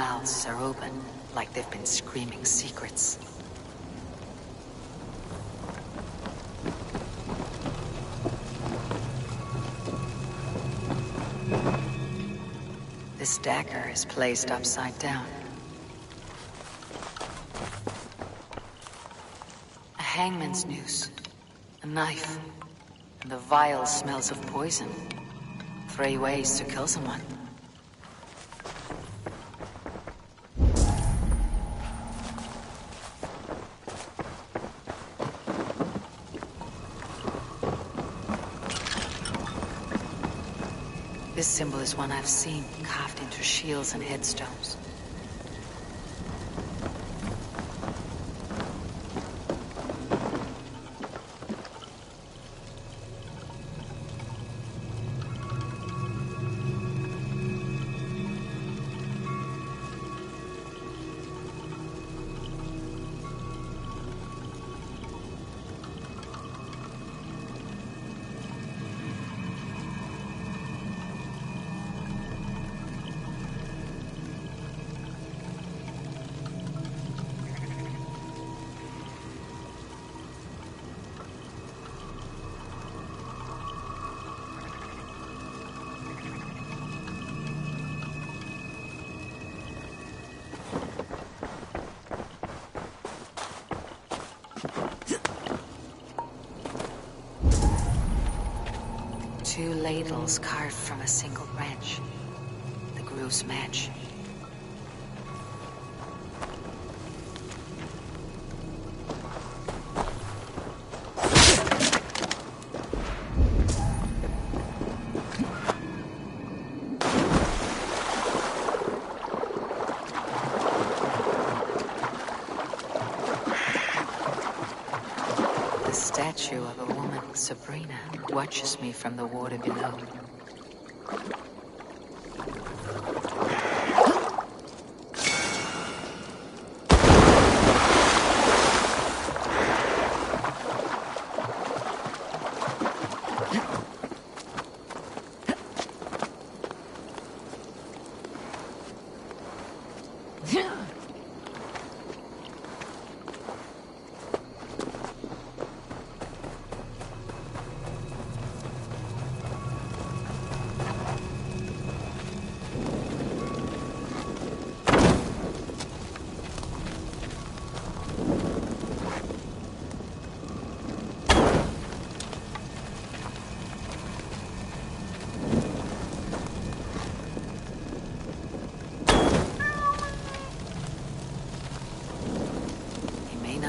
mouths are open, like they've been screaming secrets. This dagger is placed upside down. A hangman's noose, a knife, and the vile smells of poison. 3 ways to kill someone. This symbol is one I've seen carved into shields and headstones. Two ladles carved from a single branch. The grooves match. The statue of a woman, Sabrina, watches me from the water below.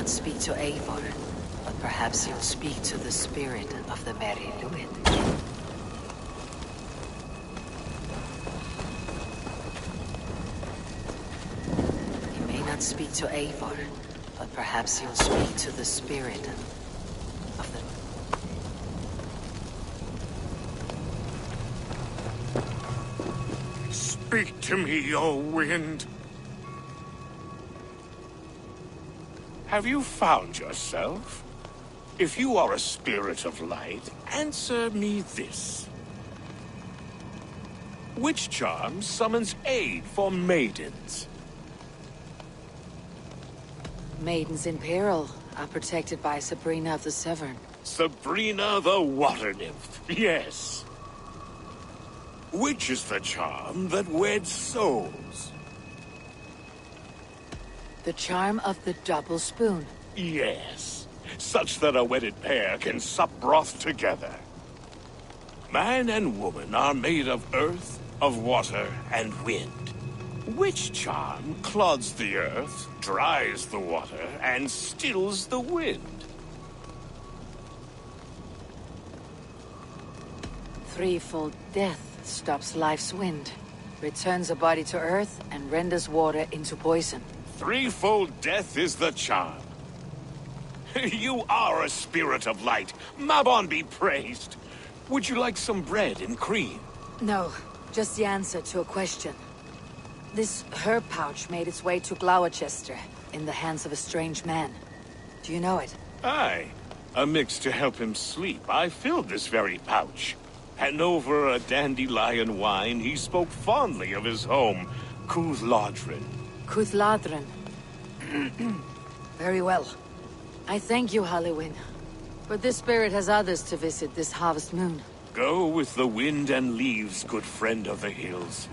Speak to Eivor, but perhaps he'll speak to the spirit of the Merry Luid. He may not speak to Eivor, but perhaps he'll speak to the spirit of the... Speak to me, O wind! Have you found yourself? If you are a spirit of light, answer me this. Which charm summons aid for maidens? Maidens in peril are protected by Sabrina of the Severn. Sabrina the Water Nymph, yes. Which is the charm that weds souls? The charm of the double spoon. Yes, such that a wedded pair can sup broth together. Man and woman are made of earth, of water, and wind. Which charm clods the earth, dries the water, and stills the wind? Threefold death stops life's wind, returns a body to earth, and renders water into poison. Threefold death is the charm. You are a spirit of light. Mabon be praised. Would you like some bread and cream? No, just the answer to a question. This herb pouch made its way to Gloucester in the hands of a strange man. Do you know it? Aye. A mix to help him sleep. I filled this very pouch. And over a dandelion wine, he spoke fondly of his home, Kuthladrin. Kuthladrin. Very well. I thank you, Halliwyn. But this spirit has others to visit this harvest moon. Go with the wind and leaves, good friend of the hills.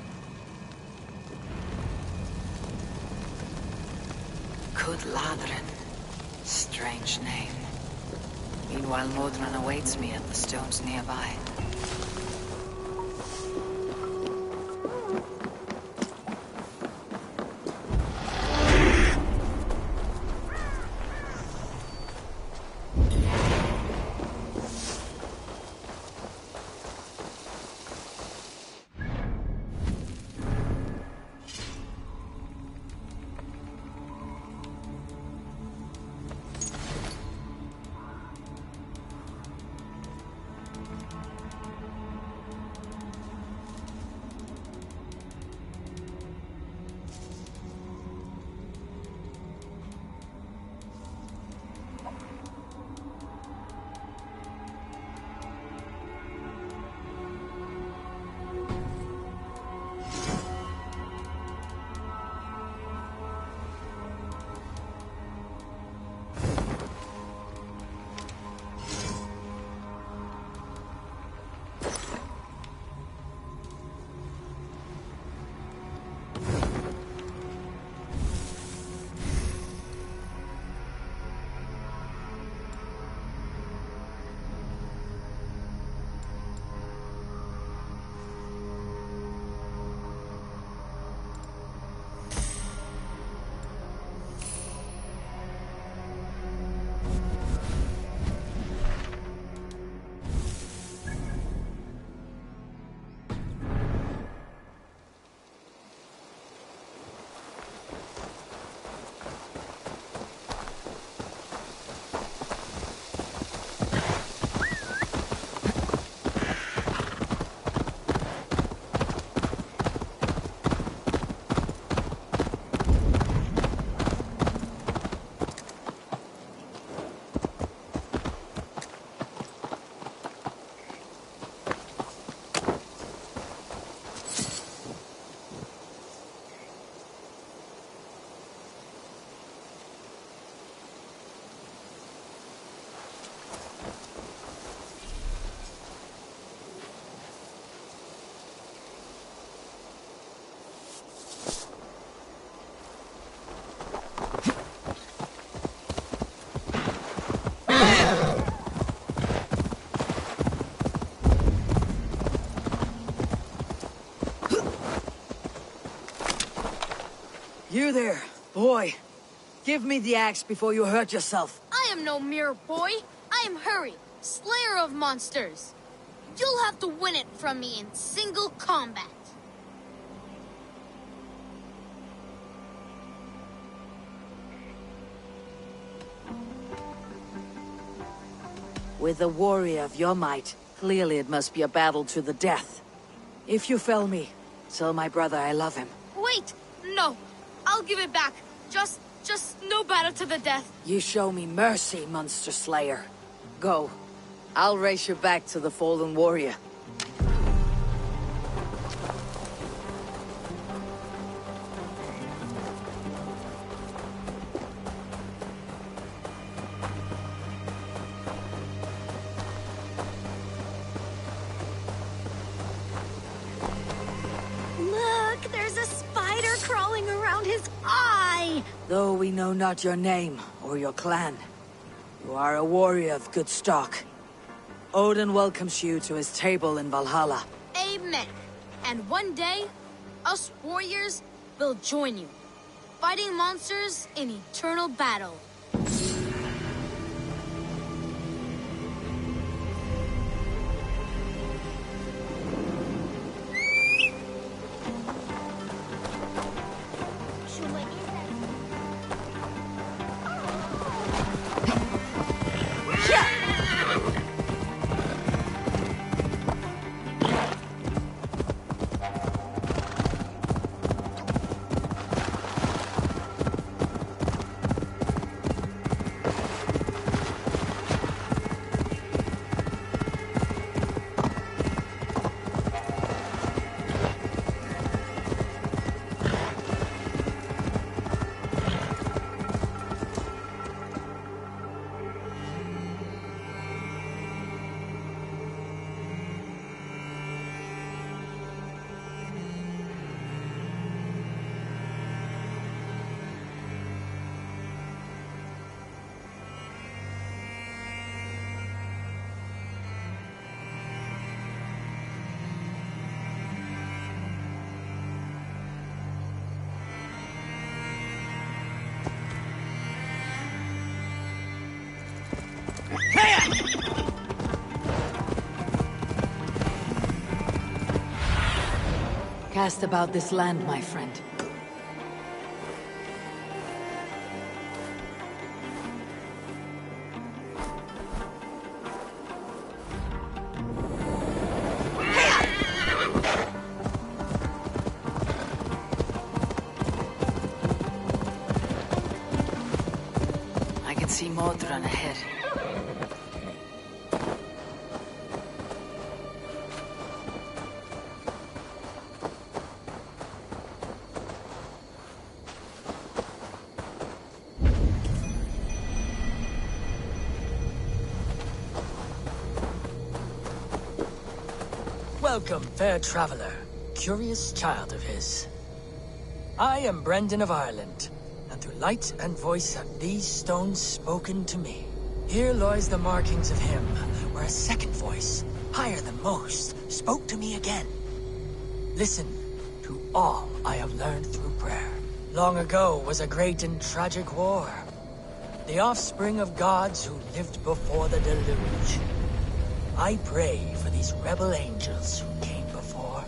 Kuthladrin. Strange name. Meanwhile, Modron awaits me at the stones nearby. You there, boy. Give me the axe before you hurt yourself. I am no mere boy. I am Hurry, slayer of monsters. You'll have to win it from me in single combat. With a warrior of your might, clearly it must be a battle to the death. If you fell me, tell my brother I love him. Wait, no. I'll give it back. Just no battle to the death. You show me mercy, monster slayer. Go. I'll race you back to the fallen warrior. Look, there's a spider crawling around his eye. Though we know not your name or your clan, you are a warrior of good stock. Odin welcomes you to his table in Valhalla. Amen. And one day, us warriors will join you, fighting monsters in eternal battle. Cast about this land, my friend. I can see Modron ahead. Welcome, fair traveler, curious child of his. I am Brendan of Ireland, and through light and voice have these stones spoken to me. Here lies the markings of him, where a second voice, higher than most, spoke to me again. Listen to all I have learned through prayer. Long ago was a great and tragic war. The offspring of gods who lived before the deluge. I pray for these rebel angels who came before.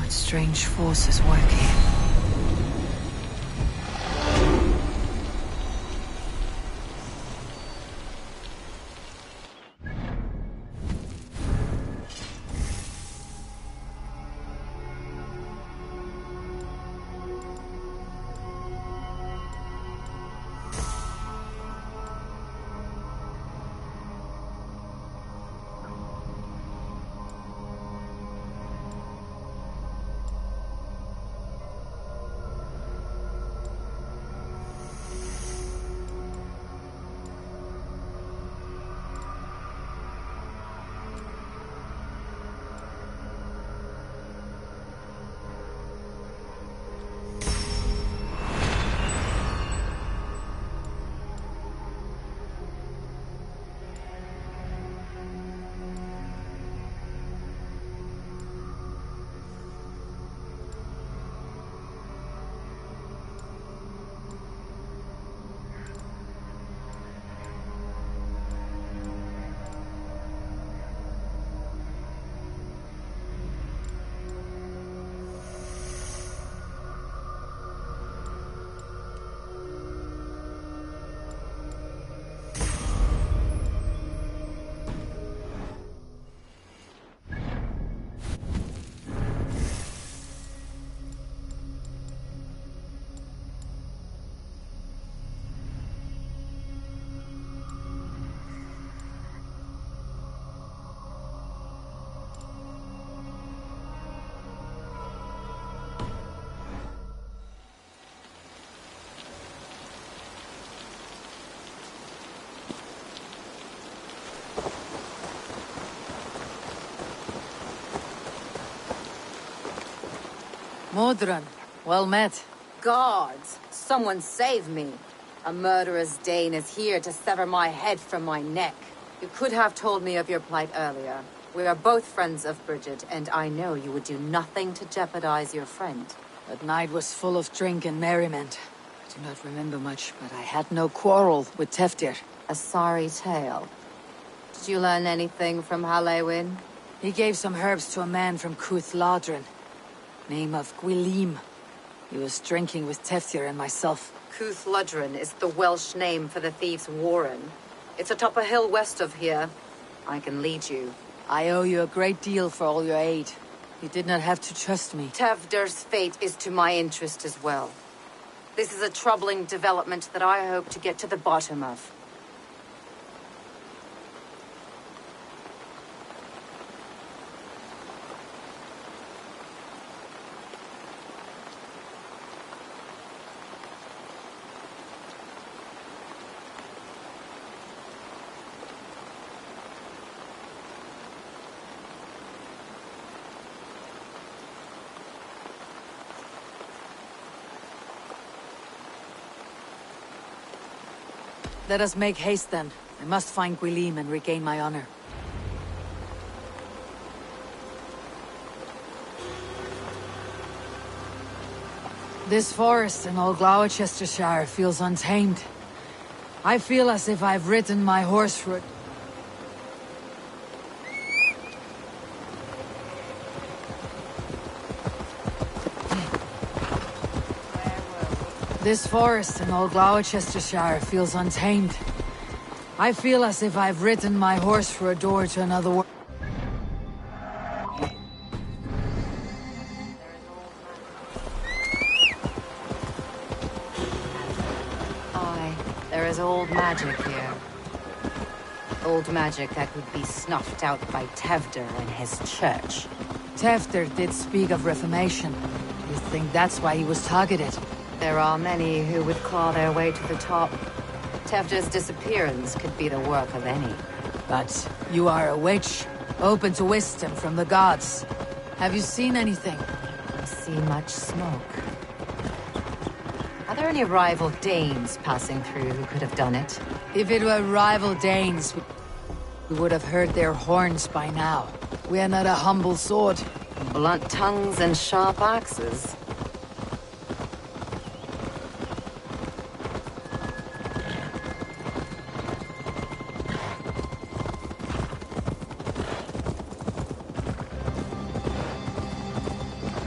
Strange forces working. Modron, well met. Gods, someone save me. A murderous Dane is here to sever my head from my neck. You could have told me of your plight earlier. We are both friends of Bridget, and I know you would do nothing to jeopardize your friend. That night was full of drink and merriment. I do not remember much, but I had no quarrel with Teftir. A sorry tale. Did you learn anything from Halewin? He gave some herbs to a man from Cuth Ladrin. Name of Gwilim. He was drinking with Teftir and myself. Cuth Ladrin is the Welsh name for the thieves' warren. It's atop a hill west of here. I can lead you. I owe you a great deal for all your aid. You did not have to trust me. Tevder's fate is to my interest as well. This is a troubling development that I hope to get to the bottom of. Let us make haste then. I must find Gwilim and regain my honor. This forest in all Gloucestershire feels untamed. I feel as if I've ridden my horse through it. This forest in all Gloucestershire feels untamed. I feel as if I've ridden my horse through a door to another world. Aye, there is old magic here. Old magic that would be snuffed out by Tevder and his church. Teftir did speak of reformation. You think that's why he was targeted? There are many who would claw their way to the top. Tevder's disappearance could be the work of any. But you are a witch, open to wisdom from the gods. Have you seen anything? I see much smoke. Are there any rival Danes passing through who could have done it? If it were rival Danes, we would have heard their horns by now. We are not a humble sword. Blunt tongues and sharp axes.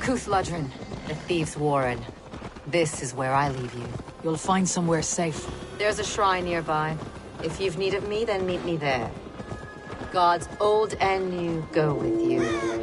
Cuth Ladrin, the thieves' warren. This is where I leave you. You'll find somewhere safe. There's a shrine nearby. If you've need of me, then meet me there. Gods old and new go with you.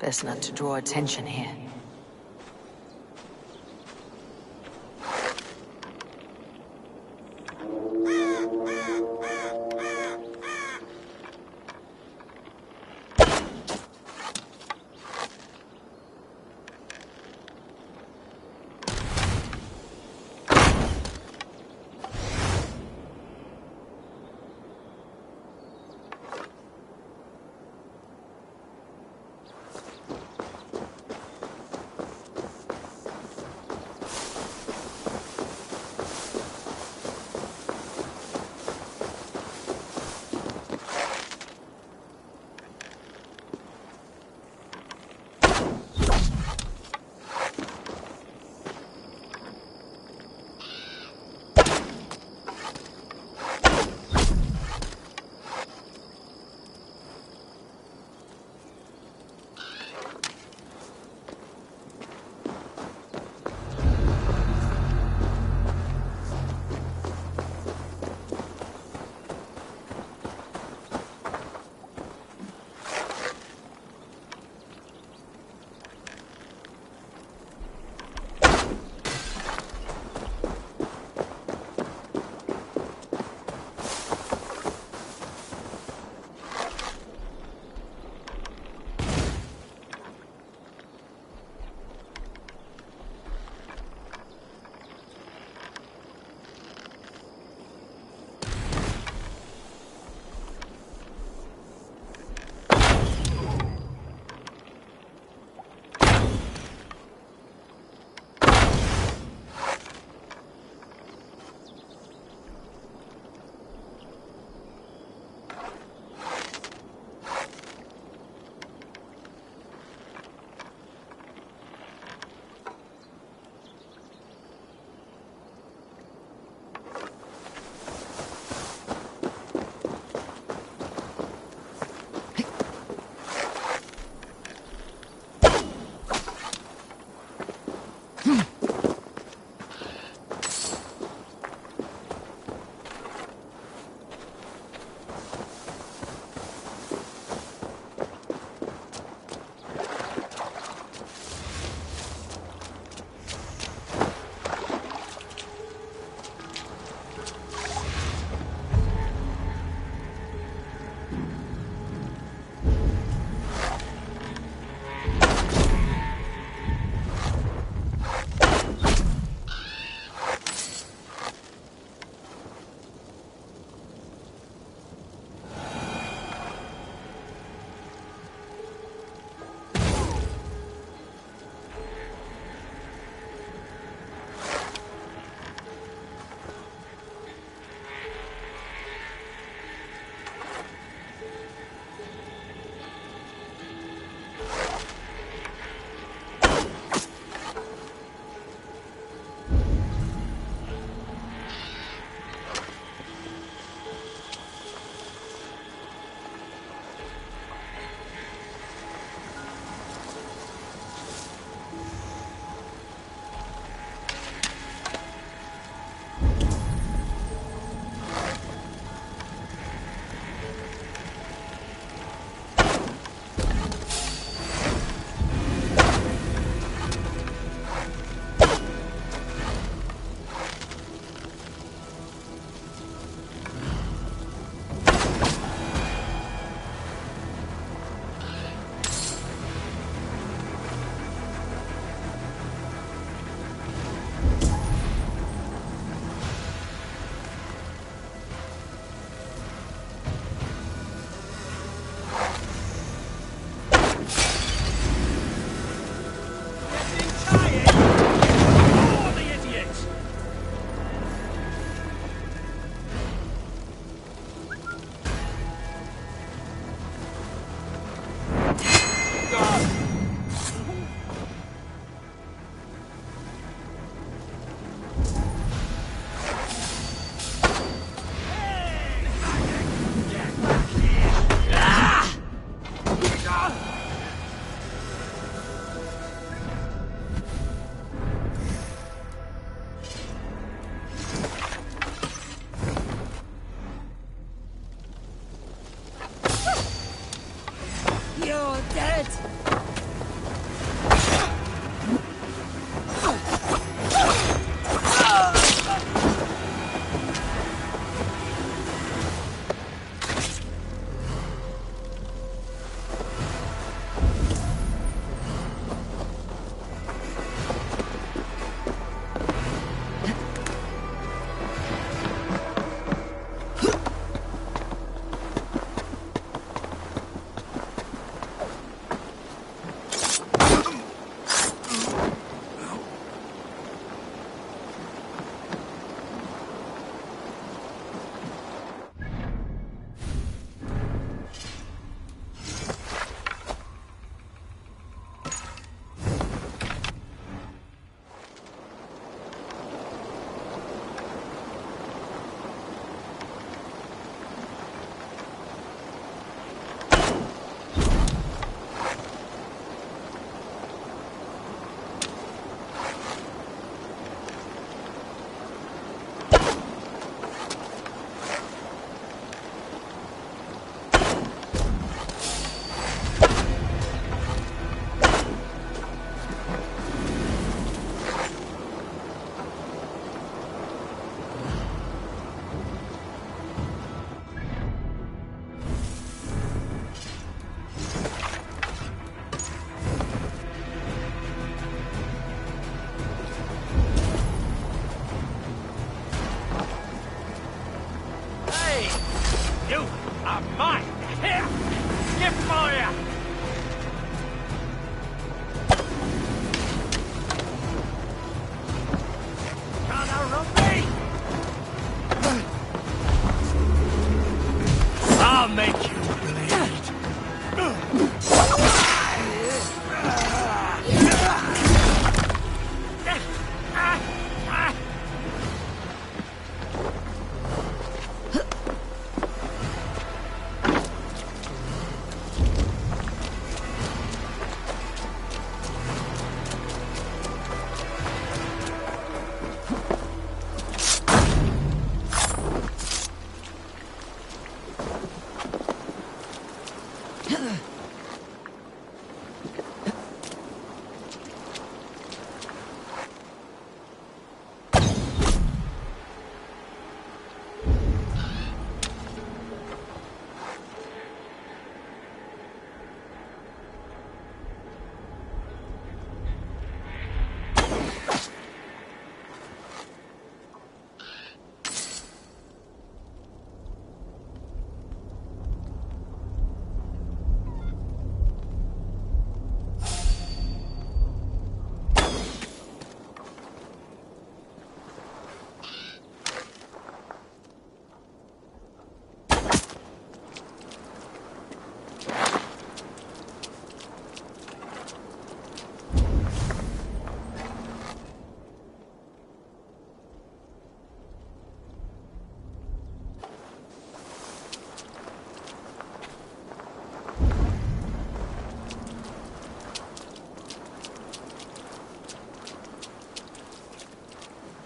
Best not to draw attention here.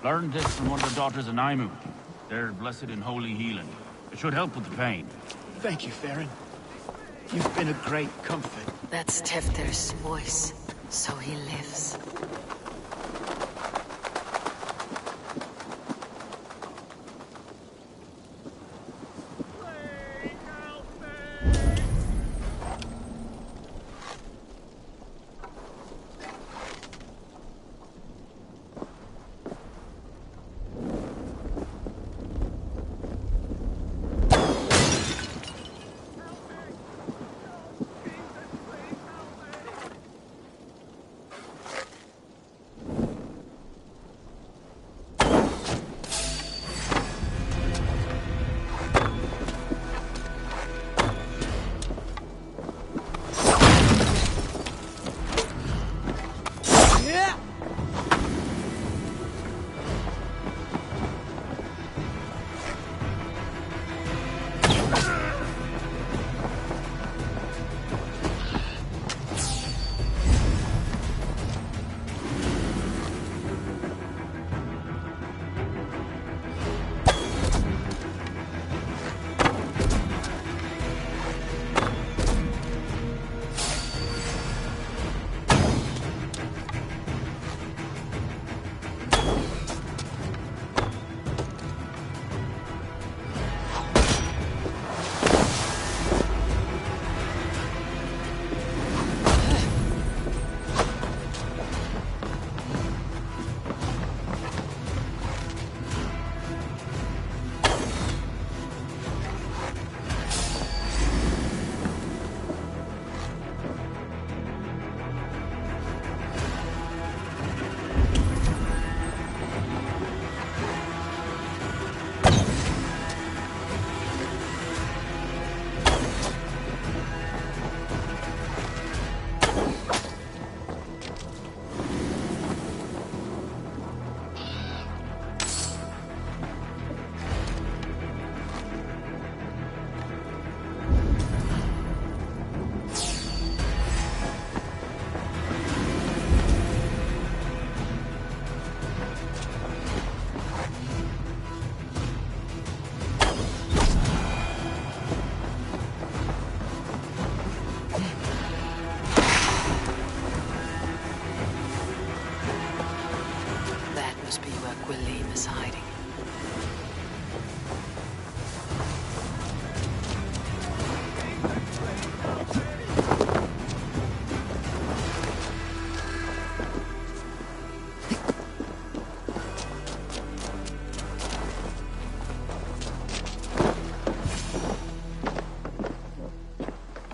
Learned this from one of the daughters of Naimu. They're blessed in holy healing. It should help with the pain. Thank you, Farron. You've been a great comfort. That's Tefter's voice. So he lives.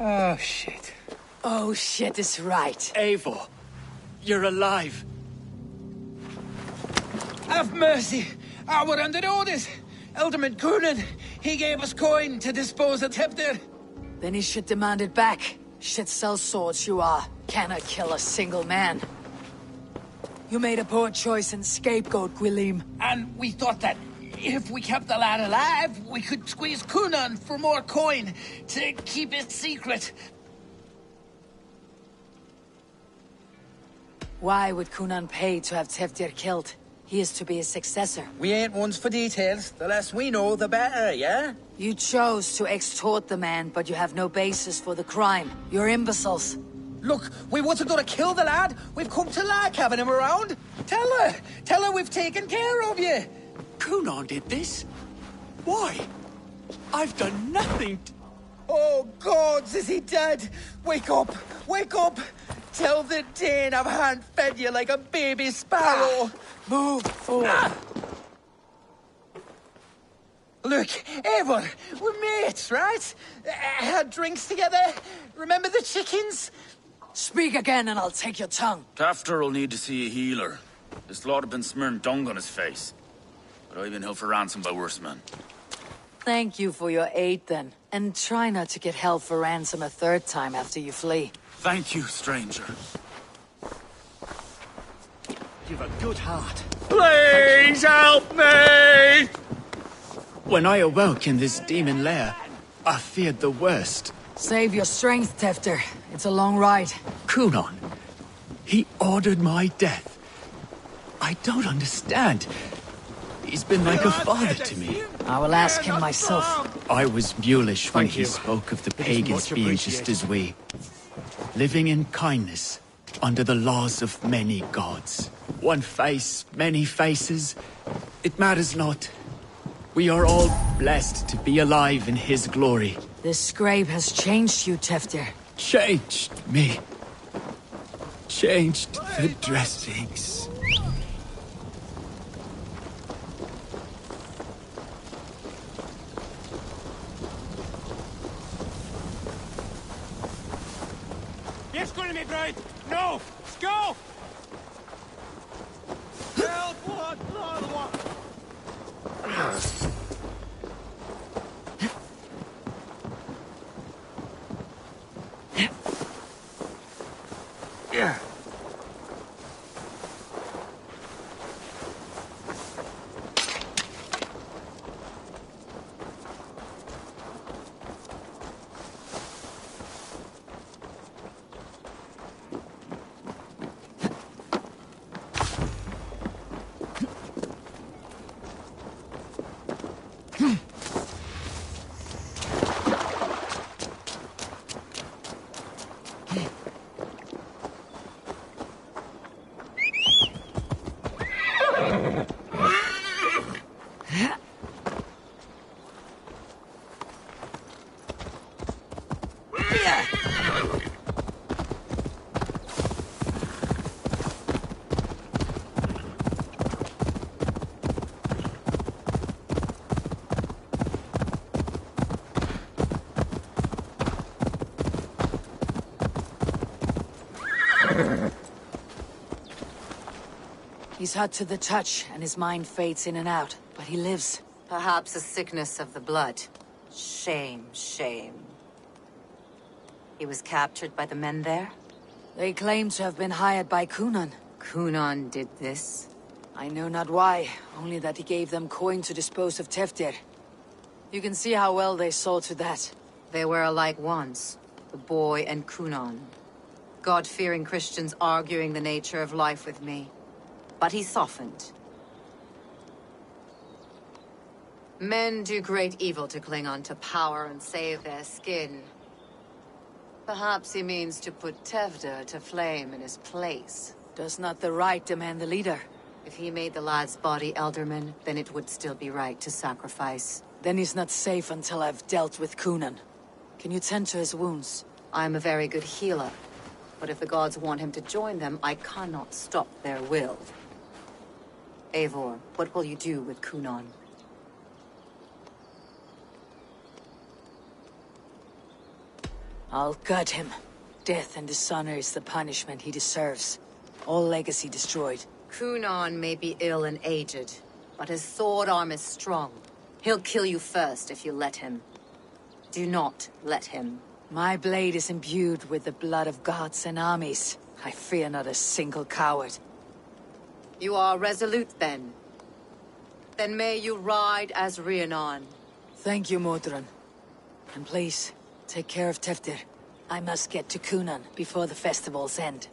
Oh, shit. Oh shit is right. Eivor, you're alive. Have mercy. We're under orders. Alderman Coonan, he gave us coin to dispose of Tefter. Then he should demand it back. Shit sell swords you are. Cannot kill a single man. You made a poor choice in scapegoat, Gwilym. And we thought that if we kept the lad alive, we could squeeze Coonan for more coin to keep it secret. Why would Coonan pay to have Teftir killed? He is to be his successor. We ain't ones for details. The less we know, the better, yeah? You chose to extort the man, but you have no basis for the crime. You're imbeciles. Look, we wasn't gonna kill the lad. We've come to like having him around. Tell her we've taken care of you. Coonan did this? Why? I've done nothing. Oh, gods, is he dead? Wake up! Wake up! Tell the Dane I've hand-fed you like a baby sparrow. Move forward. Look, Eivor, we're mates, right? Had drinks together. Remember the chickens? Speak again and I'll take your tongue. Tafter will need to see a healer. This lord have been smearing dung on his face. But I've been held for ransom by worse men. Thank you for your aid then. And try not to get held for ransom a third time after you flee. Thank you, stranger. You've a good heart. Please help me! When I awoke in this demon lair, I feared the worst. Save your strength, Tefter. It's a long ride. Coonan, he ordered my death. I don't understand. He's been like a father to me. I will ask him myself. I was mulish when Thank he you. spoke of the It is pagans much being just appreciated. as we. Living in kindness, under the laws of many gods. One face, many faces. It matters not. We are all blessed to be alive in his glory. This scrape has changed you, Teftir. Changed me. Changed the dressings. Yes, go to me, bride! No! Go! Help! What? Yeah. He's hot to the touch, and his mind fades in and out. But he lives. Perhaps a sickness of the blood. Shame, shame. He was captured by the men there? They claim to have been hired by Kunan. Kunan did this? I know not why, only that he gave them coin to dispose of Teftir. You can see how well they saw to that. They were alike once, the boy and Kunan. God-fearing Christians arguing the nature of life with me. But he softened. Men do great evil to cling on to power and save their skin. Perhaps he means to put Tevder to flame in his place. Does not the right demand the leader? If he made the lad's body Elderman, then it would still be right to sacrifice. Then he's not safe until I've dealt with Kunan. Can you tend to his wounds? I'm a very good healer. But if the gods want him to join them, I cannot stop their will. Eivor, what will you do with Kunan? I'll gut him. Death and dishonor is the punishment he deserves. All legacy destroyed. Kunan may be ill and aged, but his sword arm is strong. He'll kill you first if you let him. Do not let him. My blade is imbued with the blood of gods and armies. I fear not a single coward. You are resolute, then. Then may you ride as Rhiannon. Thank you, Modron. And please, take care of Teftir. I must get to Kunan before the festival's end.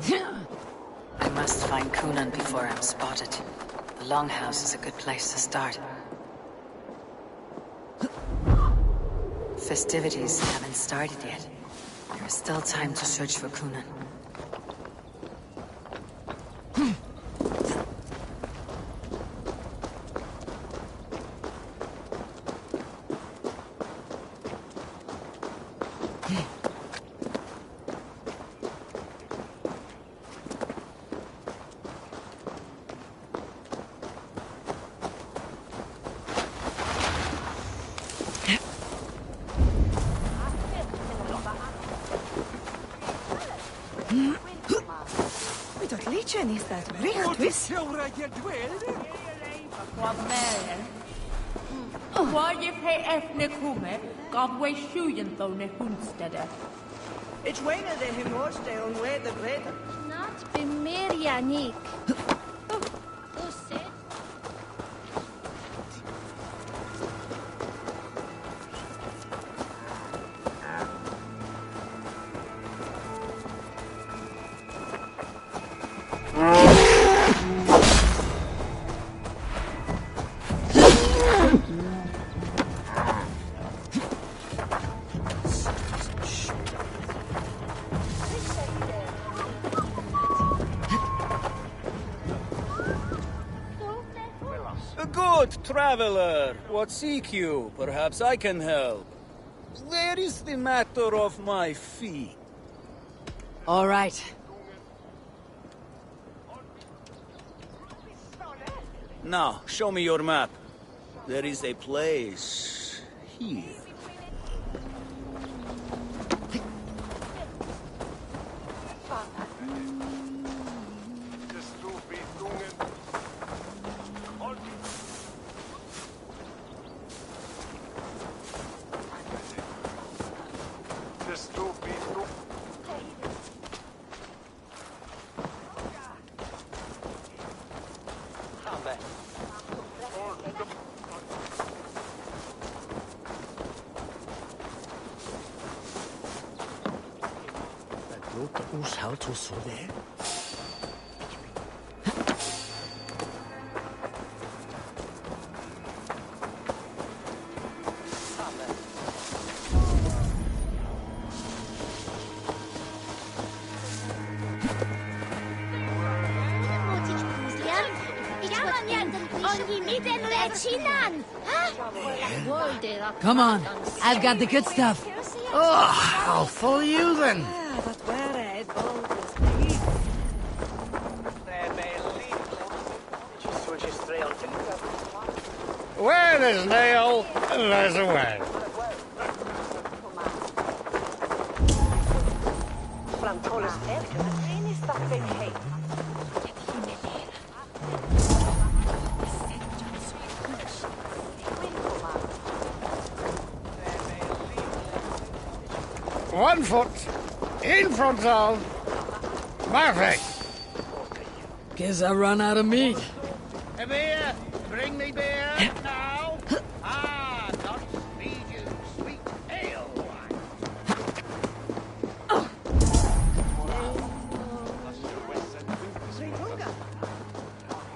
I must find Kunan before I'm spotted. The Longhouse is a good place to start. Festivities haven't started yet. There is still time to search for Kunan. It's Wayne de Himoste on way the greater. Not be Mirianik. Good traveler, what seek you? Perhaps I can help. Where is the matter of my fee? All right. Now, show me your map. There is a place here. Come on, I've got the good stuff. Oh, I'll follow you then. Where there's an ale, there's a way. One foot in front of my face. Guess I run out of meat. A beer, bring me beer now. Ah, not speed you, sweet ale wine.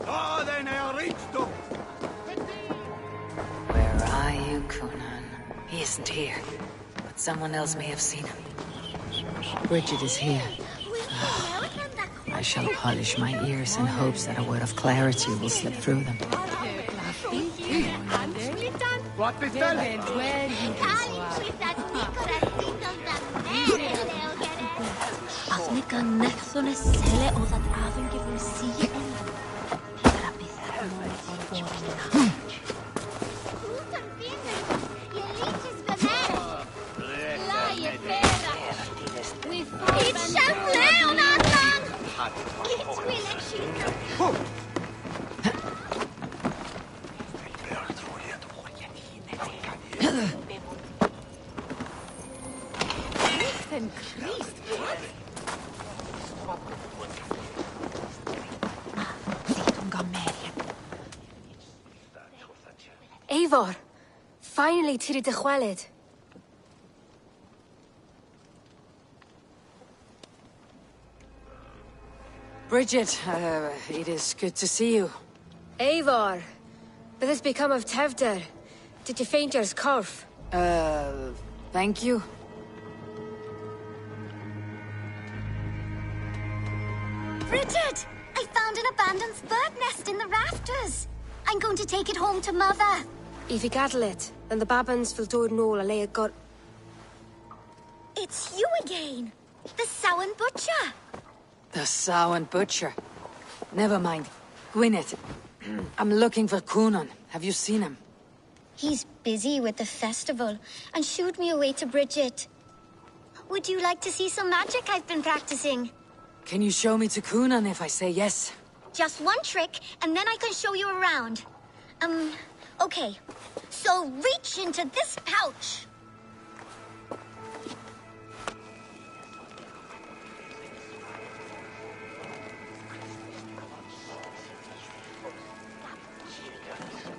Oh, then I'll reach them. Where are you, Kunan? He isn't here. But someone else may have seen him. Bridget is here. I shall polish my ears in hopes that a word of clarity will slip through them. What is that? Eivor, finally tiri de chwaled. Bridget, it is good to see you. Eivor, what has become of Tevder? Did you faint your scarf? Thank you. Bridget! I found an abandoned bird nest in the rafters. I'm going to take it home to Mother. If you gaddle it, then the babans will do no lay it got. It's you again! The Sowen Butcher! The Sowen Butcher. Never mind. Gwyneth, I'm looking for Coonan. Have you seen him? He's busy with the festival and shooed me away to Bridget. Would you like to see some magic I've been practicing? Can you show me to Coonan if I say yes? Just one trick, and then I can show you around. Okay. So reach into this pouch.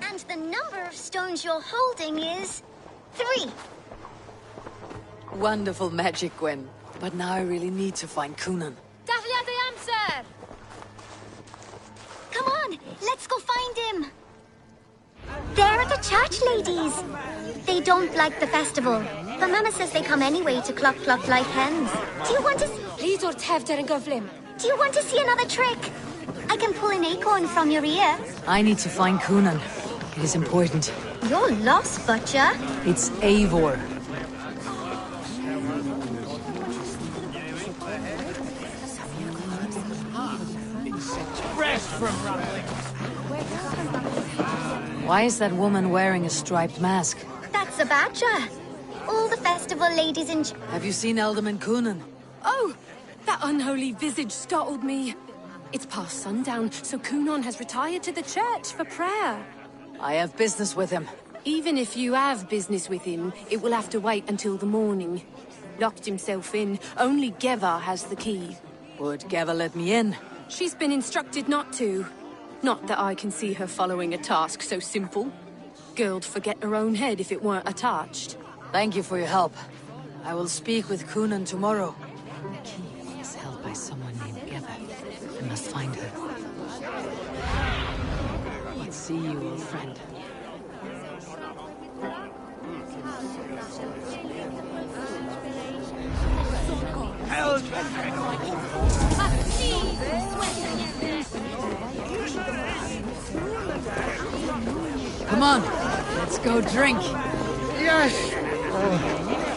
And the number of stones you're holding is 3. Wonderful magic, Gwen. But now I really need to find Coonan. Definitely have the answer! Come on, let's go find him. There are the church ladies. They don't like the festival, but Mama says they come anyway to cluck cluck like hens. Do you want to see... Please or Tevder and Govlim. Do you want to see another trick? I can pull an acorn from your ear. I need to find Coonan. It is important. You're lost, Butcher. It's Eivor. Rest from rambling. Why is that woman wearing a striped mask? That's a badger. All the festival ladies in... Have you seen Alderman Coonan? Oh, that unholy visage startled me. It's past sundown, so Coonan has retired to the church for prayer. I have business with him. Even if you have business with him, it will have to wait until the morning. Locked himself in. Only Geva has the key. Would Geva let me in? She's been instructed not to. Not that I can see her following a task so simple. Girl'd forget her own head if it weren't attached. Thank you for your help. I will speak with Coonan tomorrow. The key is held by someone named Geva. I must find her. Let's see you, old friend. Come on, let's go drink. Yes.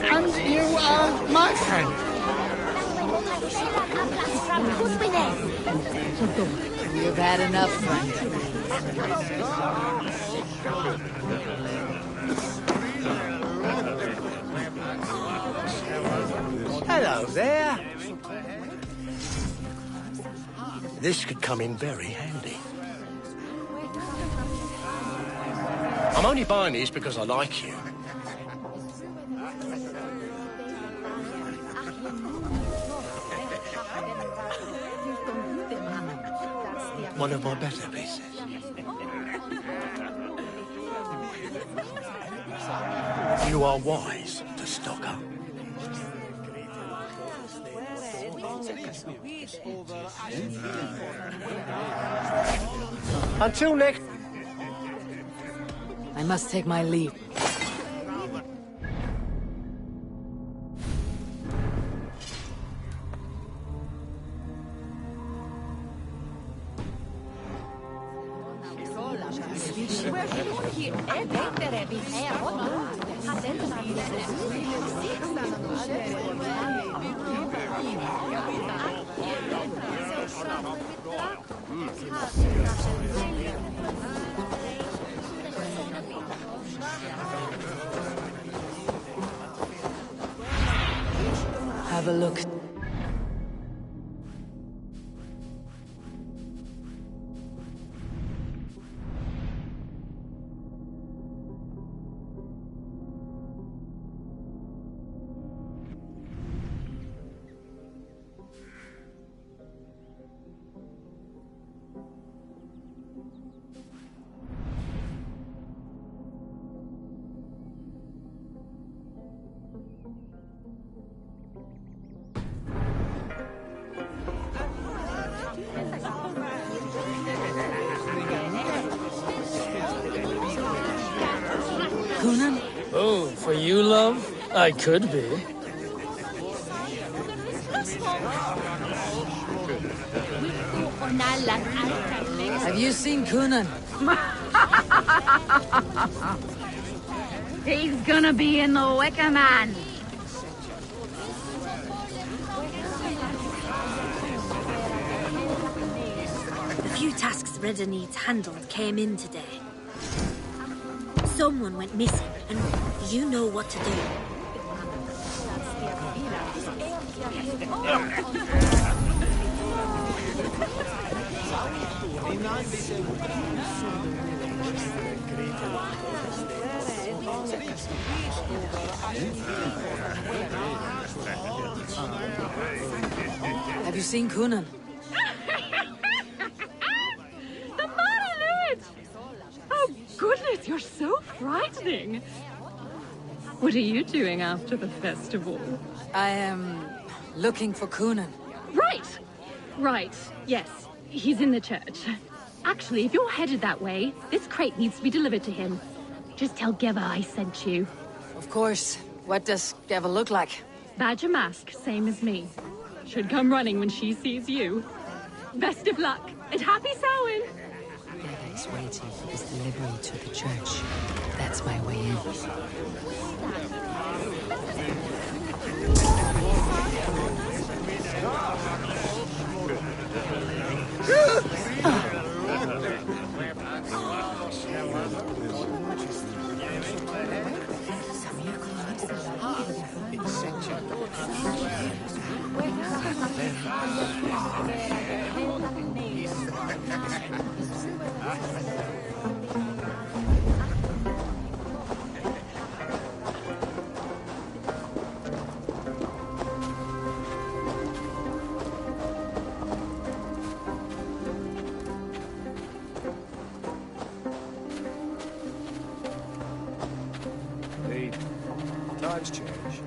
And you are my friend. You've had enough, friend. Hello there. This could come in very handy. I'm only buying these because I like you. One of my better pieces. You are wise to stock up. Until next... I must take my leave. Have a look. I could be. Have you seen Coonan? He's gonna be in the Wicker Man. The few tasks Redder needs handled came in today. Someone went missing, and you know what to do. Have you seen Coonan? The monolith! Oh, goodness, you're so frightening. What are you doing after the festival? I am looking for Coonan. Right! Right, yes. He's in the church. Actually, if you're headed that way, this crate needs to be delivered to him. Just tell Geva I sent you. Of course. What does Geva look like? Badger mask, same as me. Should come running when she sees you. Best of luck, and happy Samhain! Geva is waiting for this delivery to the church. That's my way in. Times change.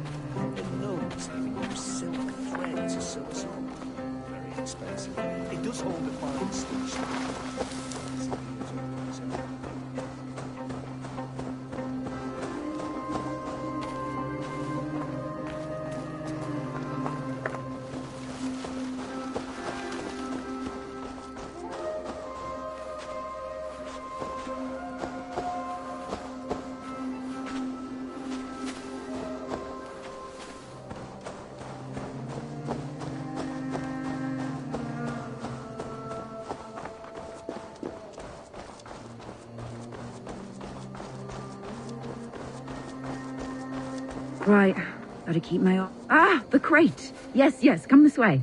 The gnomes even use silk thread to sew us up. Very expensive. It does hold a fine station. Right. Gotta keep my eye. Ah, the crate! Yes, yes, come this way.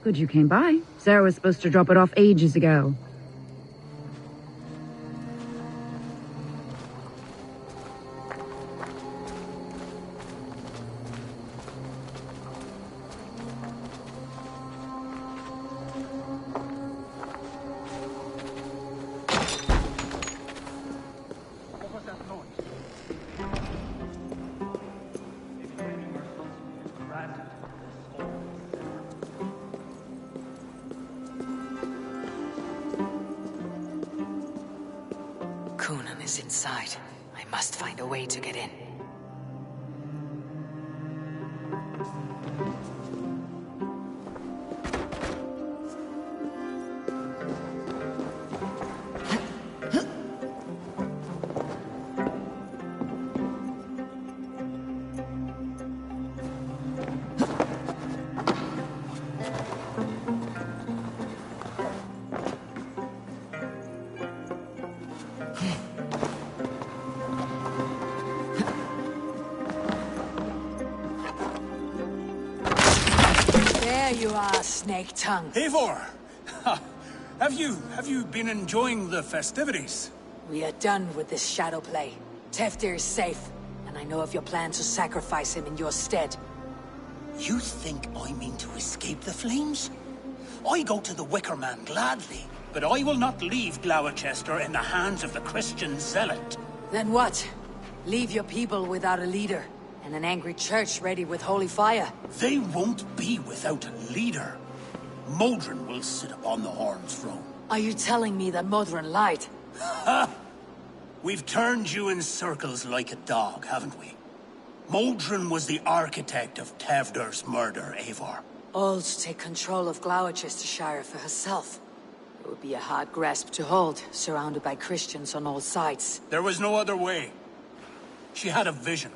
Good you came by. Sarah was supposed to drop it off ages ago. Coonan is inside. I must find a way to get in. There you are, Snake Tongue. Eivor! Have you been enjoying the festivities? We are done with this shadow play. Teftir is safe, and I know of your plan to sacrifice him in your stead. You think I mean to escape the flames? I go to the Wicker Man gladly, but I will not leave Gloucester in the hands of the Christian zealot. Then what? Leave your people without a leader, and an angry church ready with holy fire? They won't be without a leader. Modron will sit upon the Horn's throne. Are you telling me that Modron lied? Ha! We've turned you in circles like a dog, haven't we? Modron was the architect of Tevder's murder, Eivor. All to take control of Gloucestershire for herself. It would be a hard grasp to hold, surrounded by Christians on all sides. There was no other way. She had a vision.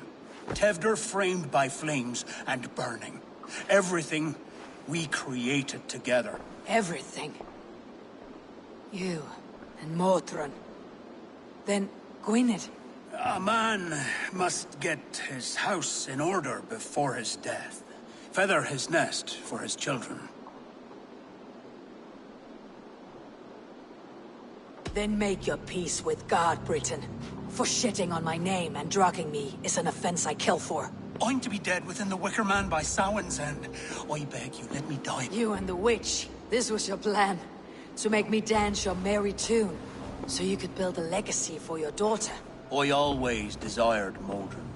Tevder framed by flames and burning. Everything we created together. Everything. You and Modron. Then Gwynedd. A man must get his house in order before his death. Feather his nest for his children. Then make your peace with God, Britain. For shitting on my name and drugging me is an offense I kill for. I'm to be dead within the Wicker Man by Samhain's end. I beg you, let me die. You and the witch. This was your plan. To make me dance your merry tune. So you could build a legacy for your daughter. I always desired Modron.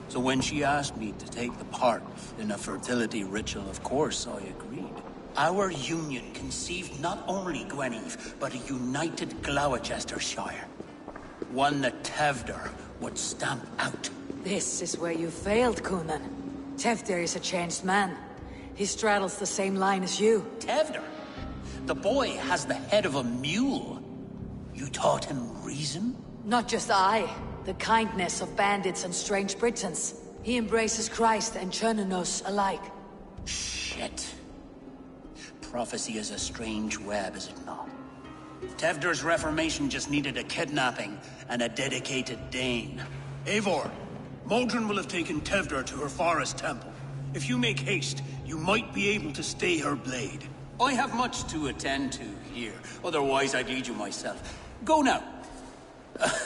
So when she asked me to take the part in a fertility ritual, of course I agreed. Our union conceived not only Gweneve, but a united Gloucestershire. One that Tevder would stamp out. This is where you failed, Conan. Tevder is a changed man. He straddles the same line as you. Tevder? The boy has the head of a mule. You taught him reason? Not just I. The kindness of bandits and strange Britons. He embraces Christ and Chernonos alike. Shit. Prophecy is a strange web, is it not? Tevder's reformation just needed a kidnapping and a dedicated Dane. Eivor, Modron will have taken Tevder to her forest temple. If you make haste, you might be able to stay her blade. I have much to attend to here, otherwise I'd lead you myself. Go now.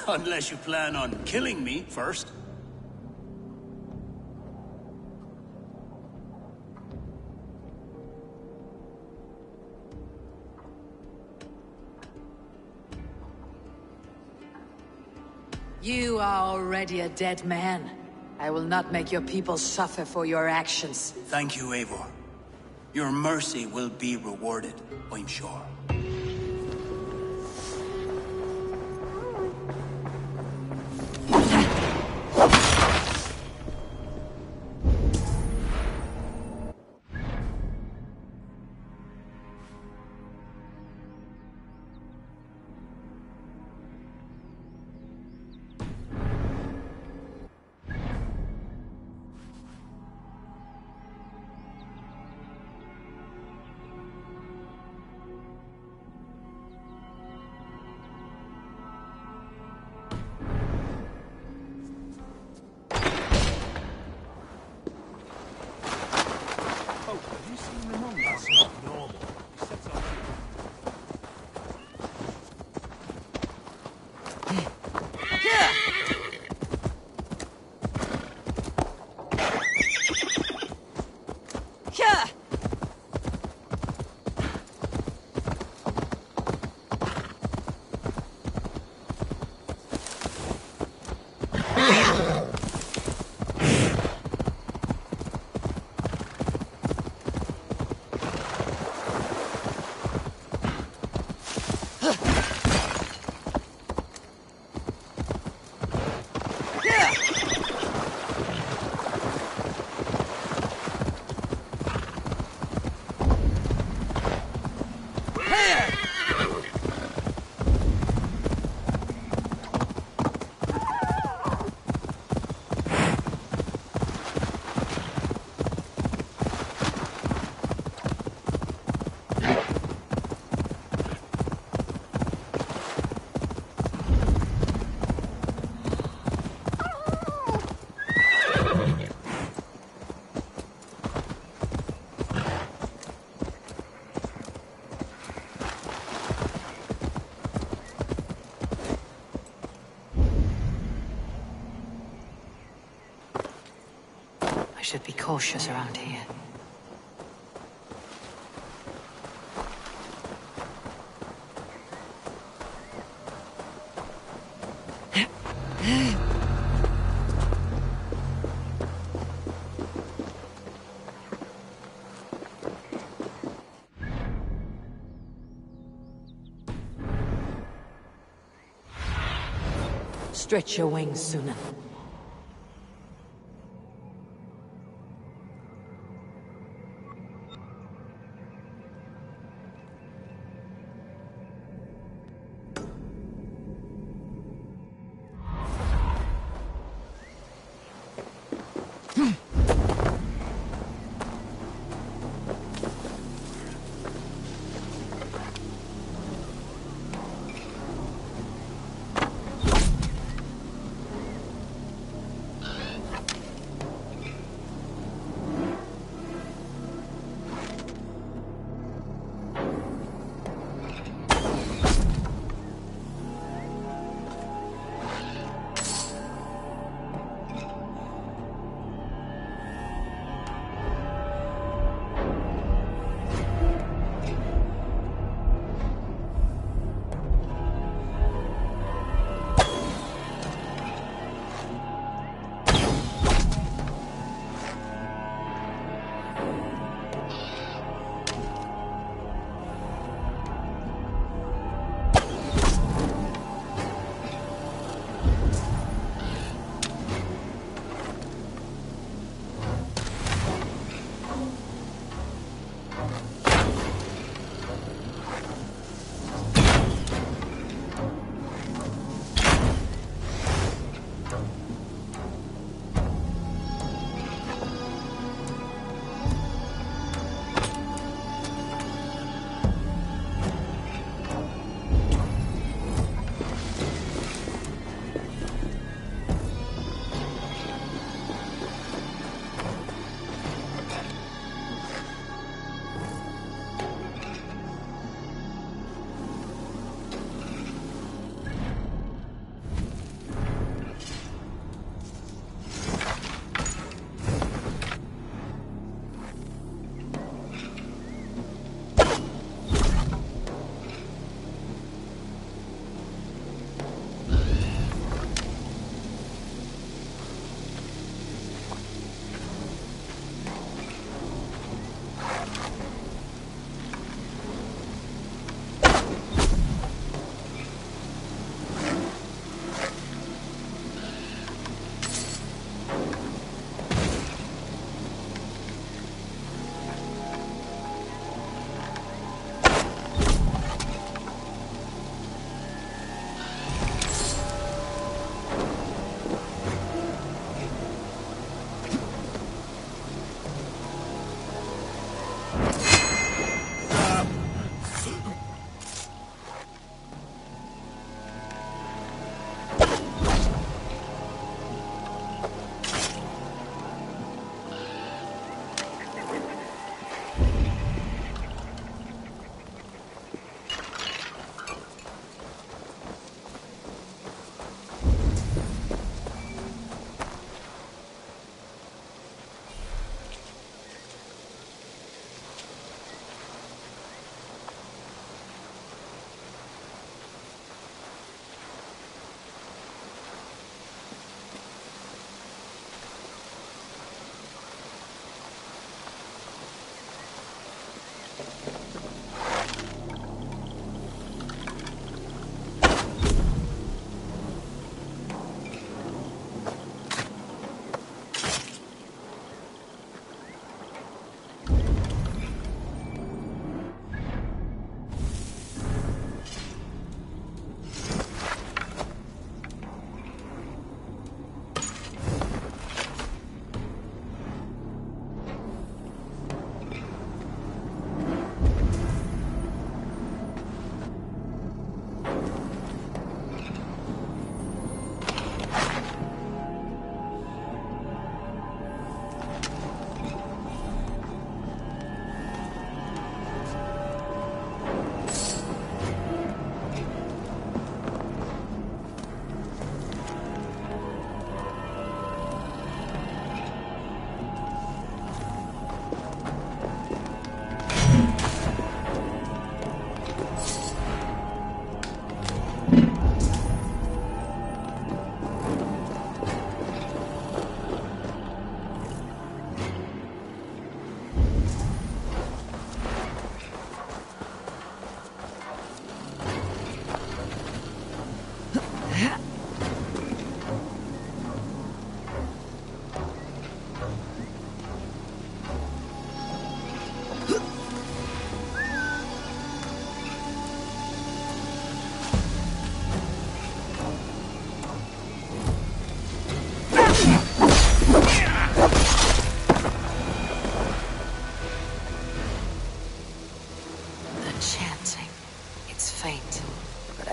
Unless you plan on killing me first. You are already a dead man. I will not make your people suffer for your actions. Thank you, Eivor. Your mercy will be rewarded, I'm sure. Should be cautious around here. Stretch your wings, Sunan.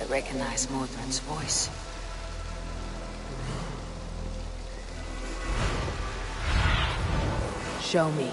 Recognize Modron's voice. Show me.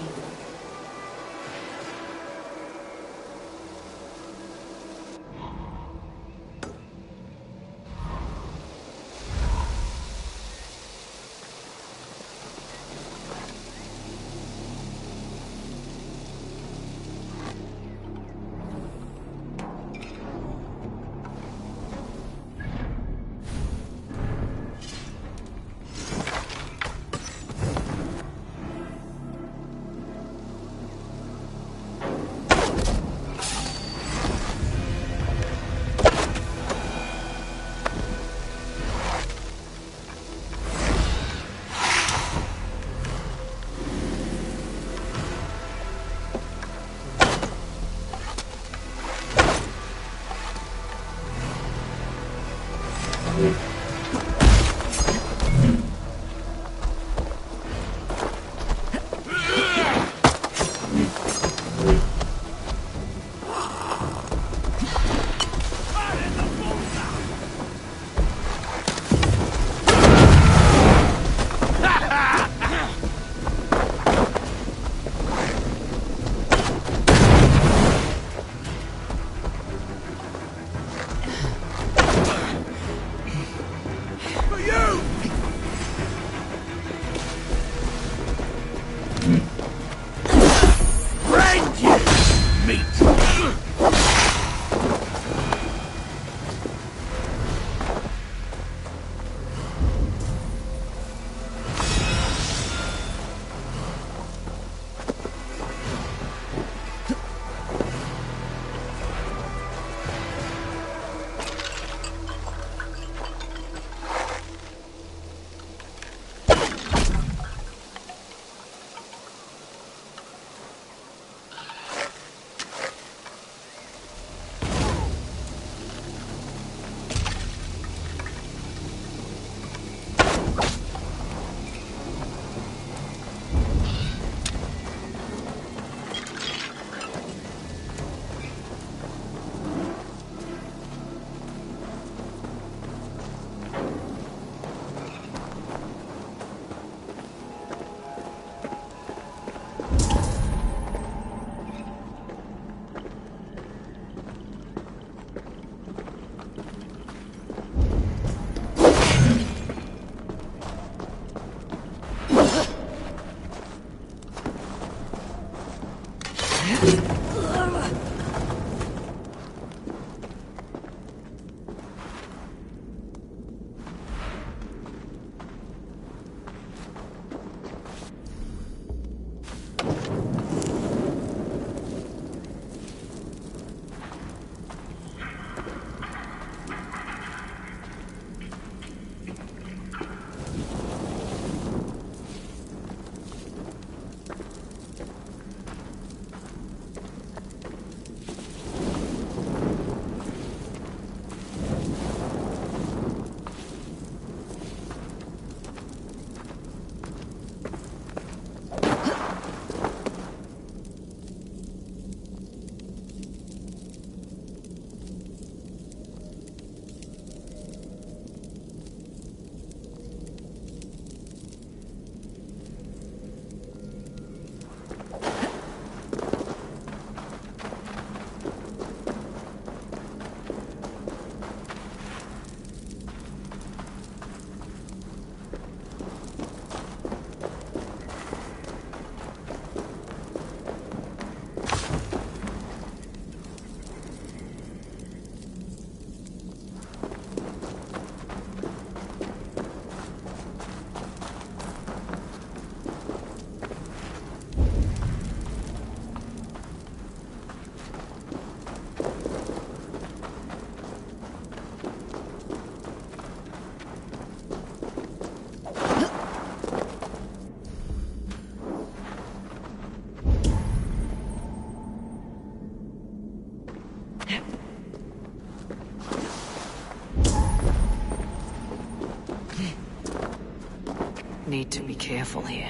need to be careful here.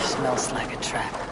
Smells like a trap.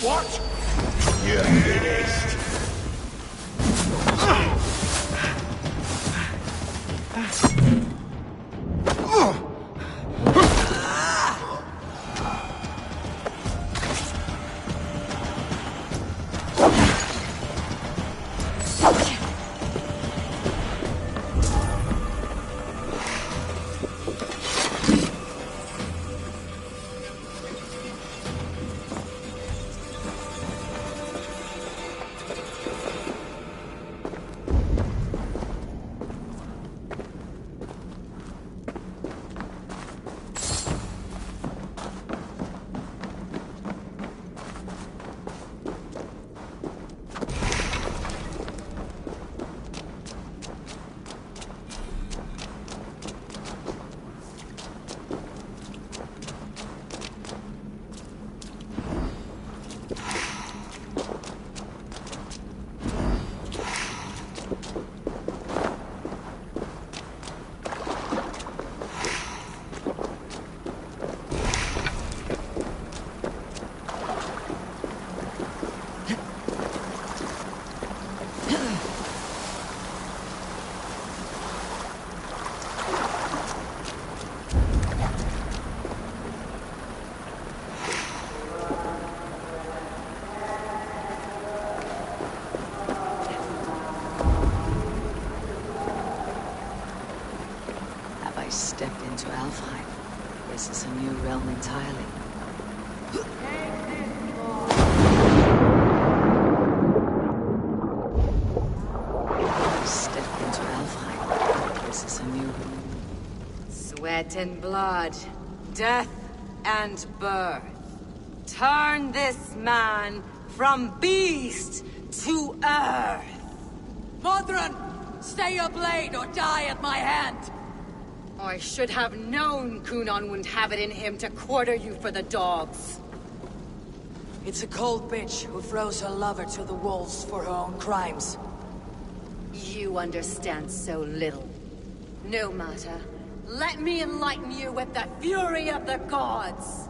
What? You're finished. stepped into Alfheim. This is a new realm entirely. Stepped into Alfheim. This is a new... Sweat and blood, death and birth. Turn this man from beast to earth. Modron! Stay your blade or die at my hand! I should have known Kunan wouldn't have it in him to quarter you for the dogs. It's a cold bitch who throws her lover to the wolves for her own crimes. You understand so little. No matter. Let me enlighten you with the fury of the gods!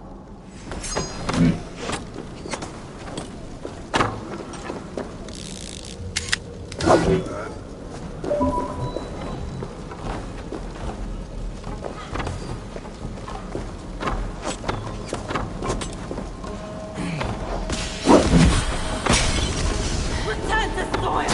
Return to soil!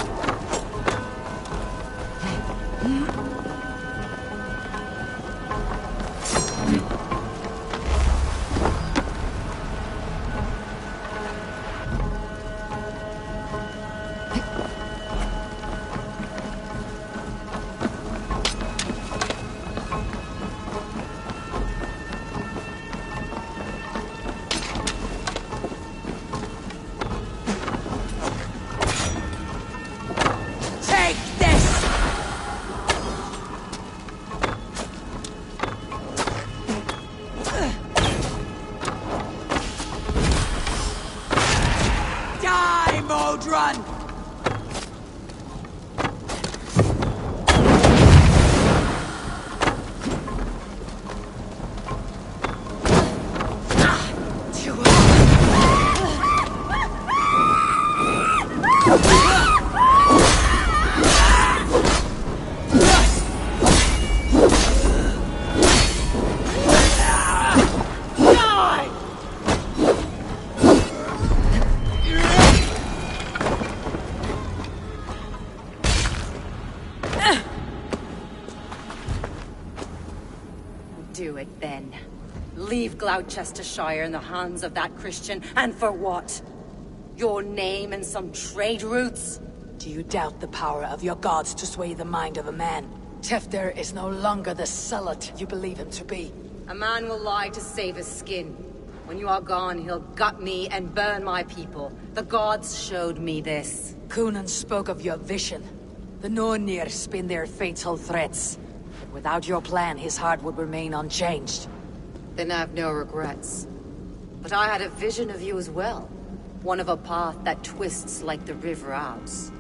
Take this! Die, Modron! Do it then. Leave Gloucestershire in the hands of that Christian, and for what? Your name and some trade routes? Do you doubt the power of your gods to sway the mind of a man? Tefter is no longer the zealot you believe him to be. A man will lie to save his skin. When you are gone, he'll gut me and burn my people. The gods showed me this. Kunan spoke of your vision. The Nornir spin their fatal threats. Without your plan, his heart would remain unchanged. Then I have no regrets. But I had a vision of you as well. One of a path that twists like the river Alps.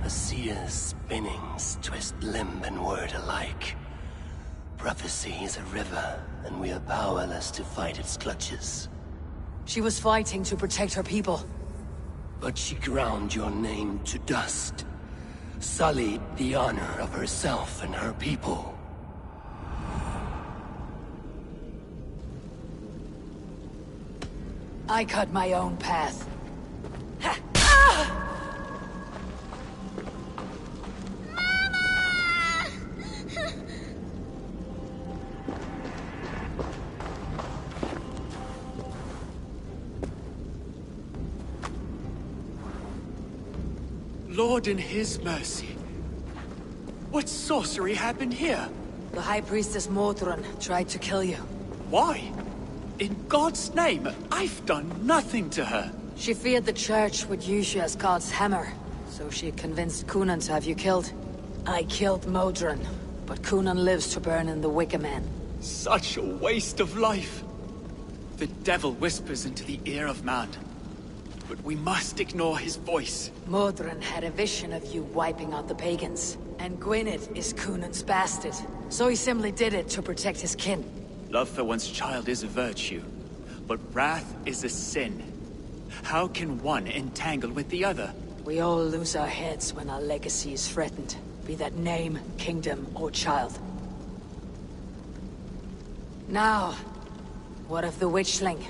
A seer's spinnings twist limb and word alike. Prophecy is a river, and we are powerless to fight its clutches. She was fighting to protect her people. But she ground your name to dust. Sullied the honor of herself and her people. I cut my own path. Lord in his mercy. What sorcery happened here? The High Priestess Modron tried to kill you. Why? In God's name, I've done nothing to her. She feared the Church would use you as God's hammer, so she convinced Kunan to have you killed. I killed Modron, but Kunan lives to burn in the Wicker Man. Such a waste of life. The devil whispers into the ear of man. But we must ignore his voice. Modron had a vision of you wiping out the pagans. And Gwynedd is Kunan's bastard. So he simply did it to protect his kin. Love for one's child is a virtue, but wrath is a sin. How can one entangle with the other? We all lose our heads when our legacy is threatened. Be that name, kingdom, or child. Now, what of the witchling?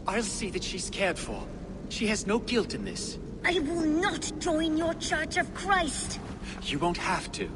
I'll see that she's cared for. She has no guilt in this. I will not join your Church of Christ. You won't have to.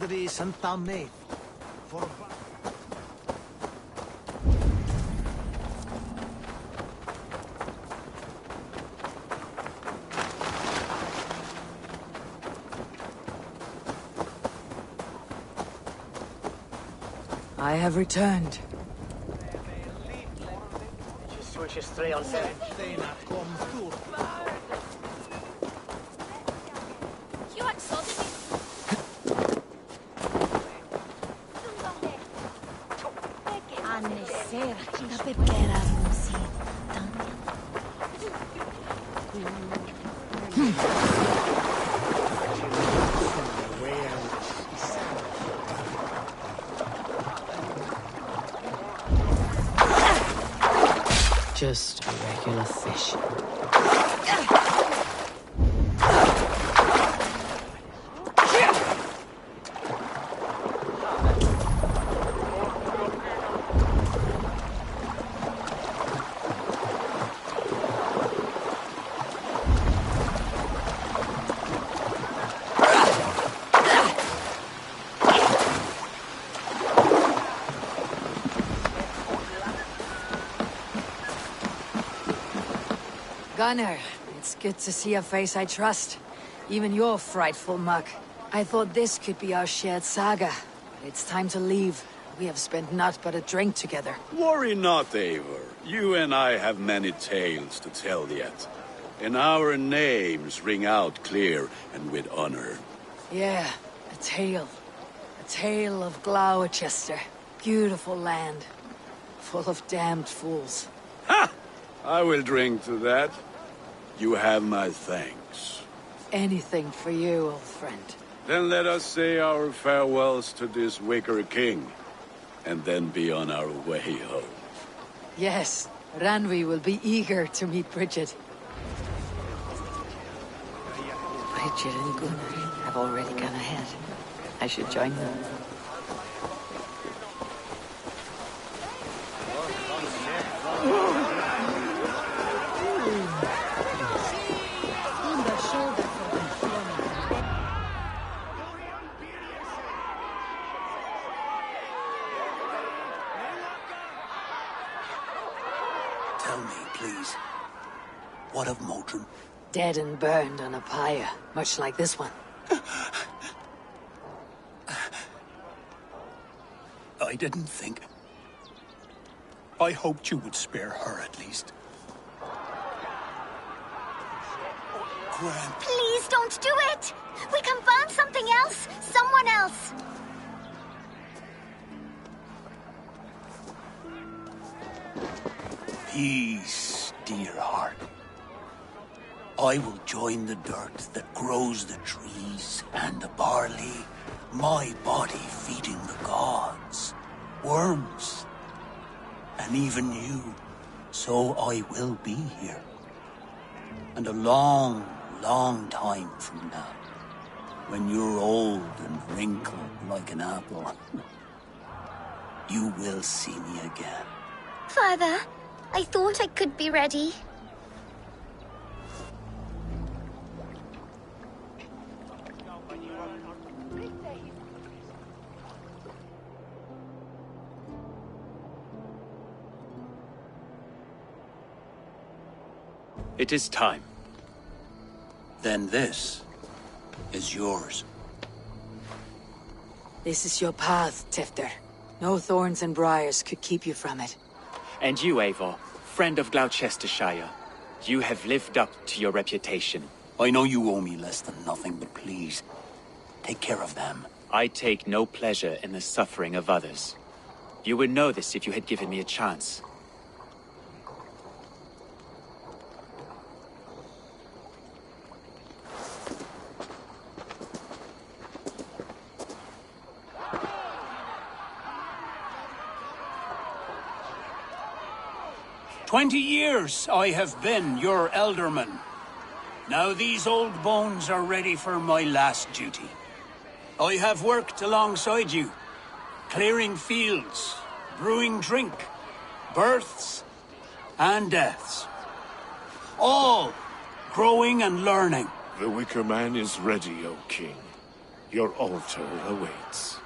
Idris and Tamnate. For I have returned. Just a regular fish. Gunnar, it's good to see a face I trust. Even your frightful muck. I thought this could be our shared saga, but it's time to leave. We have spent naught but a drink together. Worry not, Eivor. You and I have many tales to tell yet. And our names ring out clear and with honor. Yeah, a tale. A tale of Gloucester. Beautiful land. Full of damned fools. Ha! I will drink to that. You have my thanks. Anything for you, old friend. Then let us say our farewells to this wicker king, and then be on our way home. Yes, Ranvi will be eager to meet Bridget. Bridget and Gunnar have already gone ahead. I should join them. Tell me, please. What of Modron? Dead and burned on a pyre, much like this one. I didn't think. I hoped you would spare her at least. Gran. Please don't do it! We can find something else! Someone else! Peace, dear heart. I will join the dirt that grows the trees and the barley, my body feeding the gods, worms, and even you. So I will be here. And a long, long time from now, when you're old and wrinkled like an apple, you will see me again. Father, I thought I could be ready. It is time. Then this is yours. This is your path, Tifter. No thorns and briars could keep you from it. And you, Eivor, friend of Gloucestershire, you have lived up to your reputation. I know you owe me less than nothing, but please, take care of them. I take no pleasure in the suffering of others. You would know this if you had given me a chance. "20 years I have been your elderman. Now these old bones are ready for my last duty. I have worked alongside you, clearing fields, brewing drink, births and deaths. All growing and learning. The Wicker Man is ready, O King. Your altar awaits.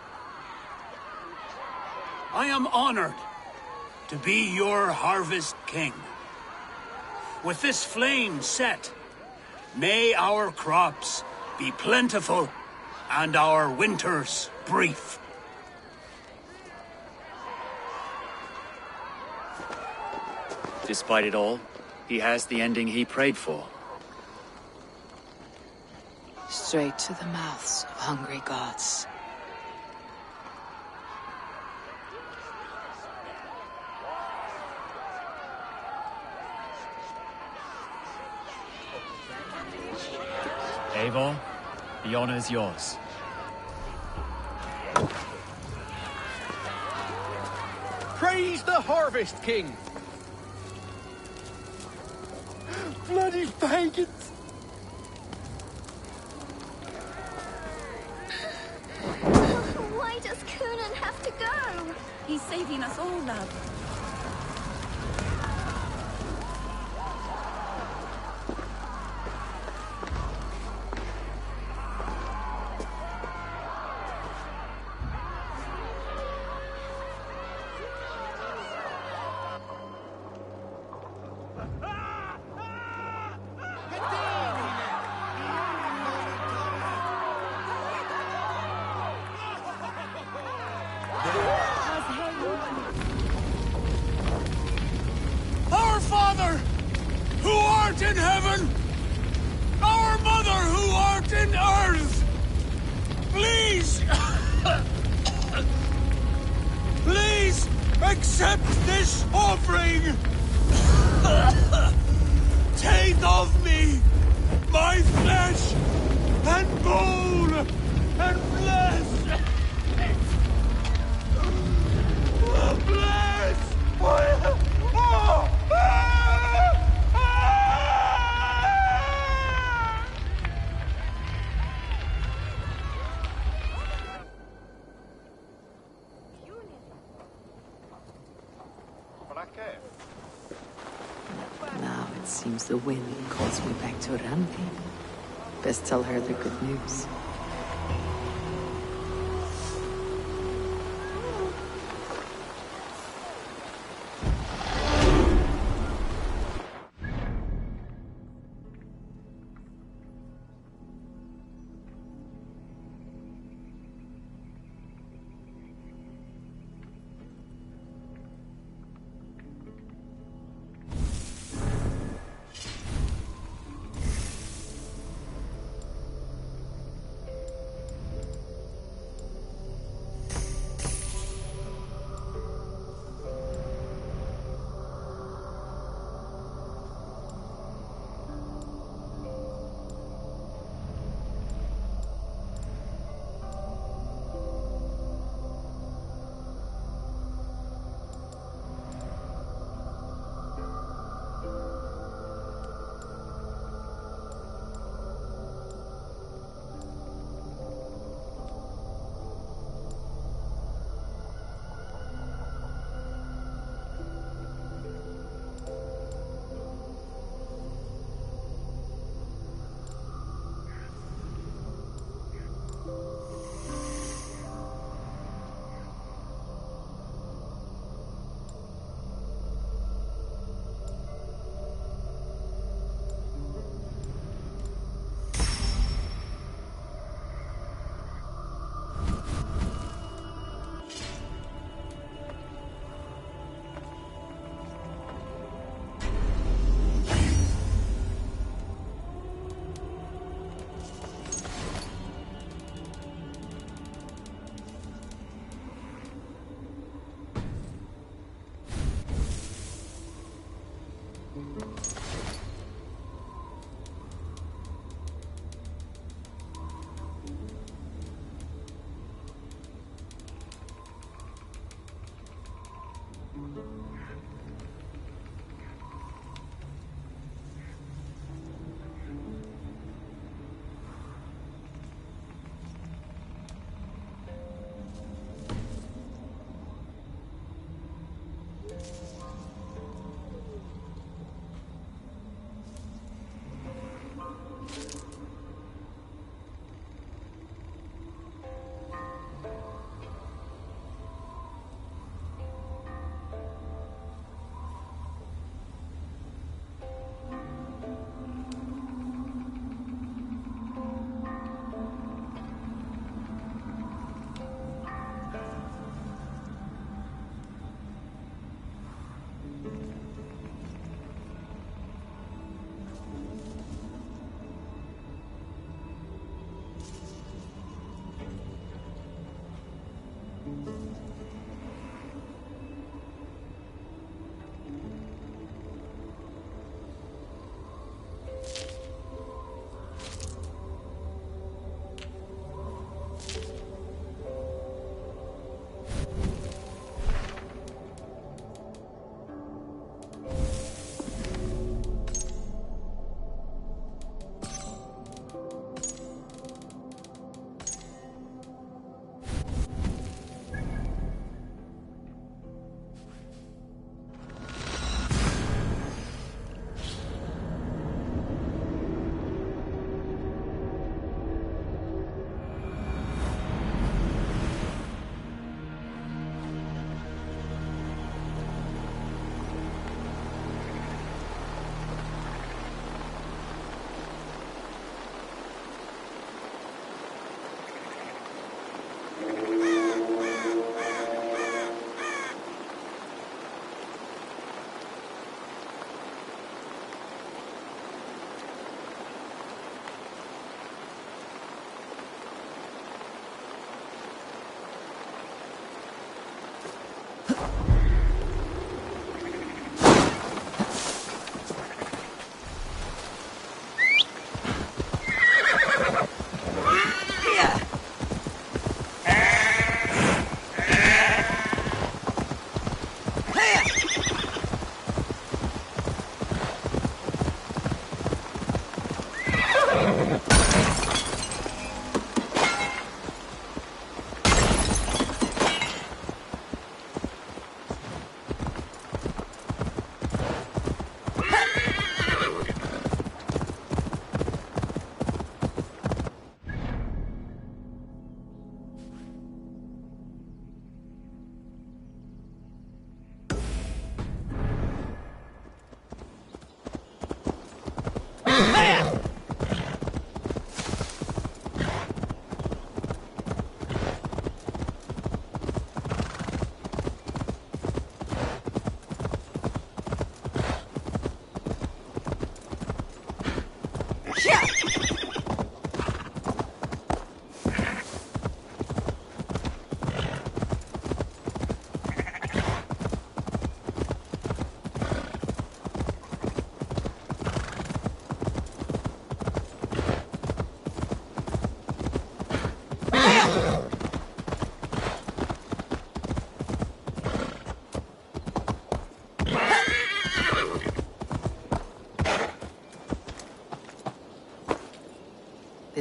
I am honored to be your Harvest King. With this flame set, may our crops be plentiful and our winters brief. Despite it all, he has the ending he prayed for. Straight to the mouths of hungry gods. Eivor, the honor is yours. Praise the Harvest King! Bloody pagans! Why does Coonan have to go? He's saving us all, love. Our Father, who art in heaven, our Mother, who art in earth, please, please accept this offering. Take of me my flesh and bone and bless. Bless. Now it seems the wind calls me back to Randi. Best tell her the good news.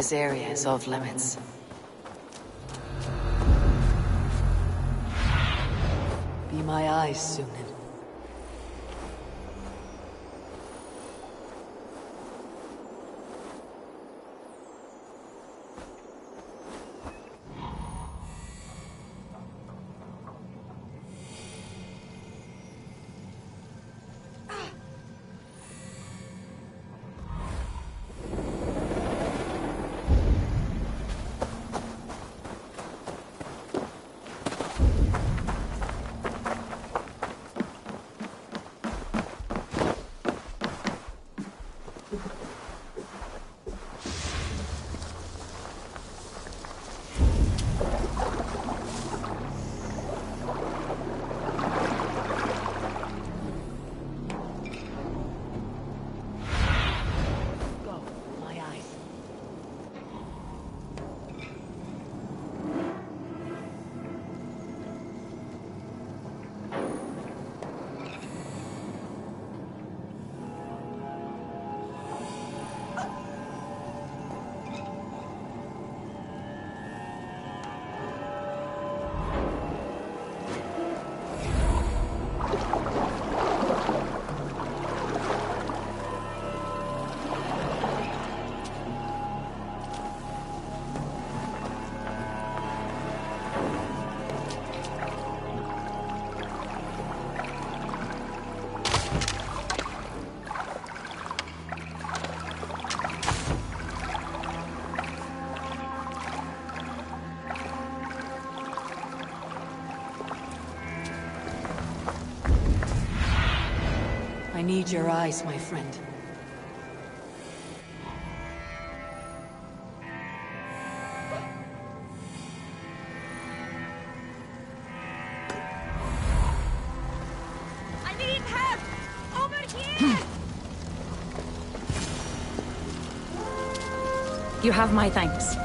This area is off limits. Be my eyes, Sunan. I need your eyes, my friend. I need help! Over here! You have my thanks.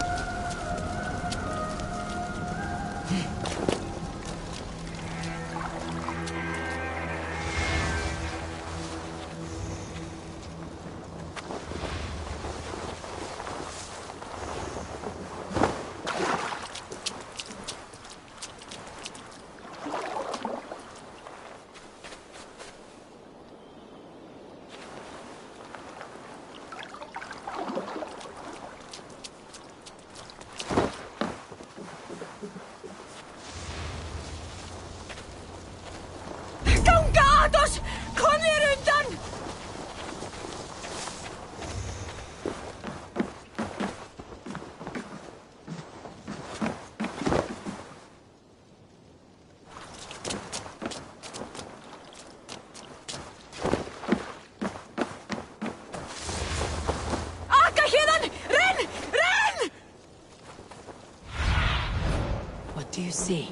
What do you see?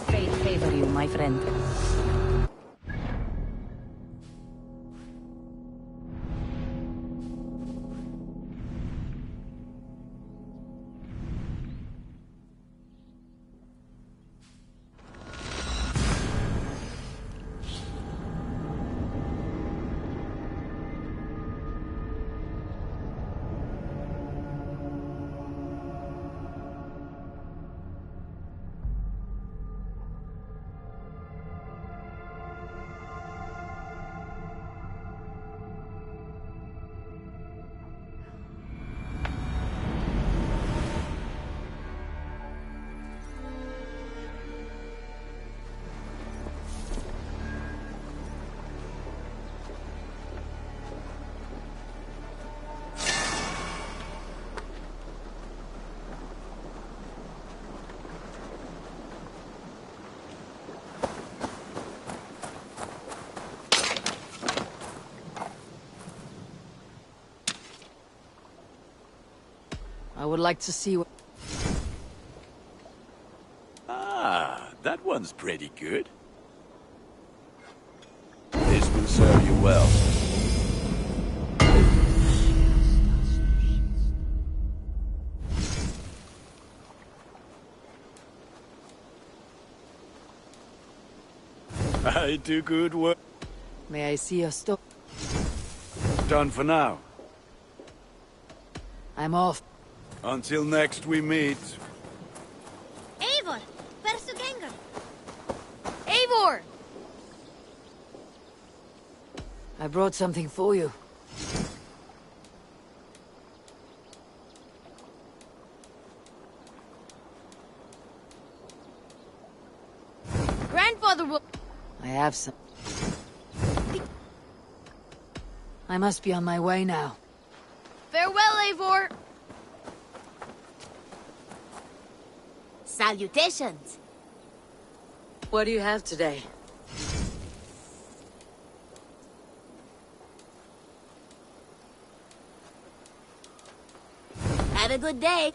Fate favor you, my friend. I would like to see what... Ah, that one's pretty good. This will serve you I do good work. May I see your store? Done for now. I'm off. Until next we meet. Eivor, where's the ganger? Eivor! I brought something for you. Grandfather will... I have some. I must be on my way now. Farewell, Eivor! Salutations! What do you have today? Have a good day.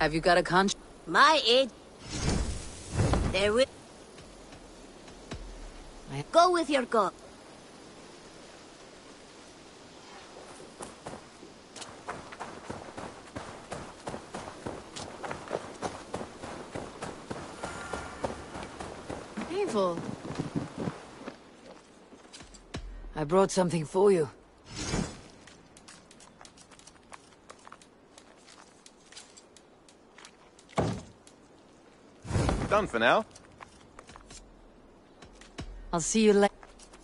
Have you got a conch? My age. There will... Go with your god. Evil. I brought something for you. Done for now. I'll see you later.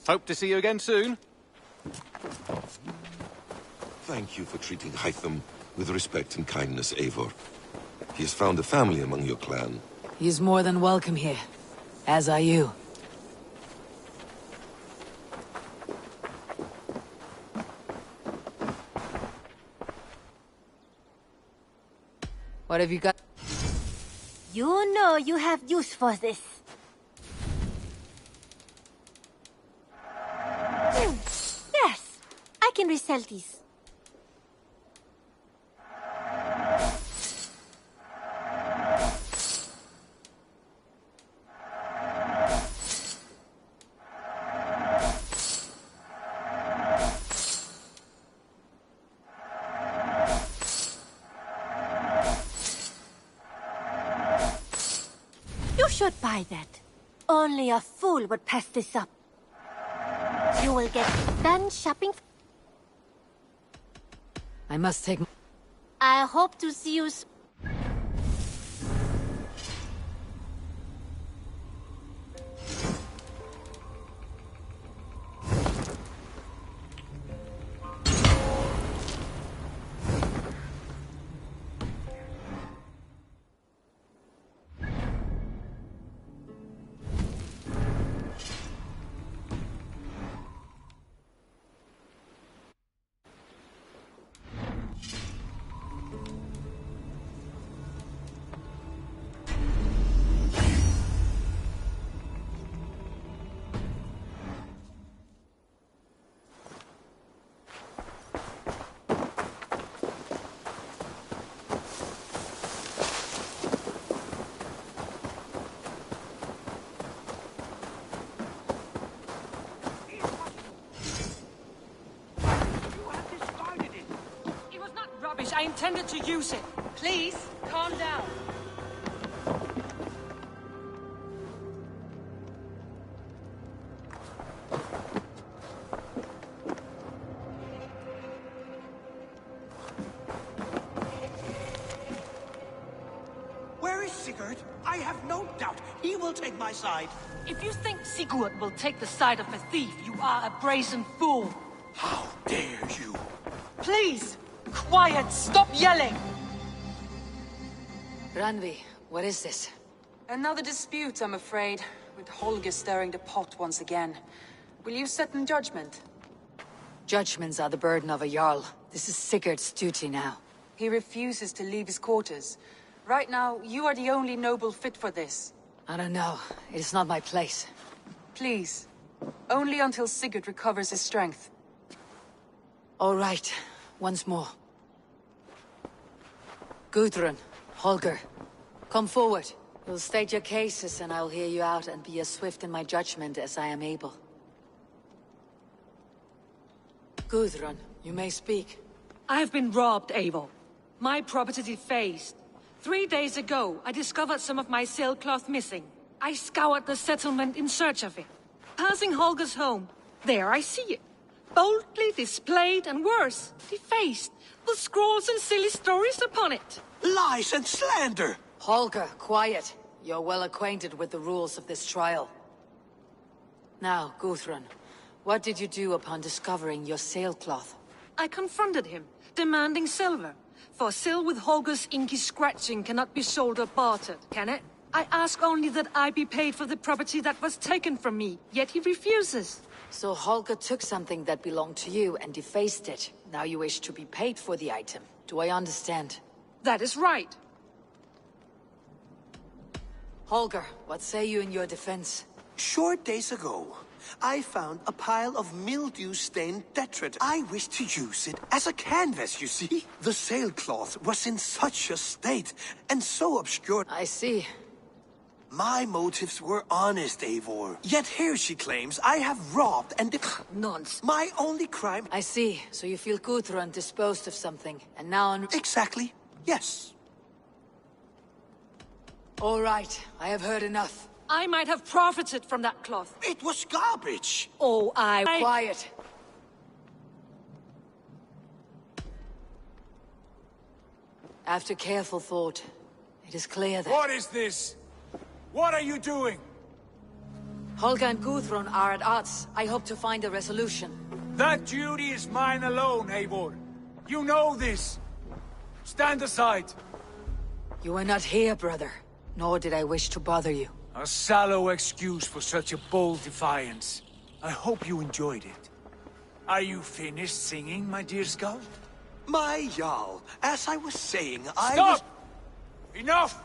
Hope to see you again soon. Thank you for treating Hytham with respect and kindness, Eivor. He has found a family among your clan. He's more than welcome here. As are you. What have you got? You know you have use for this. Yes, I can resell these. You should buy that. Only a fool would pass this up. You will get done shopping. I must take... I hope to see you soon. I intended to use it. Please, calm down. Where is Sigurd? I have no doubt he will take my side. If you think Sigurd will take the side of a thief, you are a brazen fool. How dare you? Please! Quiet! Stop yelling! Randvi, what is this? Another dispute, I'm afraid, with Holger stirring the pot once again. Will you set in judgment? Judgments are the burden of a Jarl. This is Sigurd's duty now. He refuses to leave his quarters. Right now, you are the only noble fit for this. I don't know. It is not my place. Please. Only until Sigurd recovers his strength. All right. Once more. Gudrun, Holger, come forward. You'll state your cases and I'll hear you out and be as swift in my judgment as I am able. Gudrun, you may speak. I have been robbed, Eivor. My property defaced. 3 days ago, I discovered some of my sailcloth missing. I scoured the settlement in search of it. Passing Holger's home, there I see it. Boldly displayed and worse, defaced, with scrawls and silly stories upon it. Lies and slander! Holger, quiet. You're well acquainted with the rules of this trial. Now, Guthrun, what did you do upon discovering your sailcloth? I confronted him, demanding silver. For sil with Holger's inky scratching cannot be sold or bartered, can it? I ask only that I be paid for the property that was taken from me, yet he refuses. So Holger took something that belonged to you and defaced it. Now you wish to be paid for the item. Do I understand? That is right. Holger, what say you in your defense? Short days ago, I found a pile of mildew-stained detritus. I wished to use it as a canvas, you see? The sailcloth was in such a state, and so obscured. I see. My motives were honest, Eivor. Yet here she claims I have robbed and... Nonsense. My only crime... I see. So you feel Guthrun disposed of something, and now... Exactly. Yes. All right. I have heard enough. I might have profited from that cloth. It was garbage. Oh, Quiet. After careful thought, it is clear that... What is this? What are you doing? Holger and Guthrun are at odds. I hope to find a resolution. That duty is mine alone, Eivor. You know this. Stand aside. You were not here, brother. Nor did I wish to bother you. A sallow excuse for such a bold defiance. I hope you enjoyed it. Are you finished singing, my dear Skald? My Jarl, as I was saying, Stop! Enough!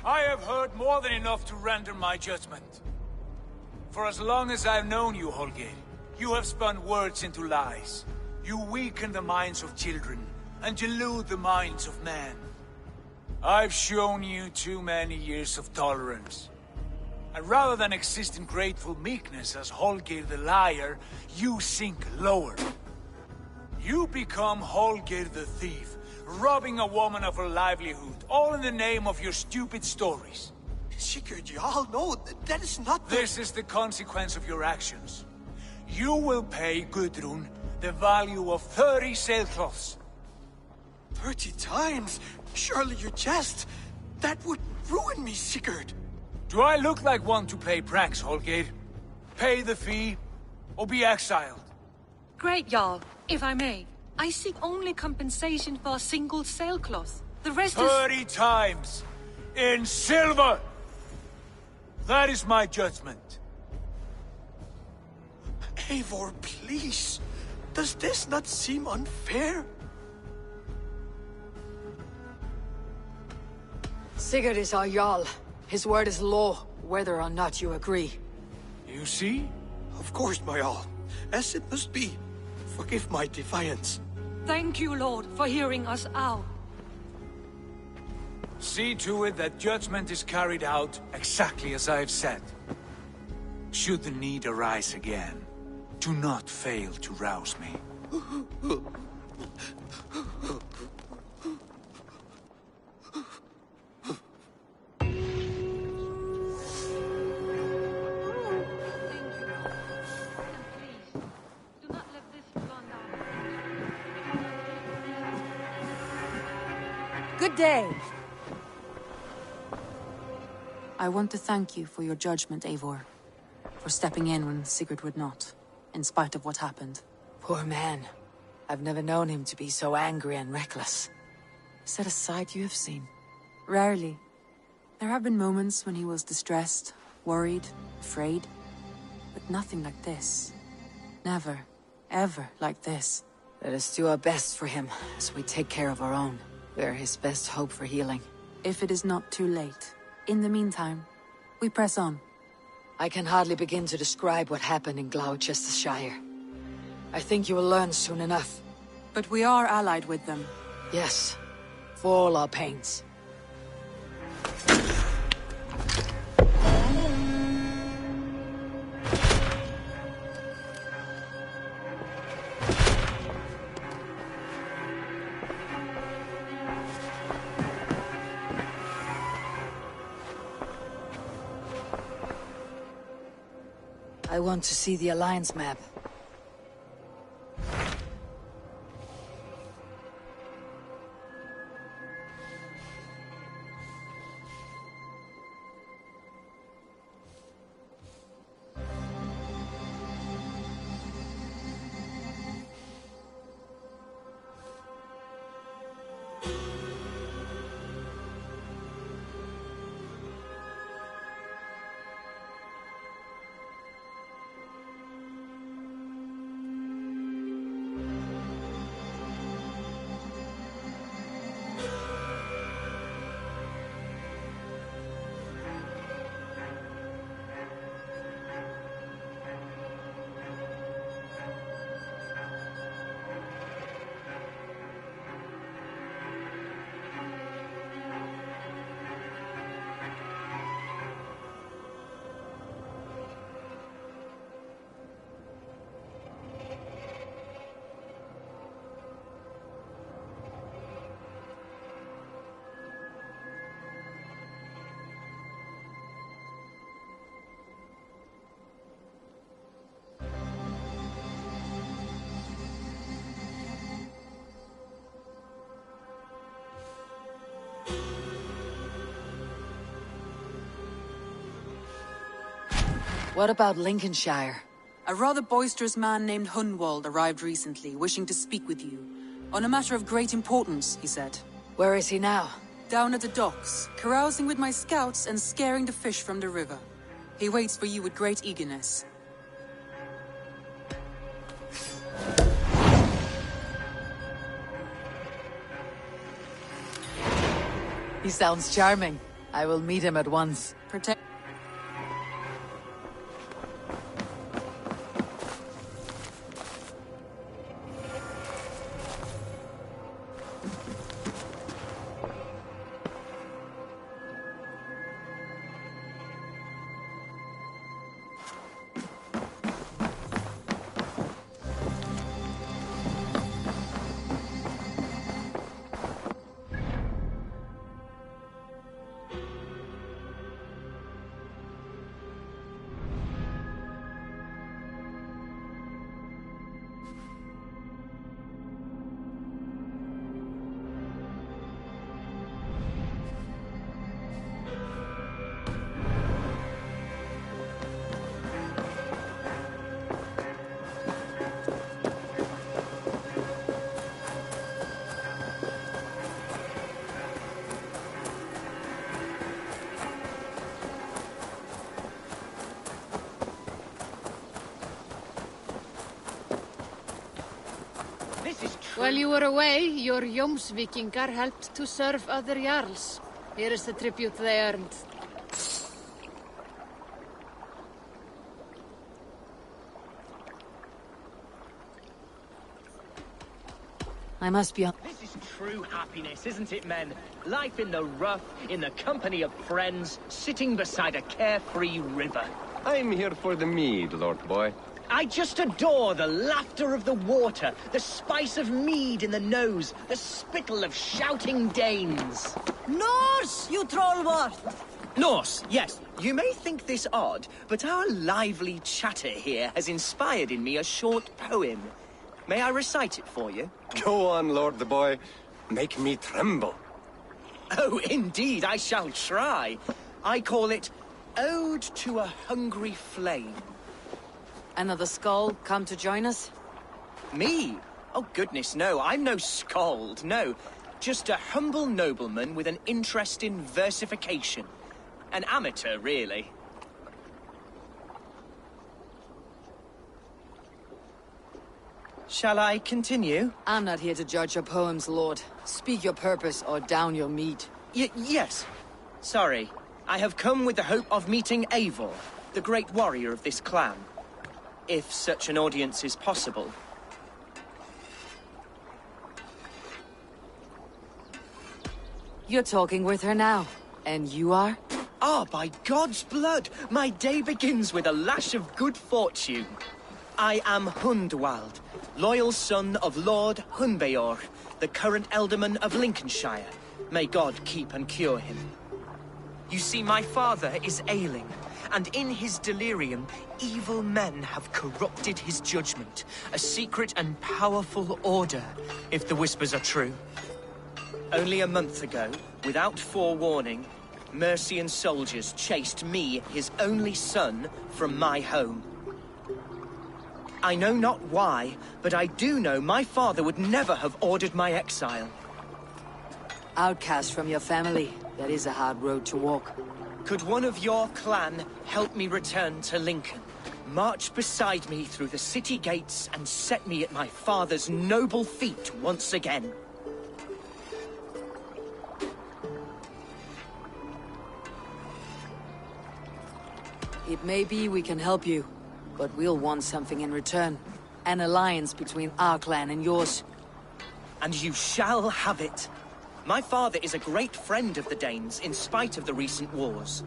I have heard more than enough to render my judgment. For as long as I've known you, Holger, you have spun words into lies. You weaken the minds of children, and delude the minds of men. I've shown you too many years of tolerance. And rather than exist in grateful meekness as Holger the liar, you sink lower. You become Holger the thief, robbing a woman of her livelihood, all in the name of your stupid stories. Sigurd, Jarl, no, that is not the... This is the consequence of your actions. You will pay Gudrun the value of 30 sailcloths. 30 times? Surely you jest. That would ruin me, Sigurd. Do I look like one to play pranks, Holger? Pay the fee, or be exiled. Great, Jarl. If I may, I seek only compensation for a single sailcloth. The rest 30 times! In silver! That is my judgment. Eivor, please. Does this not seem unfair? Sigurd is our Jarl. His word is law, whether or not you agree. You see? Of course, my Jarl. As it must be. Forgive my defiance. Thank you, Lord, for hearing us out. See to it that judgment is carried out exactly as I have said. Should the need arise again, do not fail to rouse me. Good day. I want to thank you for your judgment, Eivor. For stepping in when Sigurd would not, in spite of what happened. Poor man. I've never known him to be so angry and reckless. Is that a side you have seen? Rarely. There have been moments when he was distressed, worried, afraid. But nothing like this. Never, ever like this. Let us do our best for him, as we take care of our own. We're his best hope for healing. If it is not too late. In the meantime, we press on. I can hardly begin to describe what happened in Gloucestershire. I think you will learn soon enough. But we are allied with them. Yes, for all our pains. I want to see the Alliance map. What about Lincolnshire? A rather boisterous man named Hunwald arrived recently, wishing to speak with you. On a matter of great importance, he said. Where is he now? Down at the docks, carousing with my scouts and scaring the fish from the river. He waits for you with great eagerness. He sounds charming. I will meet him at once. Protect. While you were away, your Jomsvikingar helped to serve other Jarls. Here is the tribute they earned. I must be on. This is true happiness, isn't it, men? Life in the rough, in the company of friends, sitting beside a carefree river. I'm here for the mead, Lord Boy. I just adore the laughter of the water, the spice of mead in the nose, the spittle of shouting Danes. Norse, you trollwort! Norse, yes. You may think this odd, but our lively chatter here has inspired in me a short poem. May I recite it for you? Go on, Lord the Boy. Make me tremble. Oh, indeed, I shall try. I call it Ode to a Hungry Flame. Another skull come to join us? Me? Oh, goodness, no. I'm no skald, no. Just a humble nobleman with an interest in versification. An amateur, really. Shall I continue? I'm not here to judge your poems, Lord. Speak your purpose or down your meat. Yes. Sorry. I have come with the hope of meeting Eivor, the great warrior of this clan. If such an audience is possible. You're talking with her now. And you are? Ah, by God's blood! My day begins with a lash of good fortune. I am Hundwald, loyal son of Lord Hunbeor, the current Elderman of Lincolnshire. May God keep and cure him. You see, my father is ailing, and in his delirium, evil men have corrupted his judgment. A secret and powerful order, if the whispers are true. Only a month ago, without forewarning, Mercian soldiers chased me, his only son, from my home. I know not why, but I do know my father would never have ordered my exile. Outcast from your family, that is a hard road to walk. Could one of your clan help me return to Lincoln? March beside me through the city gates and set me at my father's noble feet once again. It may be we can help you, but we'll want something in return. An alliance between our clan and yours. And you shall have it. My father is a great friend of the Danes, in spite of the recent wars.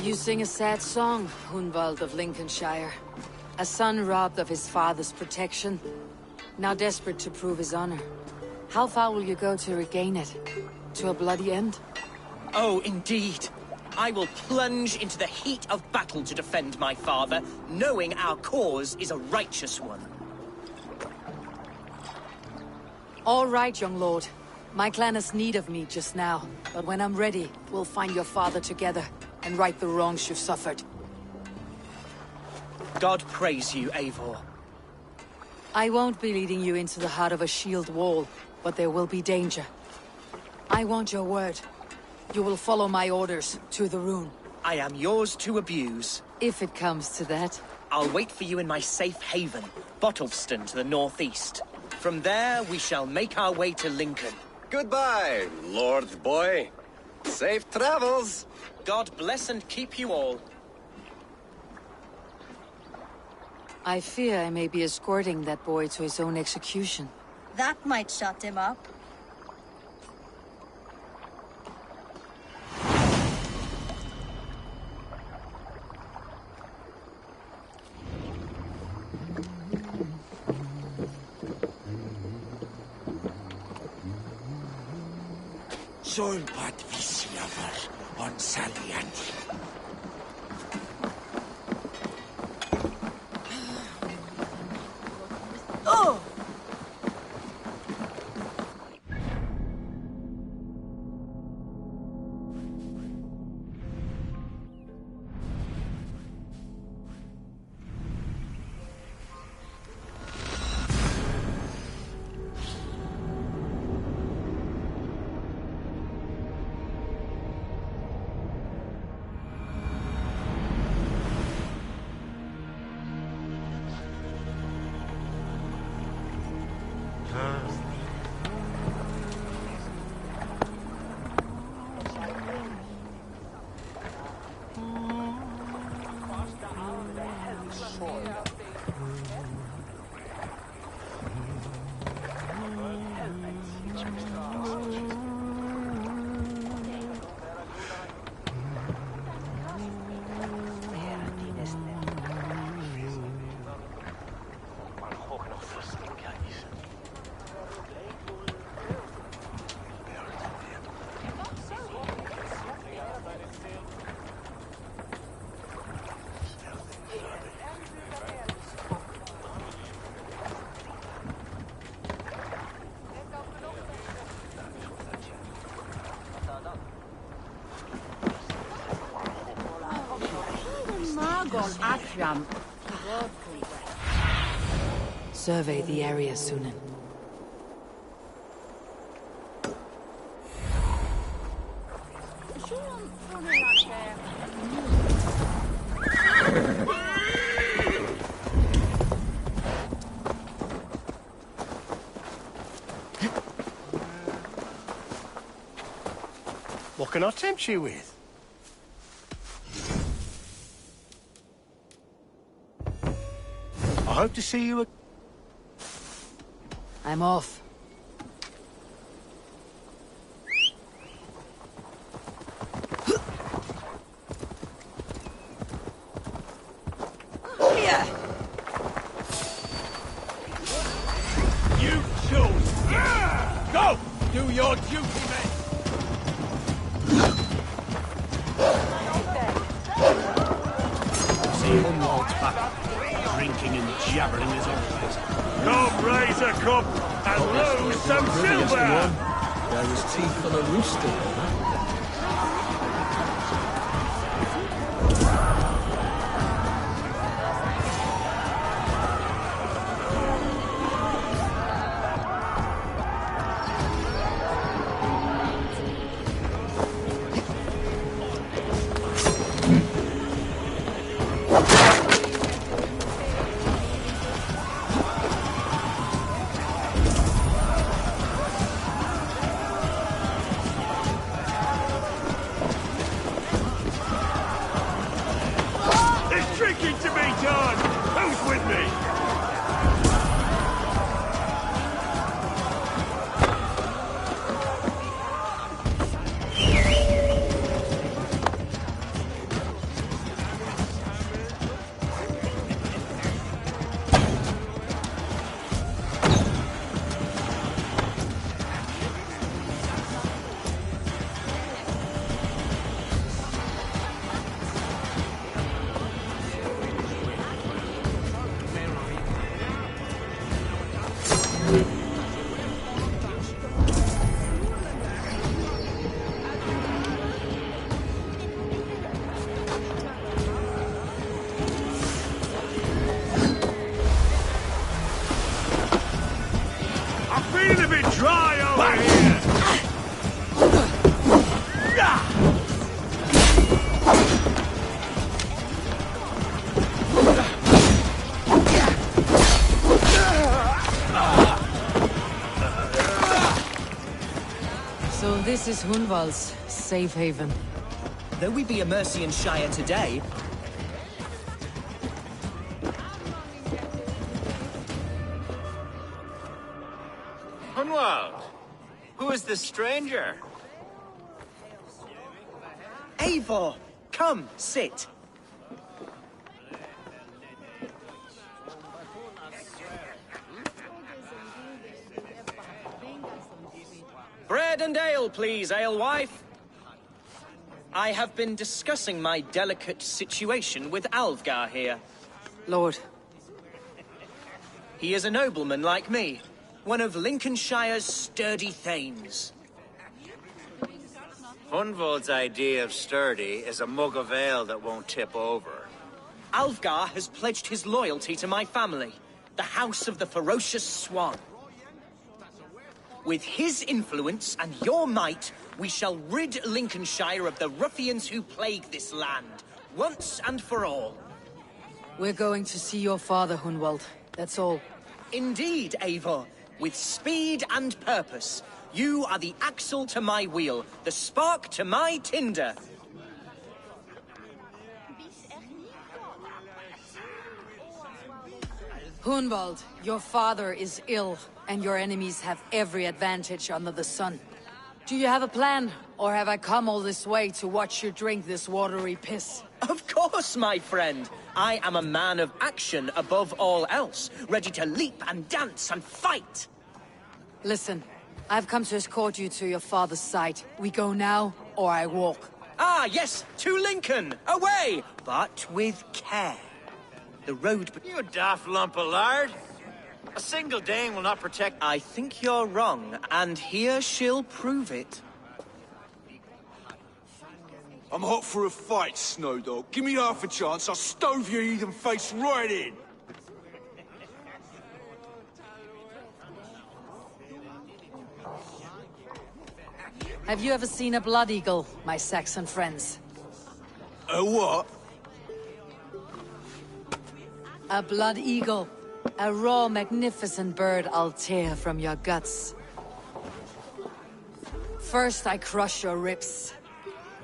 You sing a sad song, Hunwald of Lincolnshire. A son robbed of his father's protection, now desperate to prove his honor. How far will you go to regain it? To a bloody end? Oh, indeed. I will plunge into the heat of battle to defend my father, knowing our cause is a righteous one. All right, young lord. My clan has need of me just now, but when I'm ready, we'll find your father together and right the wrongs you've suffered. God praise you, Eivor. I won't be leading you into the heart of a shield wall, but there will be danger. I want your word. You will follow my orders to the rune. I am yours to abuse. If it comes to that. I'll wait for you in my safe haven, Bottleston to the northeast. From there, we shall make our way to Lincoln. Goodbye, Lord Boy. Safe travels. God bless and keep you all. I fear I may be escorting that boy to his own execution. That might shut him up. Solpat visiavar on Salianti. Oh! Survey the area, Sunan. What can I tempt you with? I hope to see you. I'm off. You chose. Go! Do your duty, men! Drinking and jabbering as always. Come raise a cup and lose some silver! There was tea for the rooster. So this is Hunwald's safe haven. Though we be a Mercian Shire today, Hunwald, who is this stranger? Eivor, come, sit. Bread and ale, please, alewife. I have been discussing my delicate situation with Alvgar here. Lord. He is a nobleman like me, one of Lincolnshire's sturdy thanes. Hunwald's idea of sturdy is a mug of ale that won't tip over. Alvgar has pledged his loyalty to my family, the House of the Ferocious Swan. With his influence and your might, we shall rid Lincolnshire of the ruffians who plague this land, once and for all. We're going to see your father, Hunwald. That's all. Indeed, Eivor. With speed and purpose. You are the axle to my wheel, the spark to my tinder. Hunwald, your father is ill, and your enemies have every advantage under the sun. Do you have a plan, or have I come all this way to watch you drink this watery piss? Of course, my friend. I am a man of action above all else, ready to leap and dance and fight. Listen, I've come to escort you to your father's side. We go now, or I walk. Ah, yes, to Lincoln! Away! But with care. The road... You daft lump of lard! A single Dane will not protect... I think you're wrong, and here she'll prove it. I'm hot for a fight, Snowdog. Give me half a chance, I'll stove your heathen face right in! Have you ever seen a blood eagle, my Saxon friends? A what? A blood eagle. A raw, magnificent bird I'll tear from your guts. First I crush your ribs.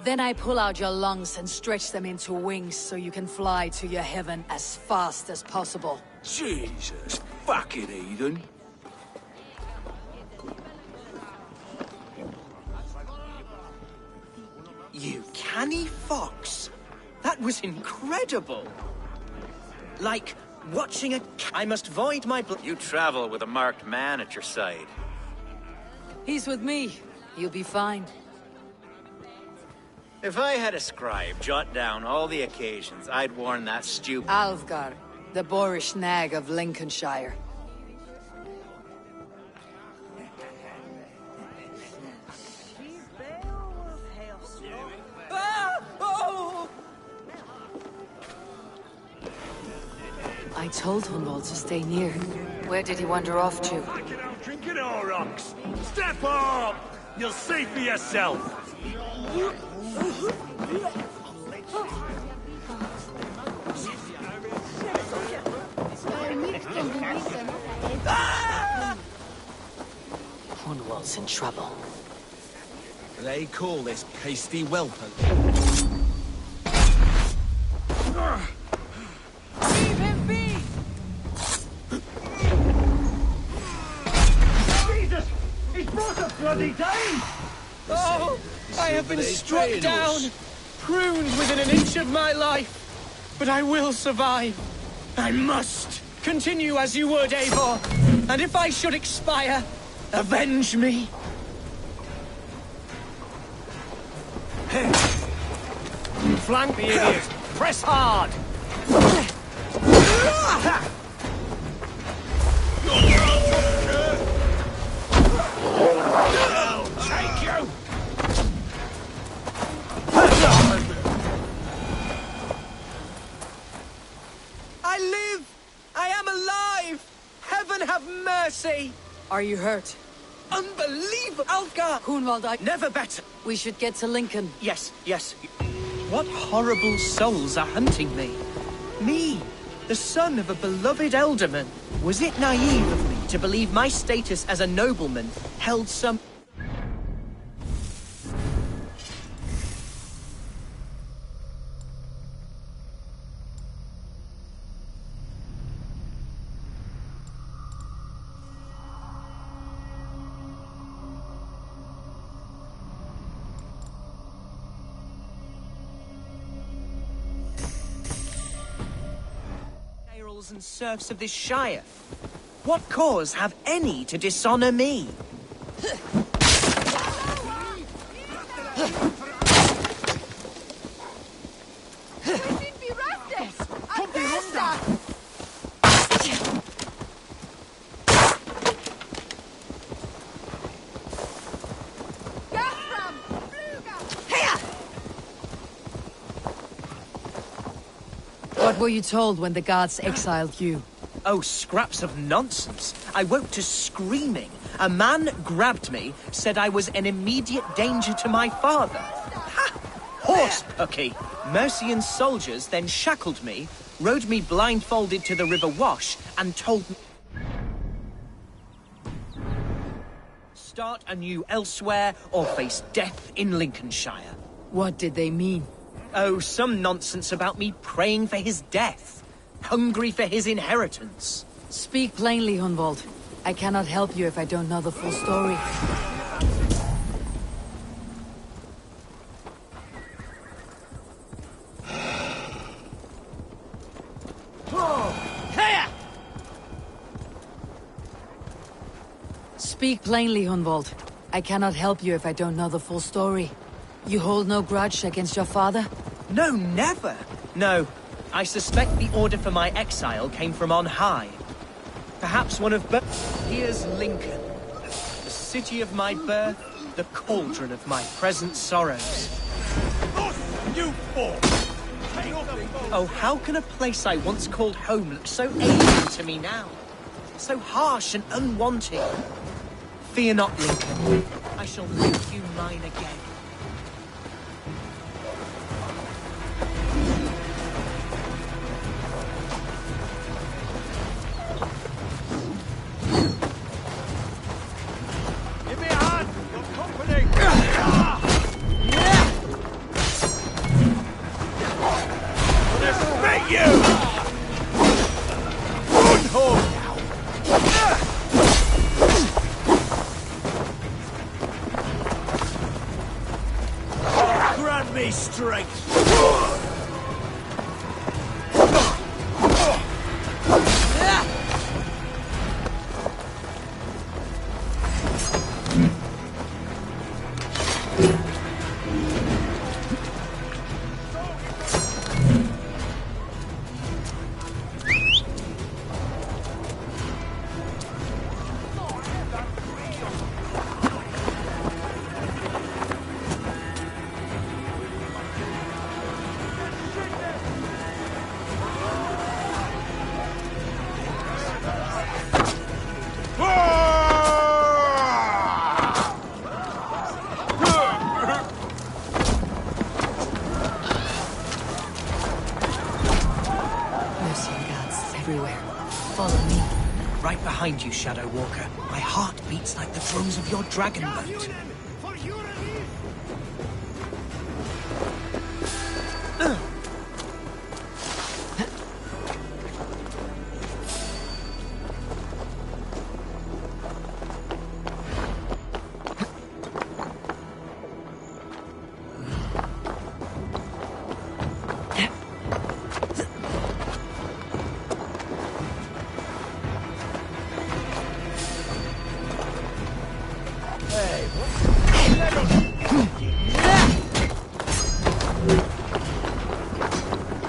Then I pull out your lungs and stretch them into wings so you can fly to your heaven as fast as possible. Jesus, fucking heathen. You canny fox. That was incredible. Like watching a... I must void my... You travel with a marked man at your side. He's with me. You'll be fine. If I had a scribe jot down all the occasions I'd worn that stupid... Alfgar, the boorish nag of Lincolnshire. I told Hunwald to stay near. Where did he wander off to? Drinking all rocks. Step up! You'll see for yourself. Hunwald's in trouble. They call this pasty whelper. Leave him be! Jesus! He's brought a bloody day! Oh, I have been struck down, pruned within an inch of my life. But I will survive. I must continue as you would, Eivor. And if I should expire, avenge me. Flank the idiot! Press hard! I'll take you! I live! I am alive! Heaven have mercy! Are you hurt? Unbelievable! Alfgar! Hunwald, Never better! We should get to Lincoln. Yes, yes. What horrible souls are hunting me? Me, the son of a beloved elderman. Was it naive of me to believe my status as a nobleman held some... and serfs of this shire? What cause have any to dishonor me? What were you told when the guards exiled you? Oh, scraps of nonsense. I woke to screaming. A man grabbed me, said I was an immediate danger to my father. Ha! Horse pucky! Mercian soldiers then shackled me, rode me blindfolded to the River Wash, and told me... start anew elsewhere or face death in Lincolnshire. What did they mean? Oh, some nonsense about me praying for his death. Hungry for his inheritance. Speak plainly, Hunwald. I cannot help you if I don't know the full story. Speak plainly, Hunwald. I cannot help you if I don't know the full story. You hold no grudge against your father? No, never. No, I suspect the order for my exile came from on high. Perhaps one of Here's Lincoln. The city of my birth, the cauldron of my present sorrows. You fool! Oh, how can a place I once called home look so alien to me now? So harsh and unwanted. Fear not, Lincoln. I shall make you mine again. Give me a hand! Your company! Gonna spit you! Run home now! Grant me strength! behind you, Shadow Walker. My heart beats like the drums of your dragon boat.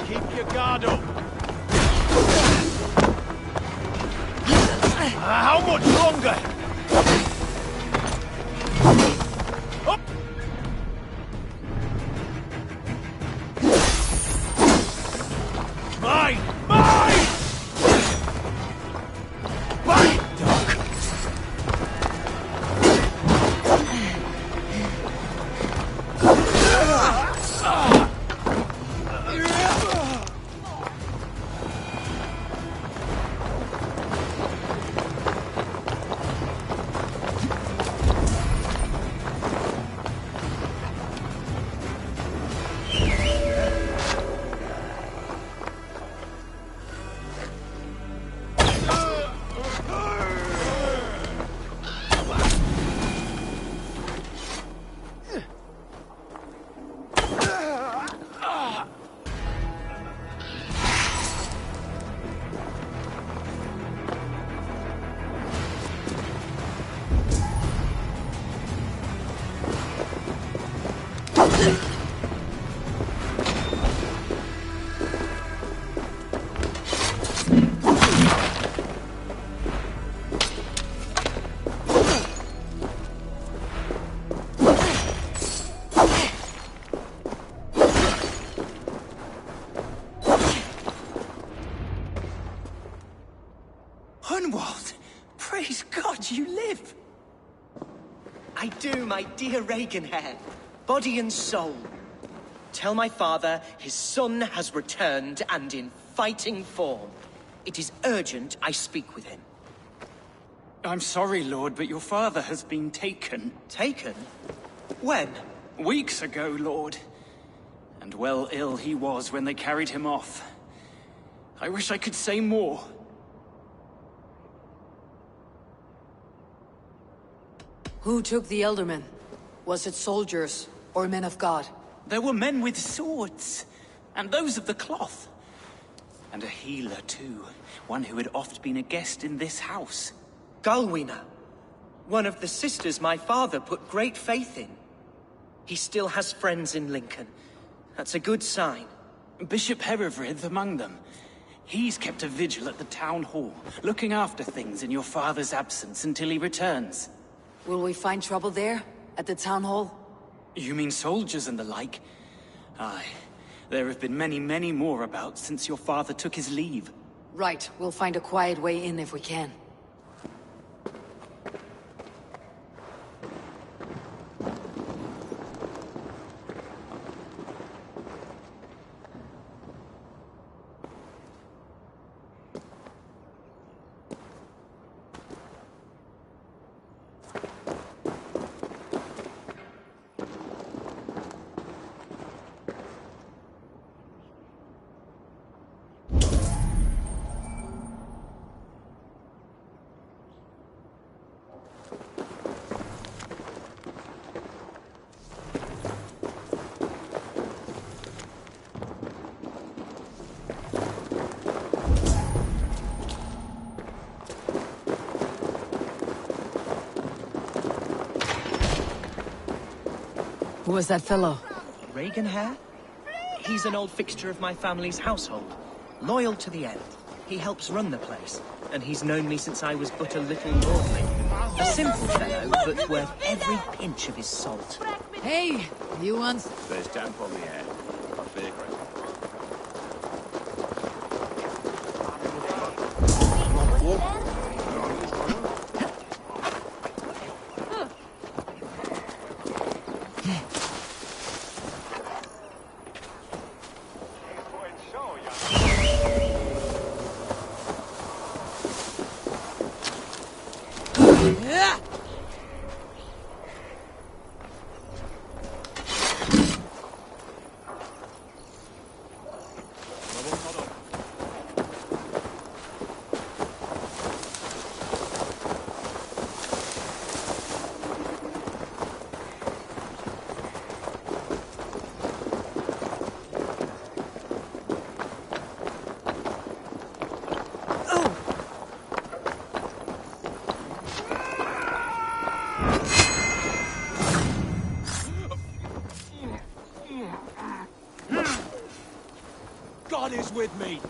Keep your guard up. How much longer? Up. Mine! Mine! Mine, dog! Hunwald! Praise God you live! I do, my dear Reaganhair. Body and soul. Tell my father his son has returned and in fighting form. It is urgent I speak with him. I'm sorry, Lord, but your father has been taken. Taken? When? Weeks ago, Lord. And well ill he was when they carried him off. I wish I could say more. Who took the Elderman? Was it soldiers or men of God? There were men with swords, and those of the cloth. And a healer, too. One who had oft been a guest in this house. Galwina. One of the sisters my father put great faith in. He still has friends in Lincoln. That's a good sign. Bishop Herefrith among them. He's kept a vigil at the town hall, looking after things in your father's absence until he returns. Will we find trouble there? At the town hall? You mean soldiers and the like? Aye. There have been many, many more about since your father took his leave. Right. We'll find a quiet way in if we can. Who was that fellow? Reaganhair? He's an old fixture of my family's household. Loyal to the end. He helps run the place, and he's known me since I was but a little lordling. A simple fellow, but worth every pinch of his salt. Hey, you want... There's damp on the air. I fear great. is with me.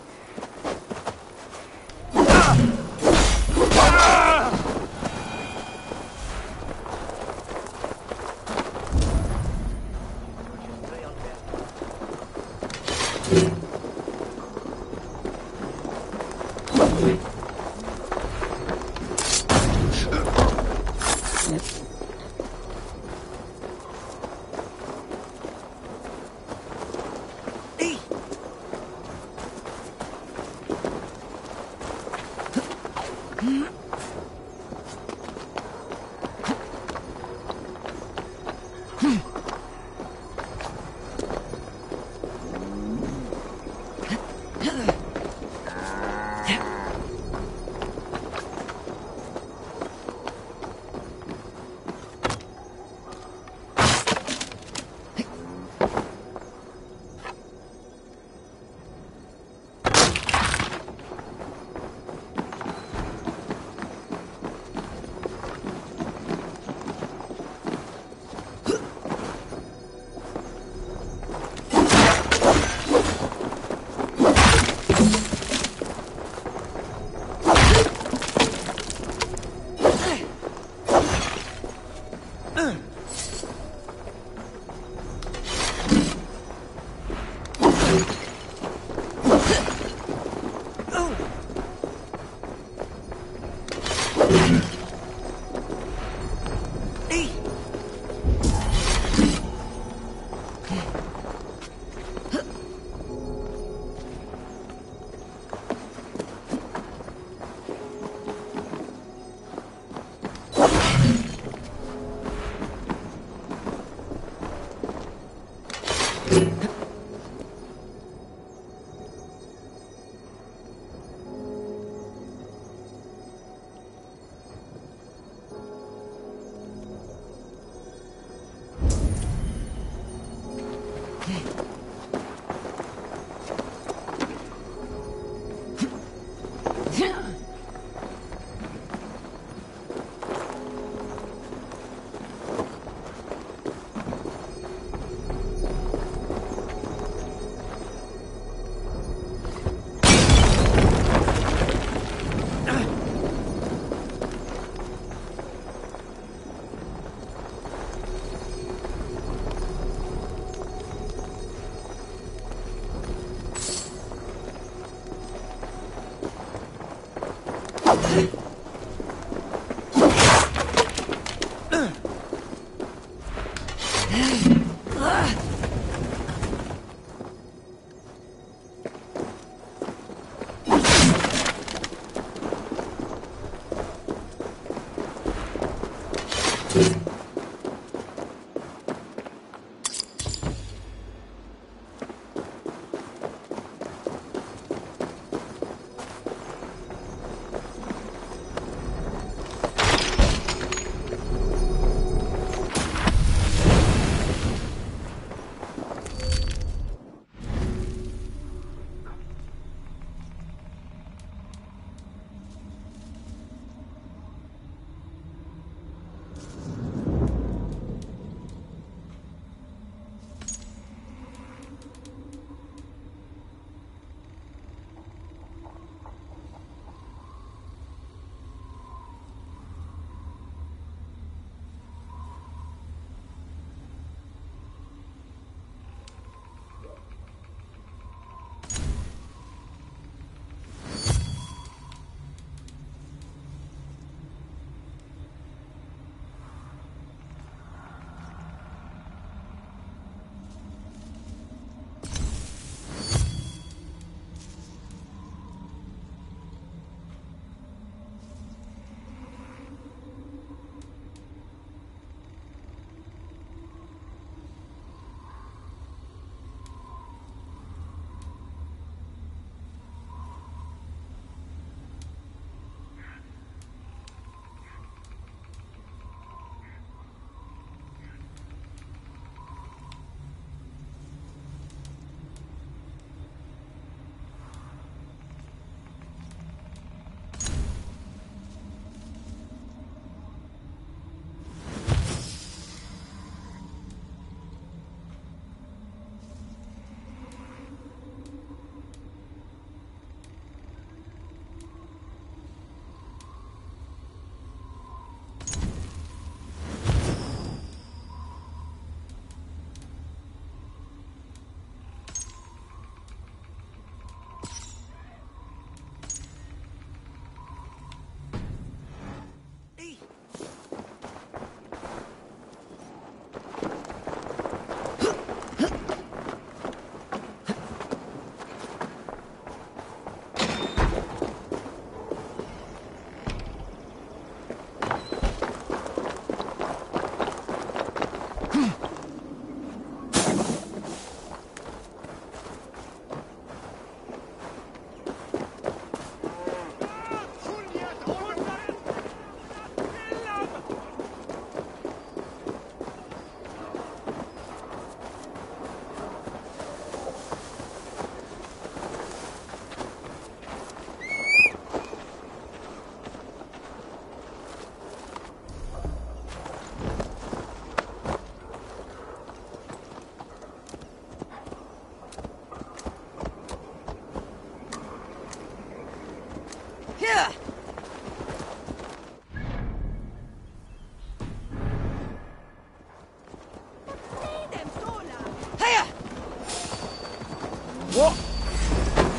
What?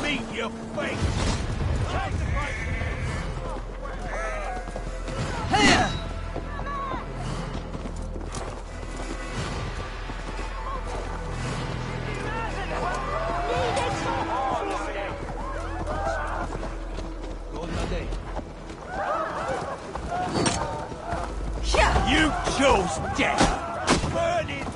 Meet your fate! You chose death! Burn it!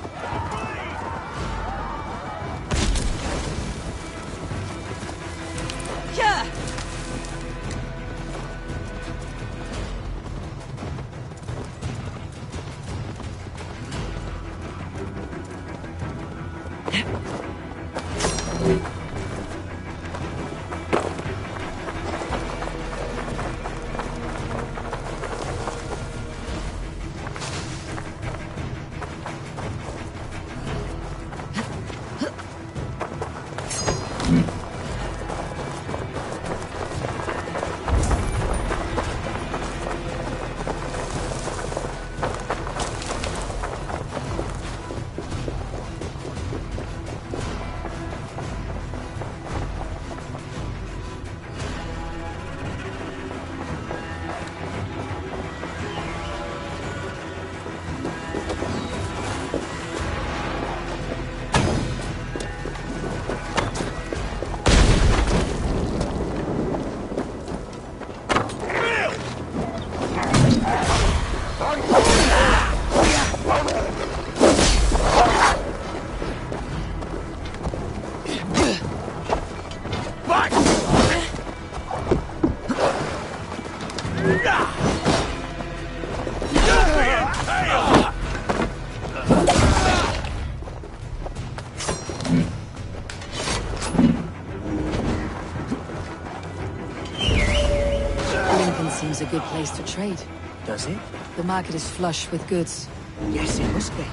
Seems a good place to trade. Does it? The market is flush with goods. Yes, it must be.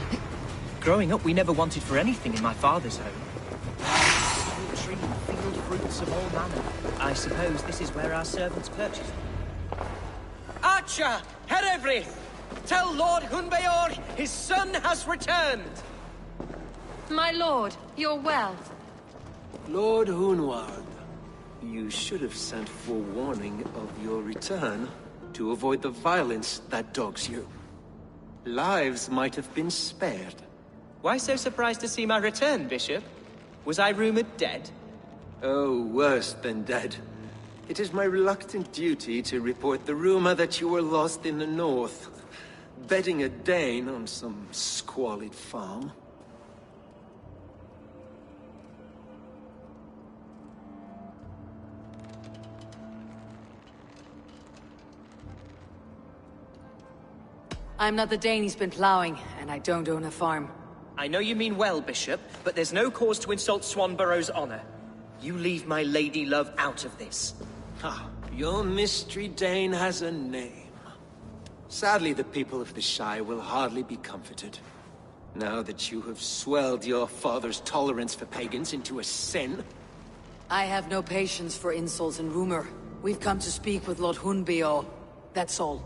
Growing up, we never wanted for anything in my father's home. Poultry, field fruits of all manner. I suppose this is where our servants purchase them. Archer! Herevri! Tell Lord Hunbeor his son has returned! My lord, you're well. Lord Hunwald, you should have sent forewarning of your return to avoid the violence that dogs you. Lives might have been spared. Why so surprised to see my return, Bishop? Was I rumored dead? Oh, worse than dead. It is my reluctant duty to report the rumor that you were lost in the north, bedding a Dane on some squalid farm. I'm not the Dane he's been plowing, and I don't own a farm. I know you mean well, Bishop, but there's no cause to insult Swanborough's honor. You leave my lady love out of this. Ah, your mystery Dane has a name. Sadly, the people of the Shire will hardly be comforted. Now that you have swelled your father's tolerance for pagans into a sin. I have no patience for insults and rumor. We've come to speak with Lord Hunbeor. That's all.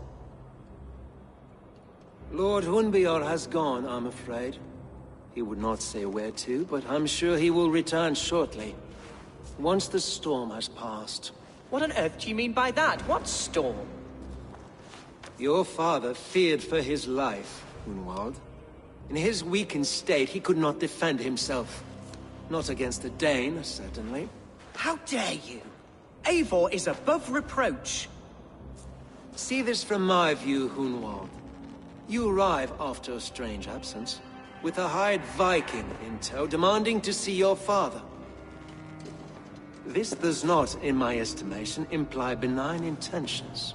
Lord Hunbeor has gone, I'm afraid. He would not say where to, but I'm sure he will return shortly. Once the storm has passed. What on earth do you mean by that? What storm? Your father feared for his life, Hunwald. In his weakened state, he could not defend himself. Not against a Dane, certainly. How dare you? Eivor is above reproach. See this from my view, Hunwald. You arrive after a strange absence. with a hired Viking in tow, demanding to see your father. This does not, in my estimation, imply benign intentions.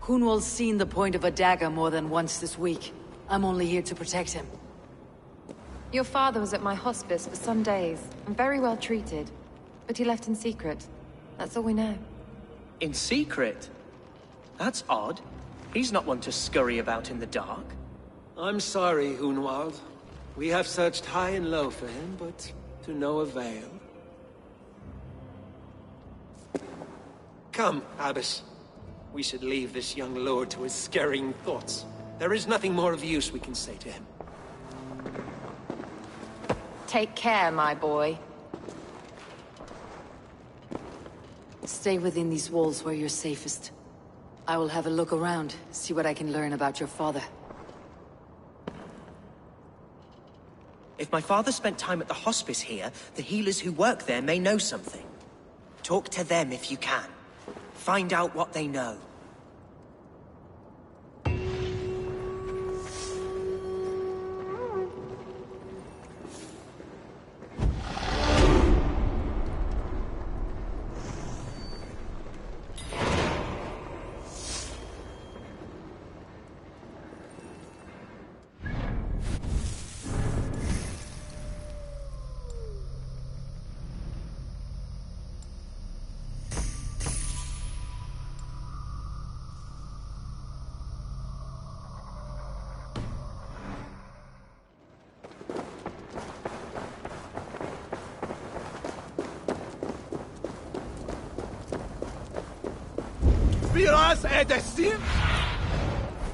Hunwald's seen the point of a dagger more than once this week. I'm only here to protect him. Your father was at my hospice for some days, and very well treated. But he left in secret. That's all we know. In secret? That's odd. He's not one to scurry about in the dark. I'm sorry, Hunwald. We have searched high and low for him, but to no avail. Come, Abbess. We should leave this young lord to his scurrying thoughts. There is nothing more of use we can say to him. Take care, my boy. Stay within these walls where you're safest. I will have a look around, see what I can learn about your father. If my father spent time at the hospice here, the healers who work there may know something. Talk to them if you can. Find out what they know.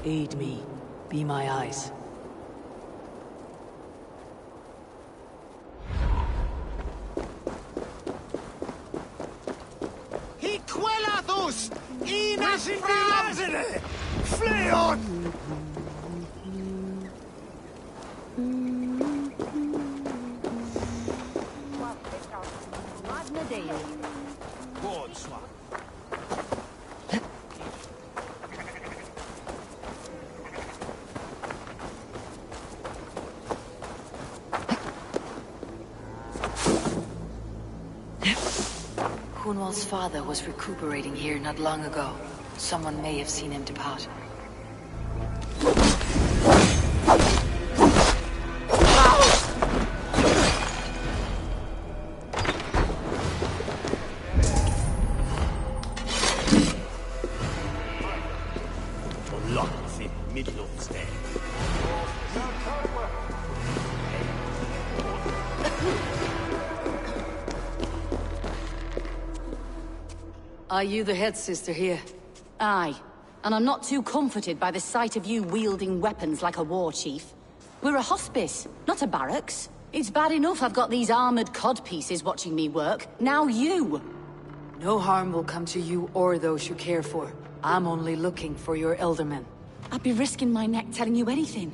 Aid me. Be my eyes. Hiquelathus! Inas Frazine! Fleon! Hunwald's father was recuperating here not long ago. Someone may have seen him depart. Are you the head sister here? Aye. And I'm not too comforted by the sight of you wielding weapons like a war chief. We're a hospice, not a barracks. It's bad enough I've got these armored codpieces watching me work. Now you! No harm will come to you or those you care for. I'm only looking for your eldermen. I'd be risking my neck telling you anything.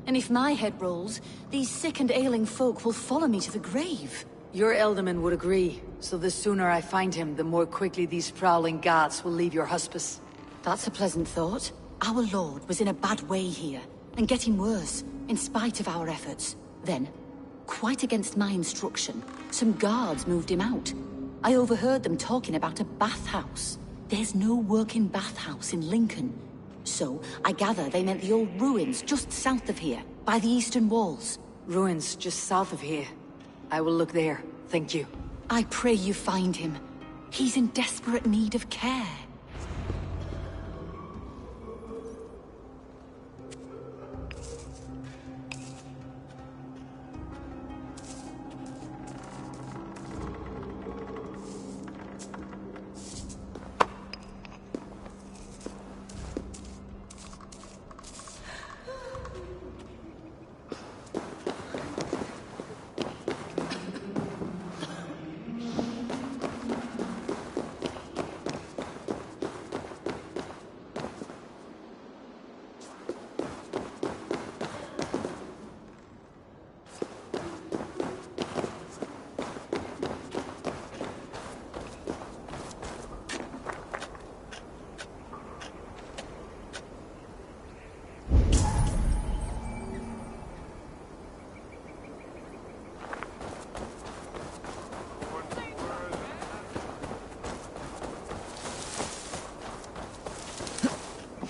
And if my head rolls, these sick and ailing folk will follow me to the grave. Your elderman would agree, so the sooner I find him, the more quickly these prowling guards will leave your hospice. That's a pleasant thought. Our lord was in a bad way here, and getting worse, in spite of our efforts. Then, quite against my instruction, some guards moved him out. I overheard them talking about a bathhouse. There's no working bathhouse in Lincoln. So, I gather they meant the old ruins just south of here, by the eastern walls. Ruins just south of here. I will look there, thank you. I pray you find him. He's in desperate need of care.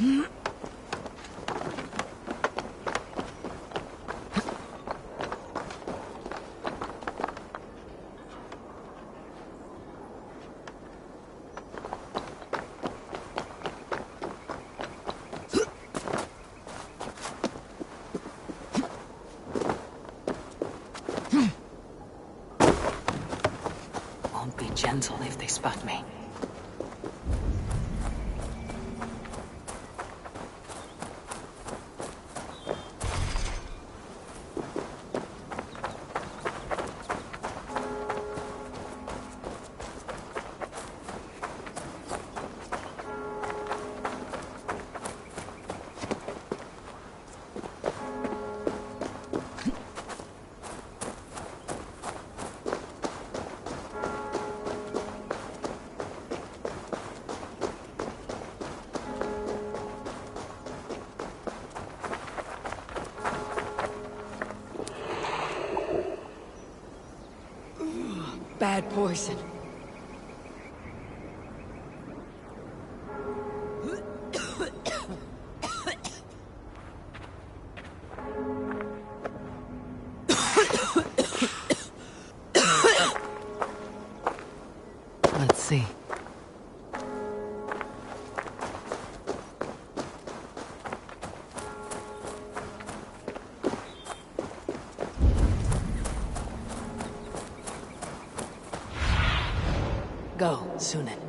Won't be gentle if they spot me. Bad poison. Let's see. Go, Sunan.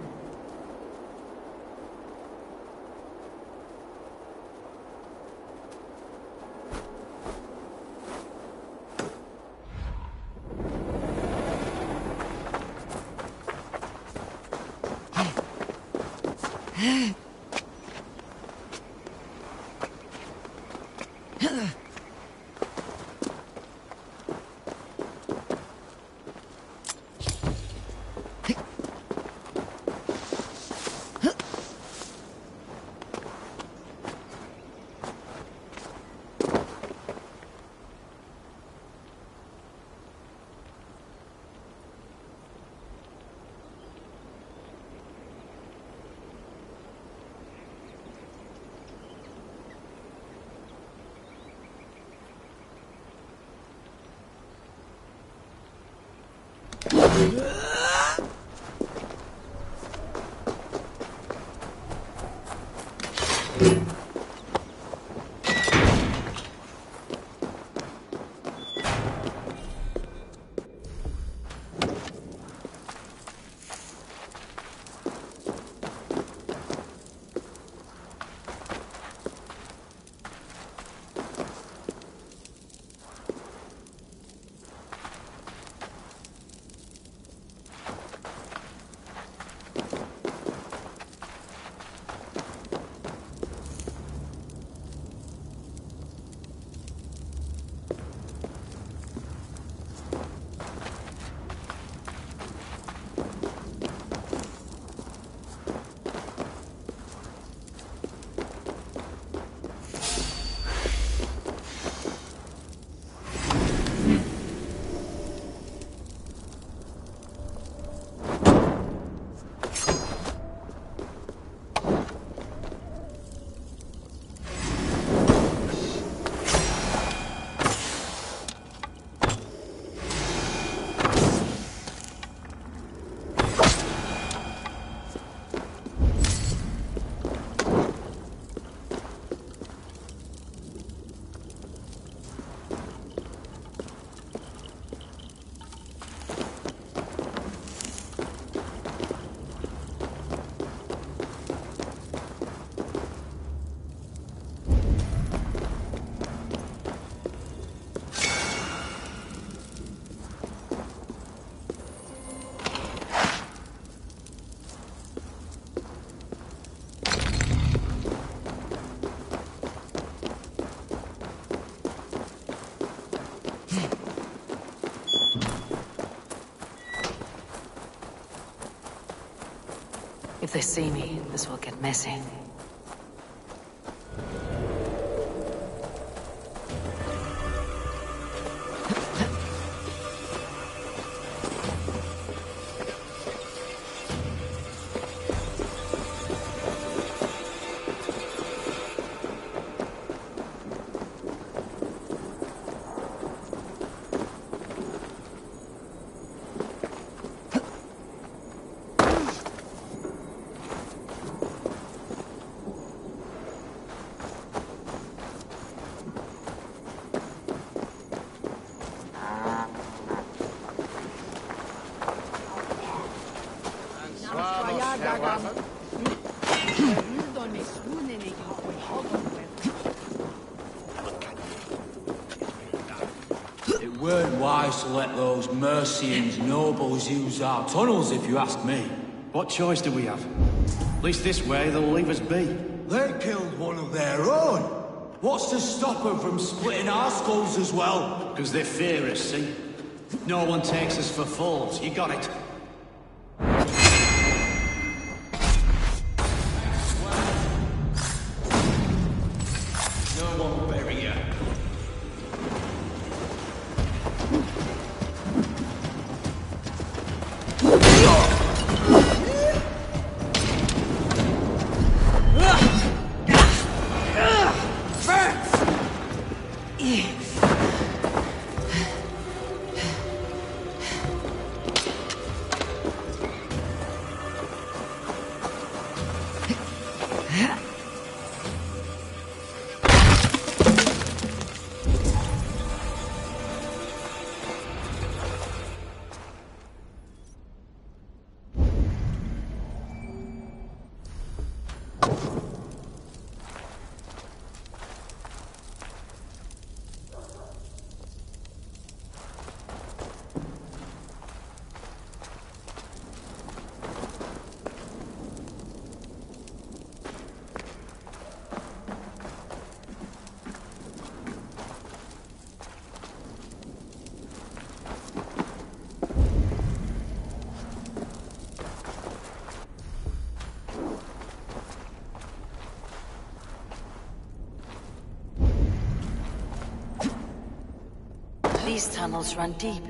If they see me, this will get messy. It weren't wise to let those Mercians nobles use our tunnels, if you ask me. What choice do we have? At least this way they'll leave us be. They killed one of their own. What's to stop them from splitting our skulls as well? Because they fear us, see? No one takes us for fools, you got it. No one will bury you. These tunnels run deep.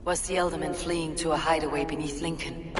Was the Elderman fleeing to a hideaway beneath Lincoln?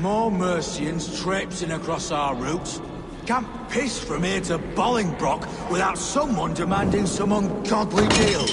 More Mercians traipsing across our routes. Can't piss from here to Bolingbroke without someone demanding some ungodly deal.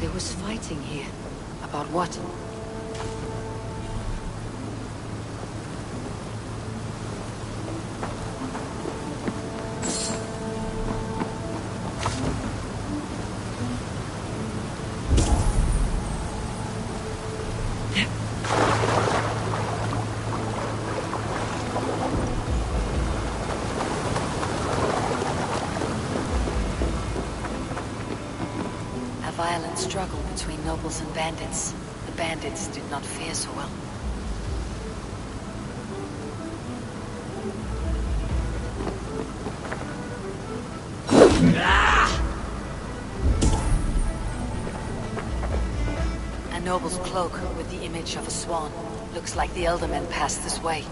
There was fighting here. About what? Violent struggle between nobles and bandits. The bandits did not fare so well. A noble's cloak with the image of a swan. Looks like the Eldermen passed this way.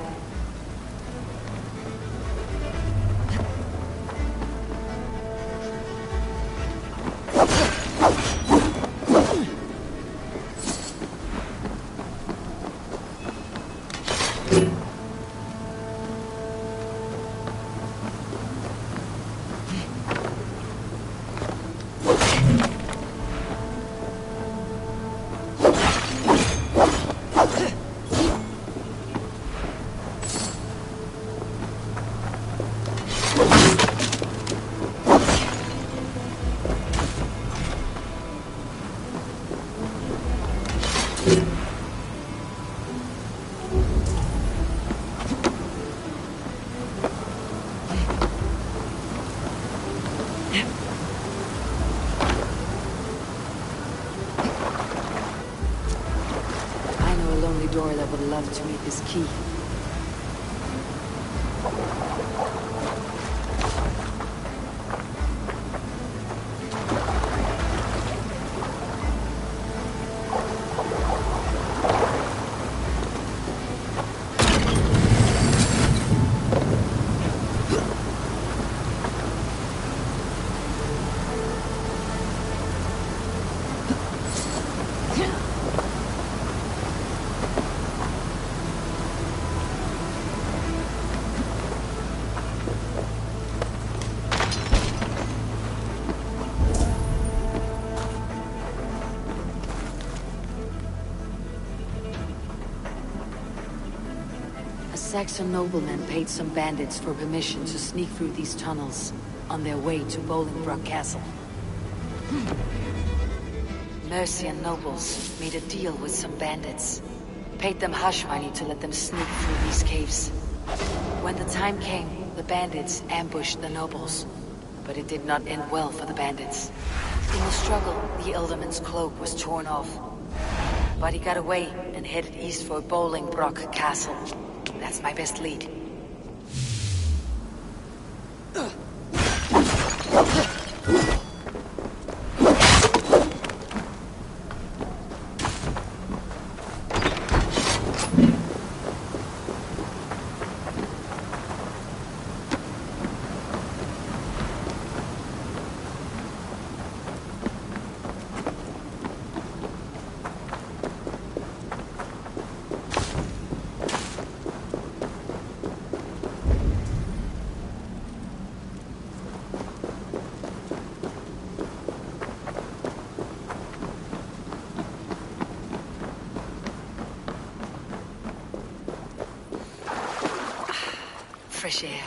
Door that would love to meet this key. Saxon noblemen paid some bandits for permission to sneak through these tunnels on their way to Bolingbroke Castle. Mercian nobles made a deal with some bandits. Paid them hush money to let them sneak through these caves. When the time came, the bandits ambushed the nobles. But it did not end well for the bandits. In the struggle, the Elderman's cloak was torn off. But he got away and headed east for Bolingbroke Castle. That's my best lead. Fresh air.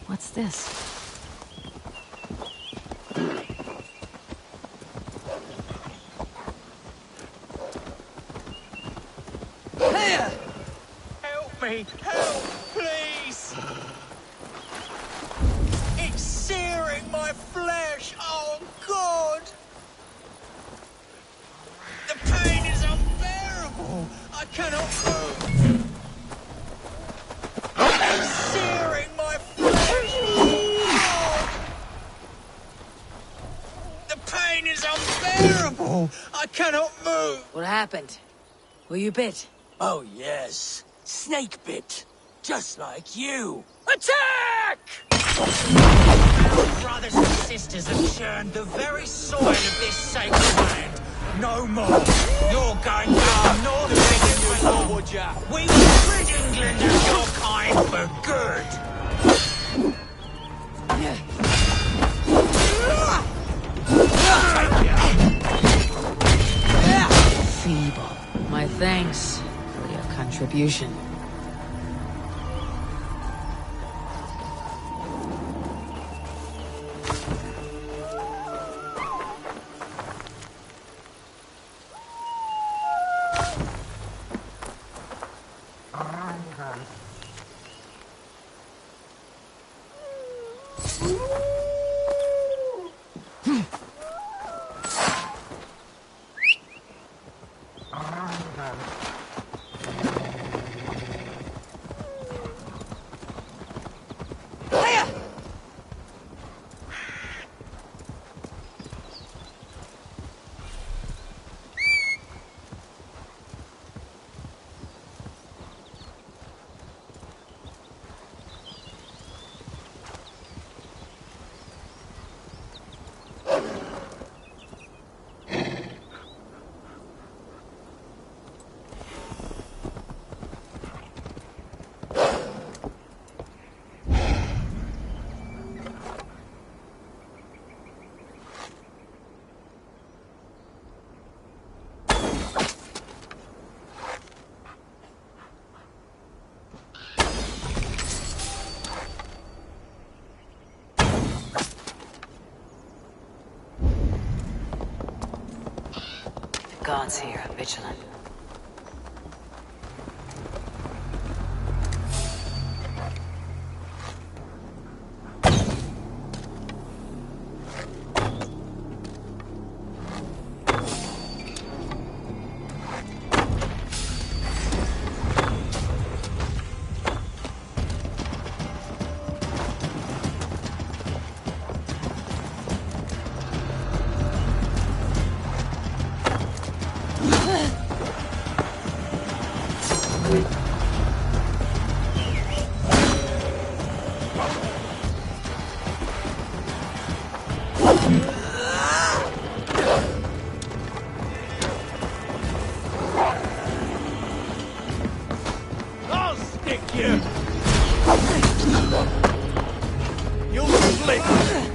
What's this? Here! Help me! Help, please! It's searing my flesh! Oh, God! The pain is unbearable! I cannot move! It's searing my flesh! Oh, God! The pain is unbearable! I cannot move! What happened? Were you bit? Oh, yes. Snake bit. Just like you. Attack! Our brothers and sisters have churned the very soil of this sacred land. No more. You're going down north of England, would ya? We will rid England of your kind for good. Feeble. My thanks for your contribution. Guards here, vigilant. kick you! You'll slip!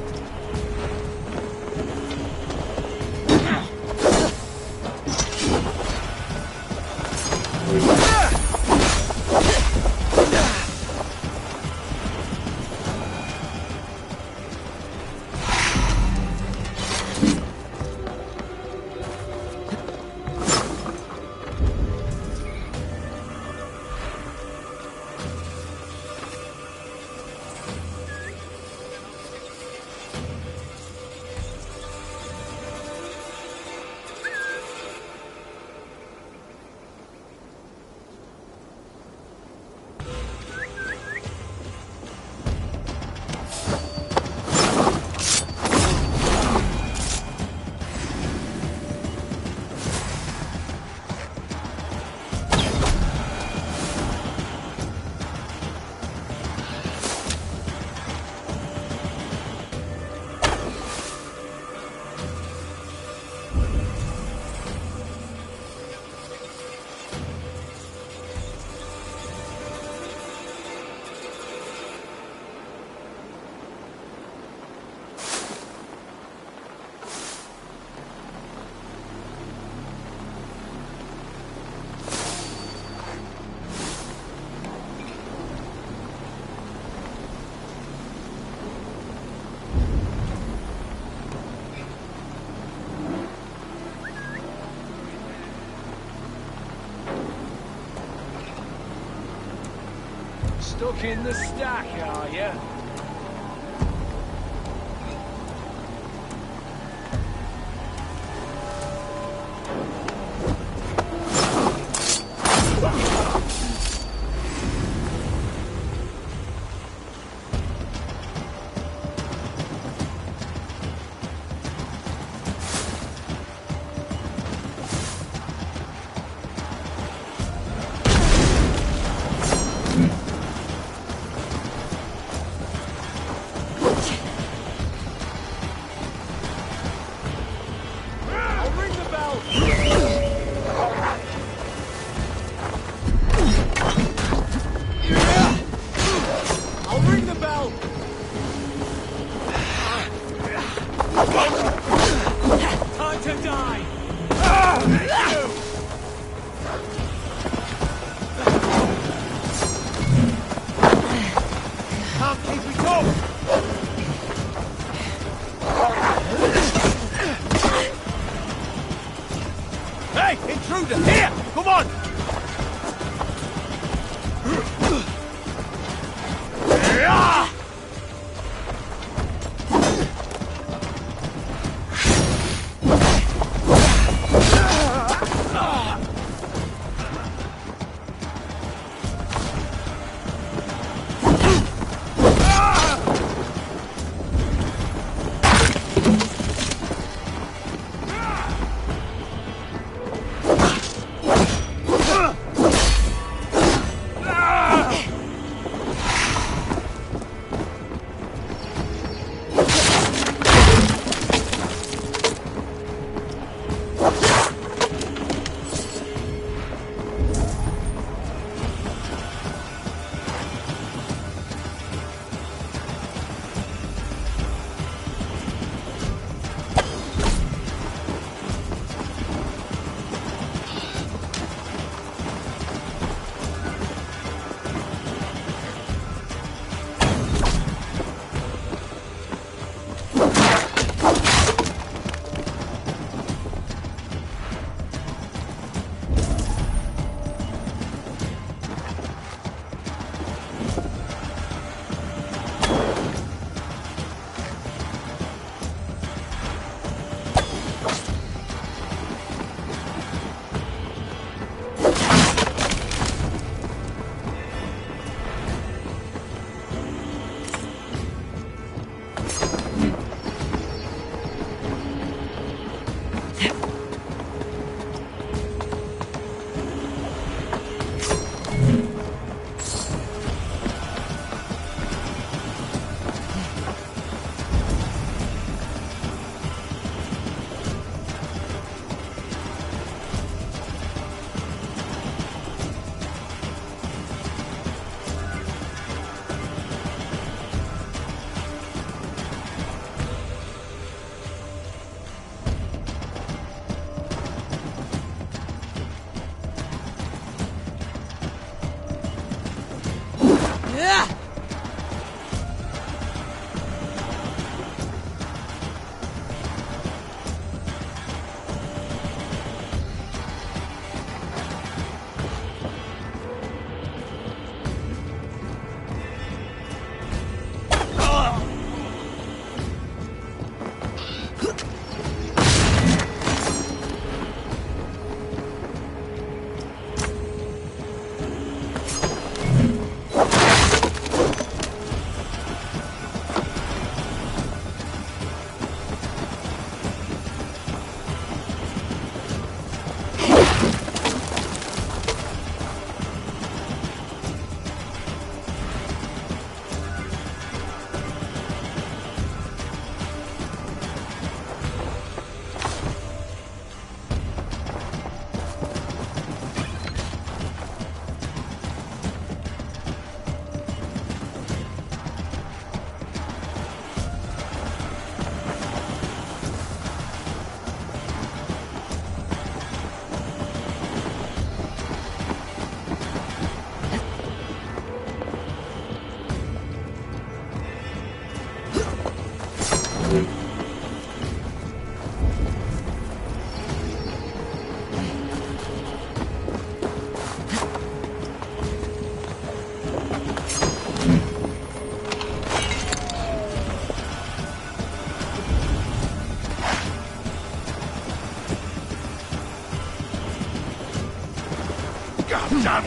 Stuck in the stack, are ya?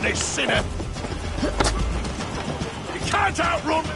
this sinner! You can't outrun me!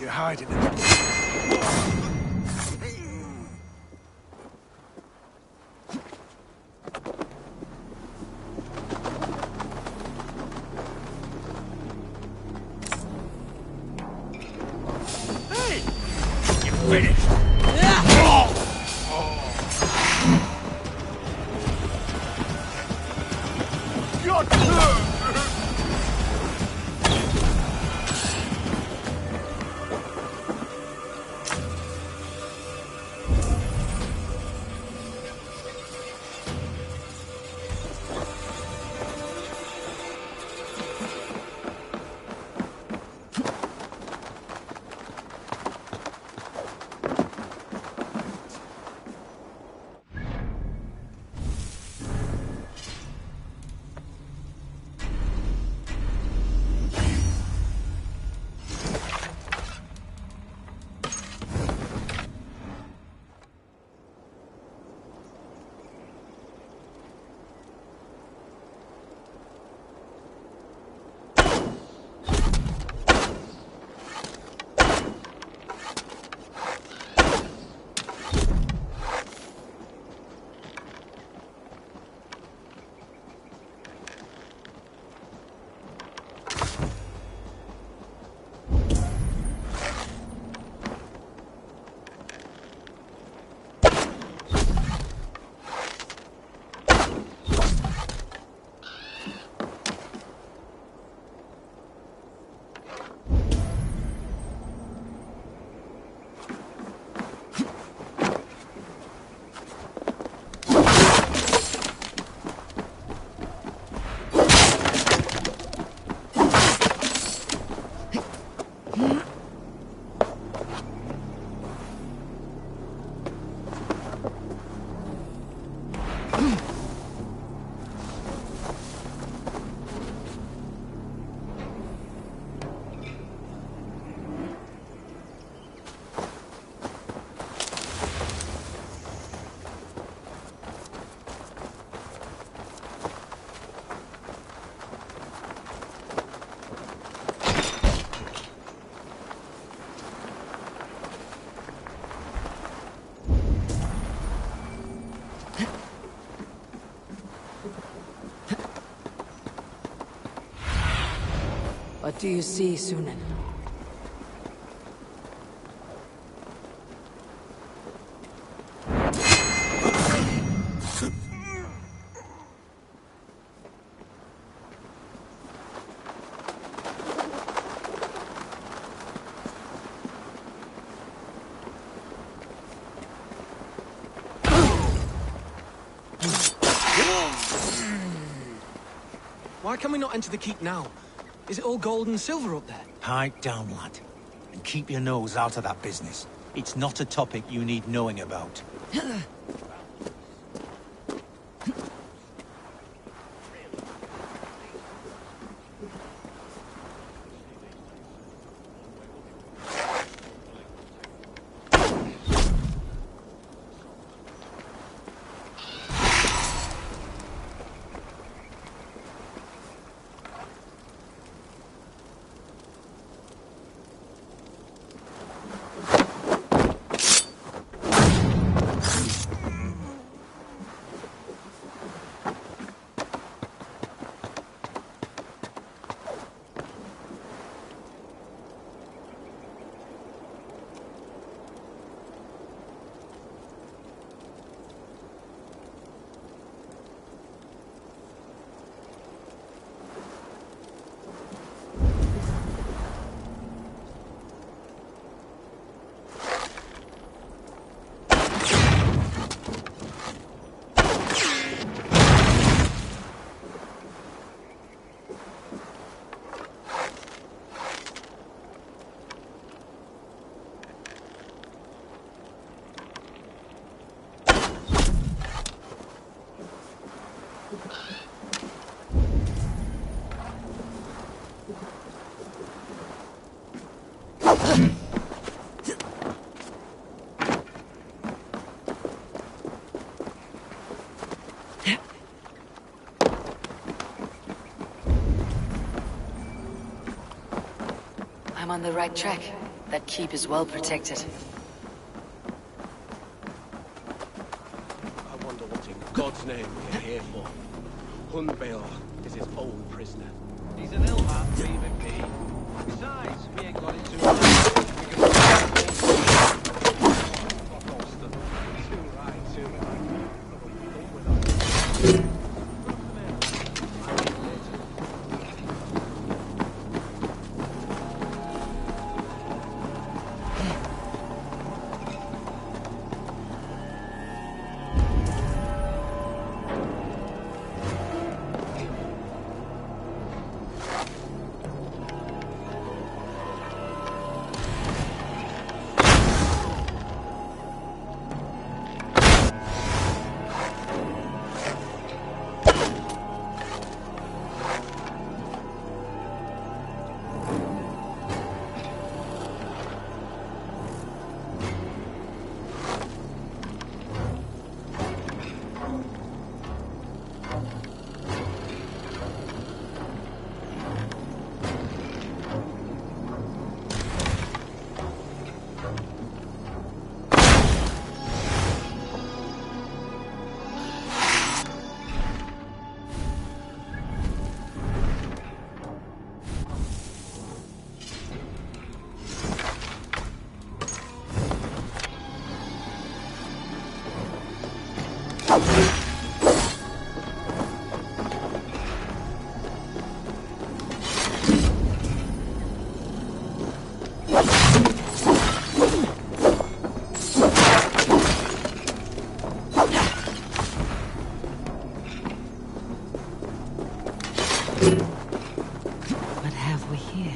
You're hiding in it. Hey! You're finished! What do you see, Sunan? Why can we not enter the keep now? Is it all gold and silver up there? Pipe down, lad. And keep your nose out of that business. It's not a topic you need knowing about. I'm on the right track. That keep is well protected. I wonder what in God's name we're here for. Hunbeor is his own prisoner. He's an ill man, leaving me. Besides, we ain't got it too much. We can too right. What have we here?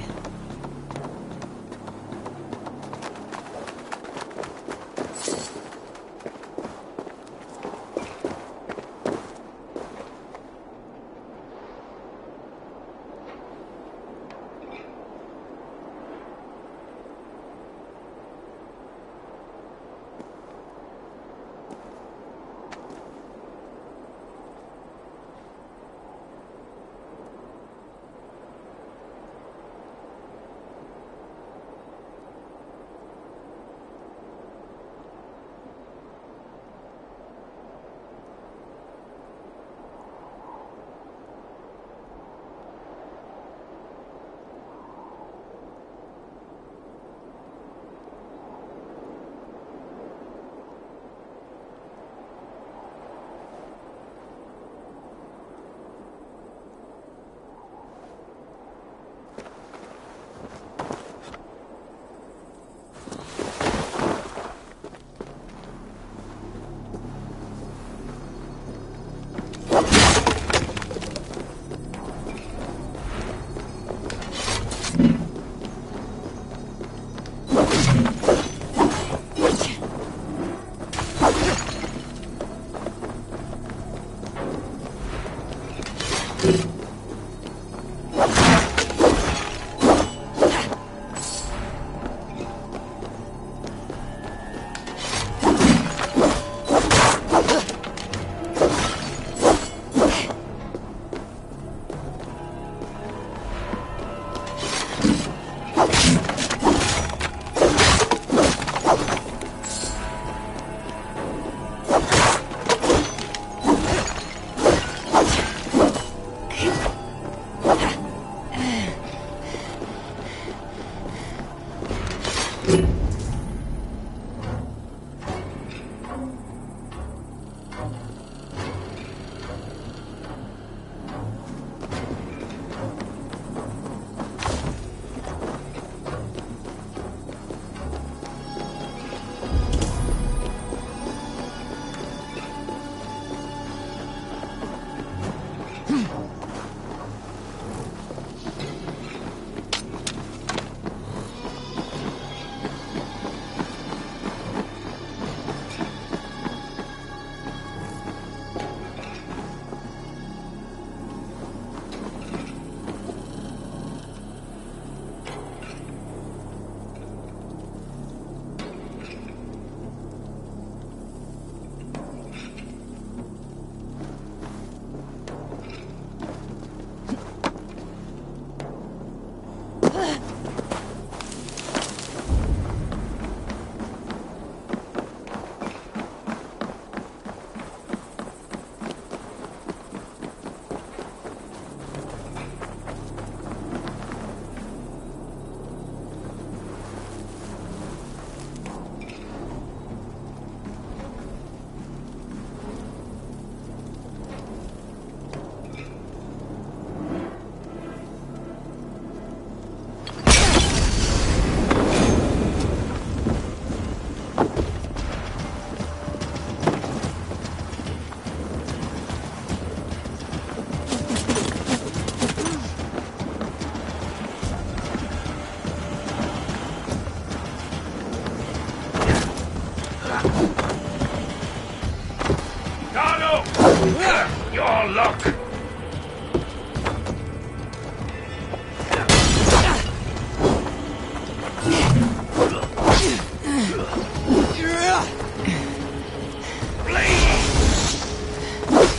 Your luck!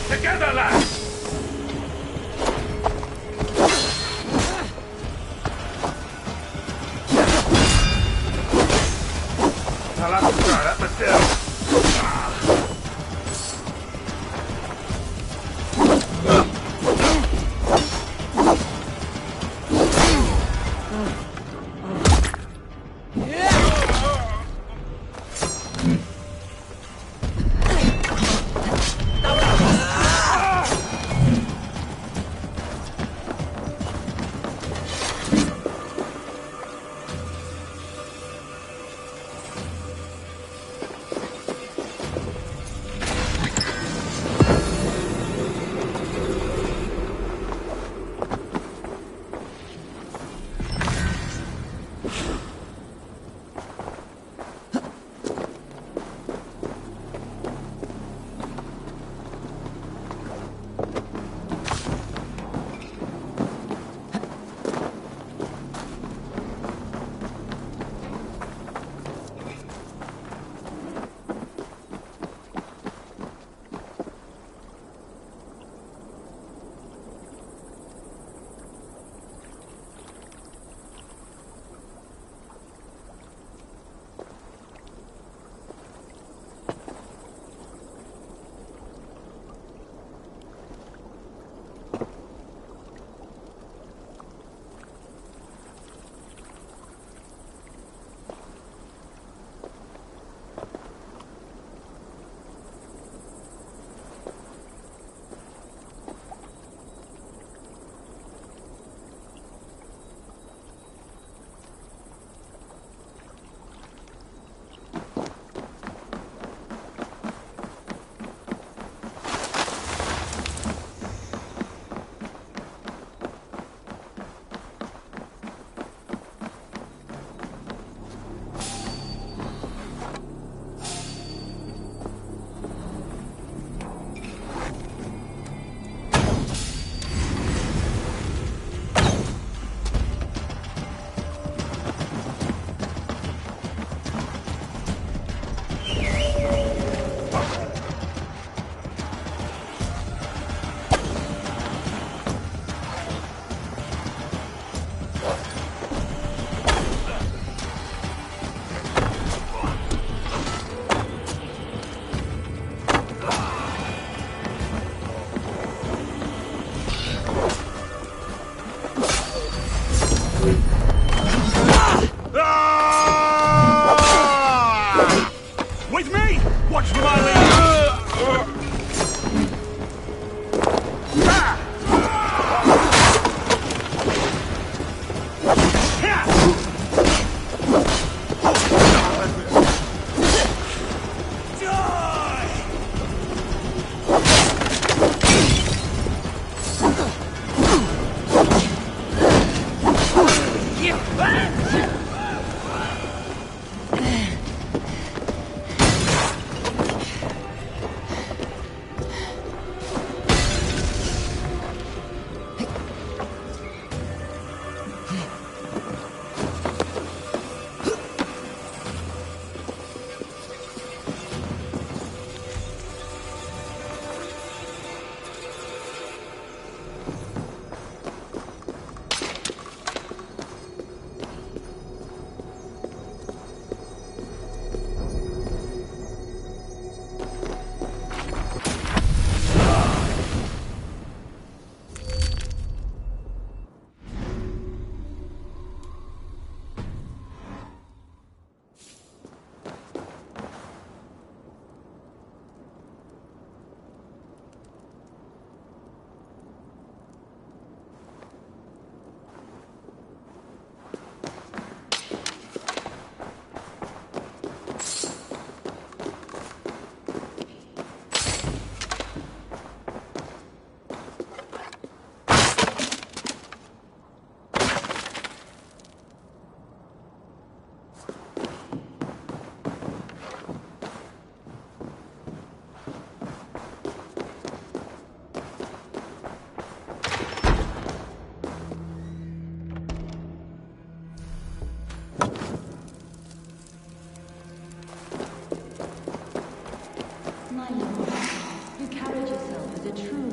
Together, lads! I'll have to try that myself.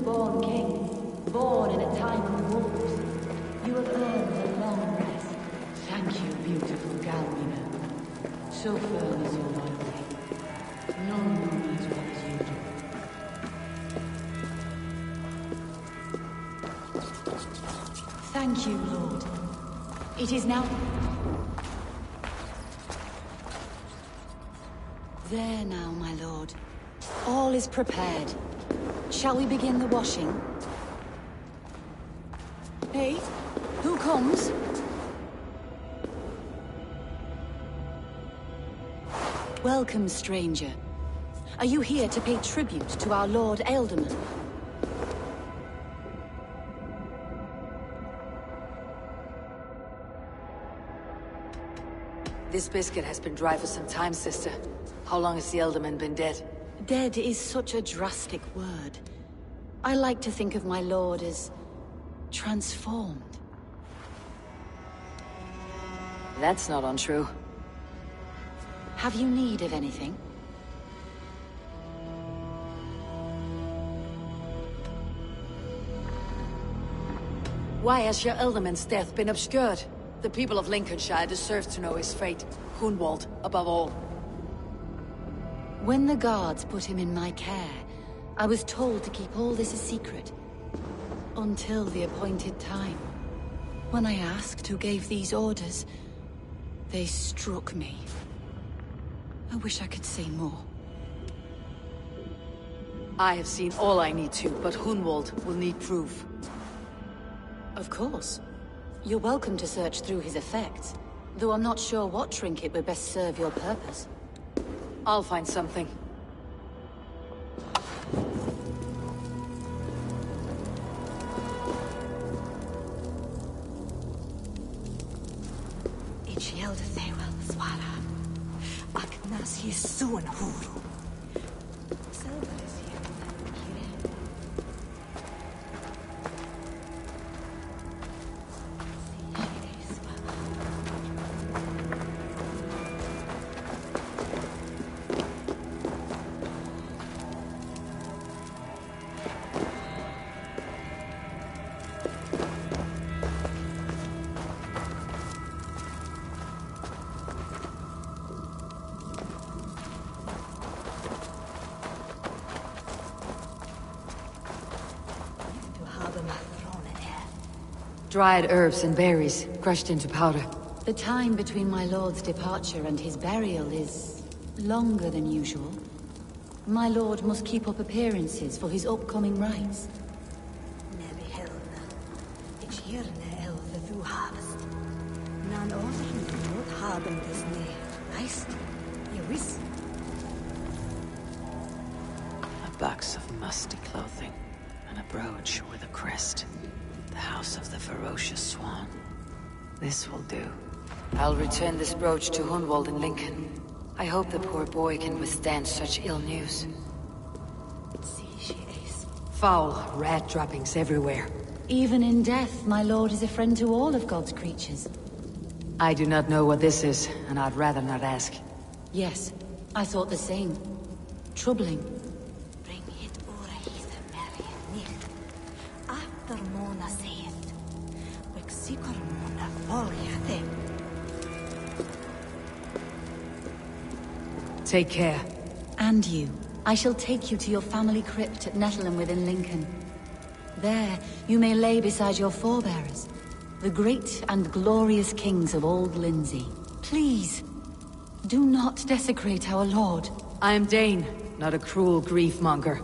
newborn king, born in a time of wolves. You have earned a long rest. Thank you, beautiful Galmina. So firm is your loyalty. None know me as well as you do. Thank you, Lord. It is now... There now, my lord. All is prepared. Shall we begin the washing? Hey, who comes? Welcome, stranger. Are you here to pay tribute to our Lord Ealdorman? This biscuit has been dry for some time, sister. How long has the Ealdorman been dead? Dead is such a drastic word. I like to think of my lord as... transformed. That's not untrue. Have you need of anything? Why has your Ealdorman's death been obscured? The people of Lincolnshire deserve to know his fate. Hunwald, above all. When the guards put him in my care, I was told to keep all this a secret. Until the appointed time. When I asked who gave these orders, they struck me. I wish I could say more. I have seen all I need to, but Hunwald will need proof. Of course. You're welcome to search through his effects, though I'm not sure what trinket would best serve your purpose. I'll find something. Dried herbs and berries, crushed into powder. The time between my lord's departure and his burial is... longer than usual. My lord must keep up appearances for his upcoming rites. A box of musty clothing, and a brooch with a crest. The House of the Ferocious Swan. This will do. I'll return this brooch to Hunwald in Lincoln. I hope the poor boy can withstand such ill news. Foul rat droppings everywhere. Even in death, my lord is a friend to all of God's creatures. I do not know what this is, and I'd rather not ask. Yes, I thought the same. Troubling. Take care. And you. I shall take you to your family crypt at Nettleton within Lincoln. There, you may lay beside your forebearers, the great and glorious kings of Old Lindsey. Please, do not desecrate our lord. I am Dane, not a cruel grief-monger.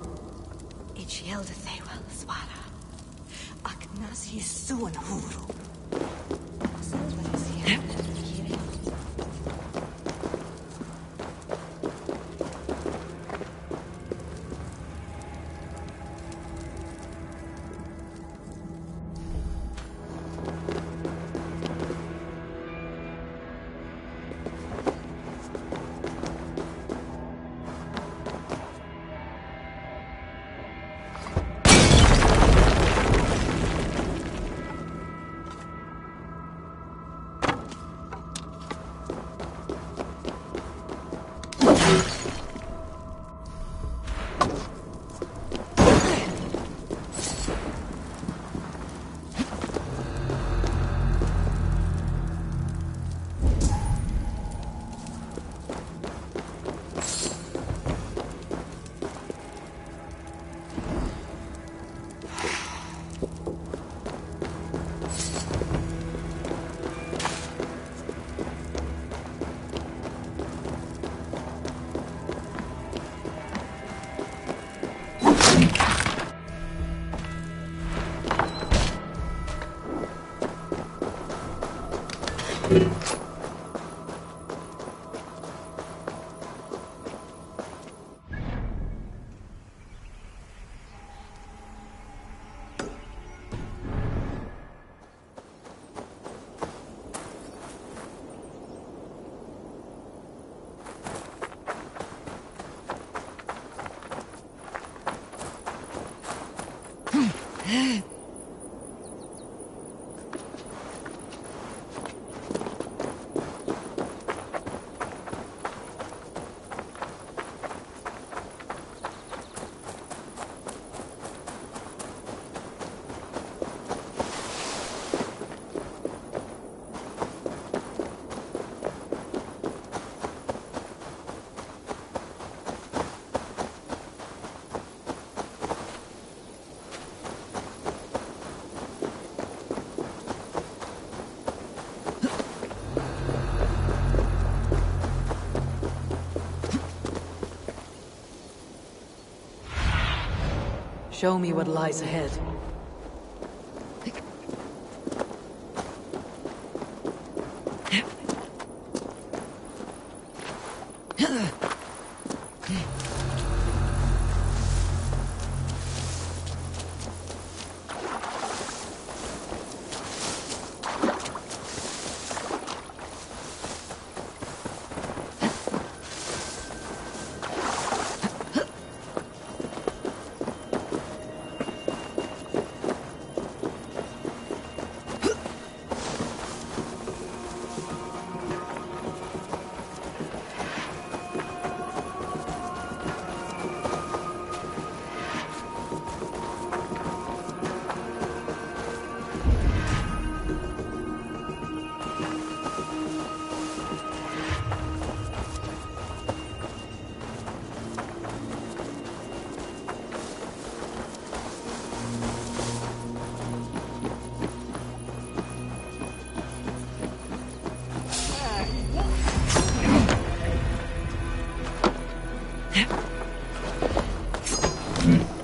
Show me what lies ahead.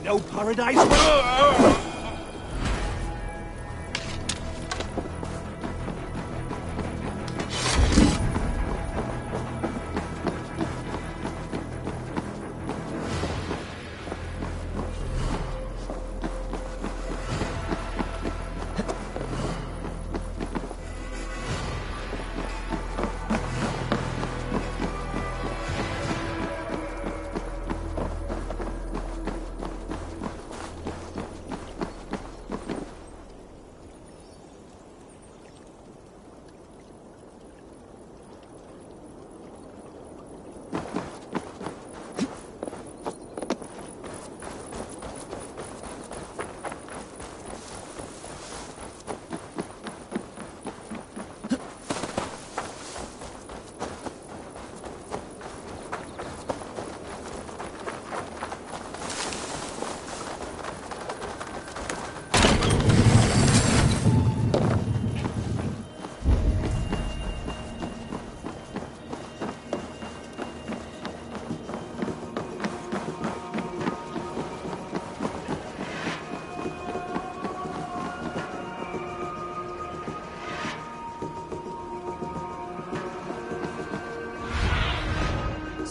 No paradise.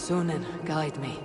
Sunan, guide me.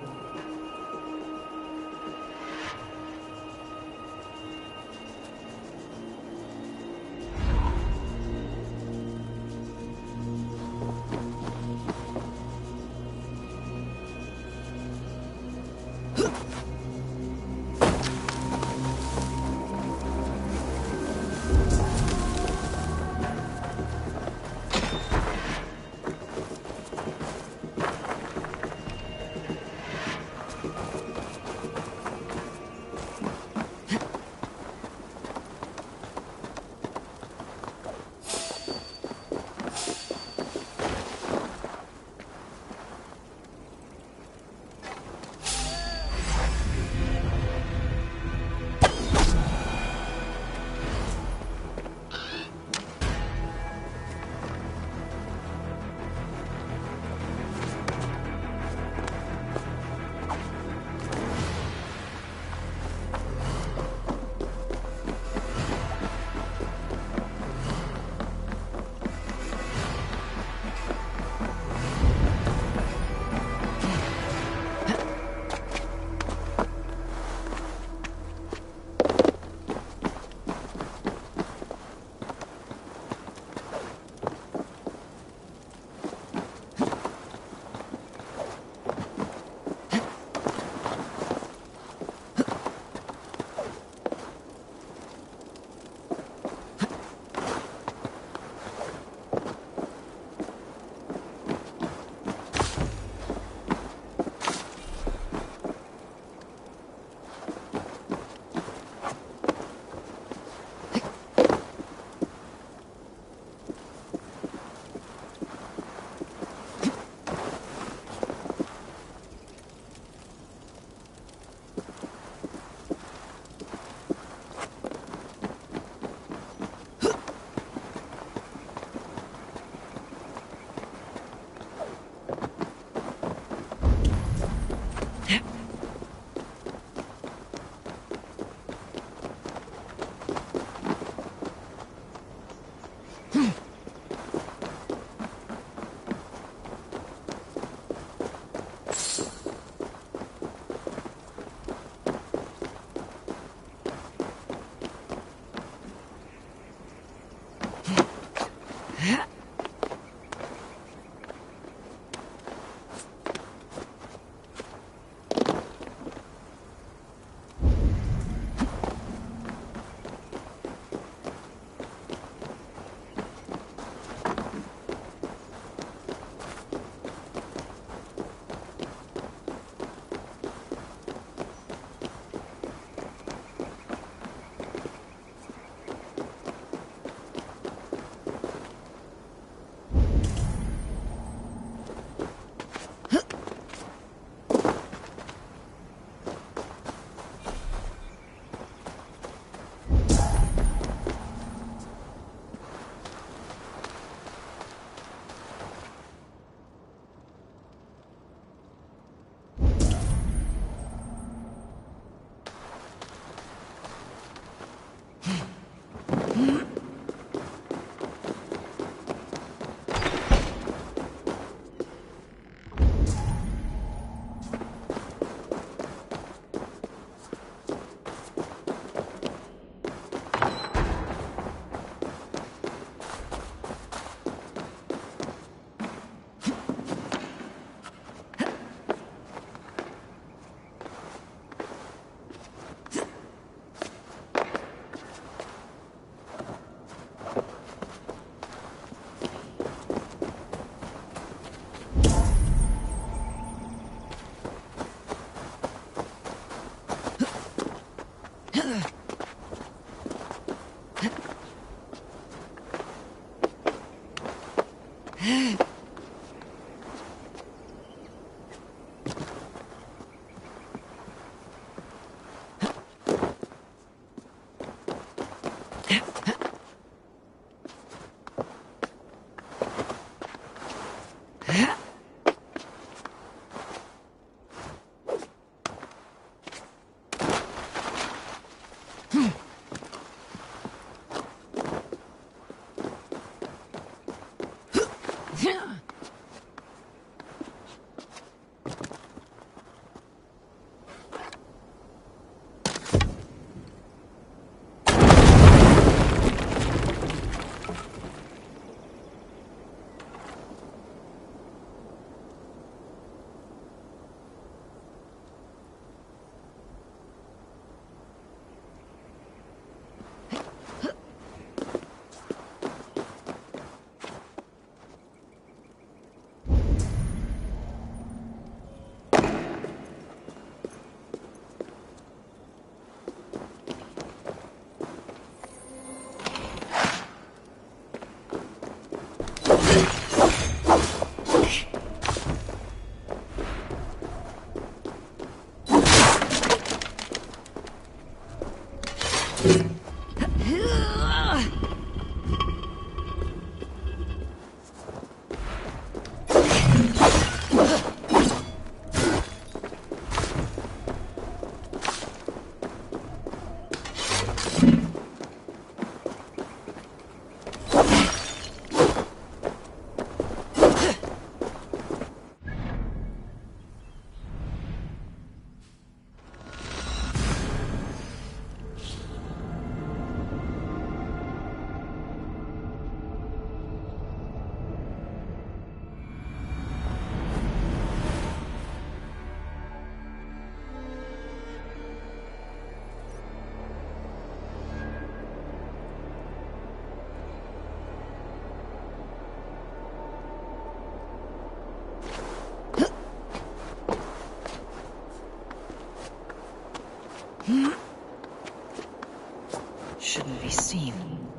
Shouldn't be seen.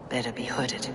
Better be hooded.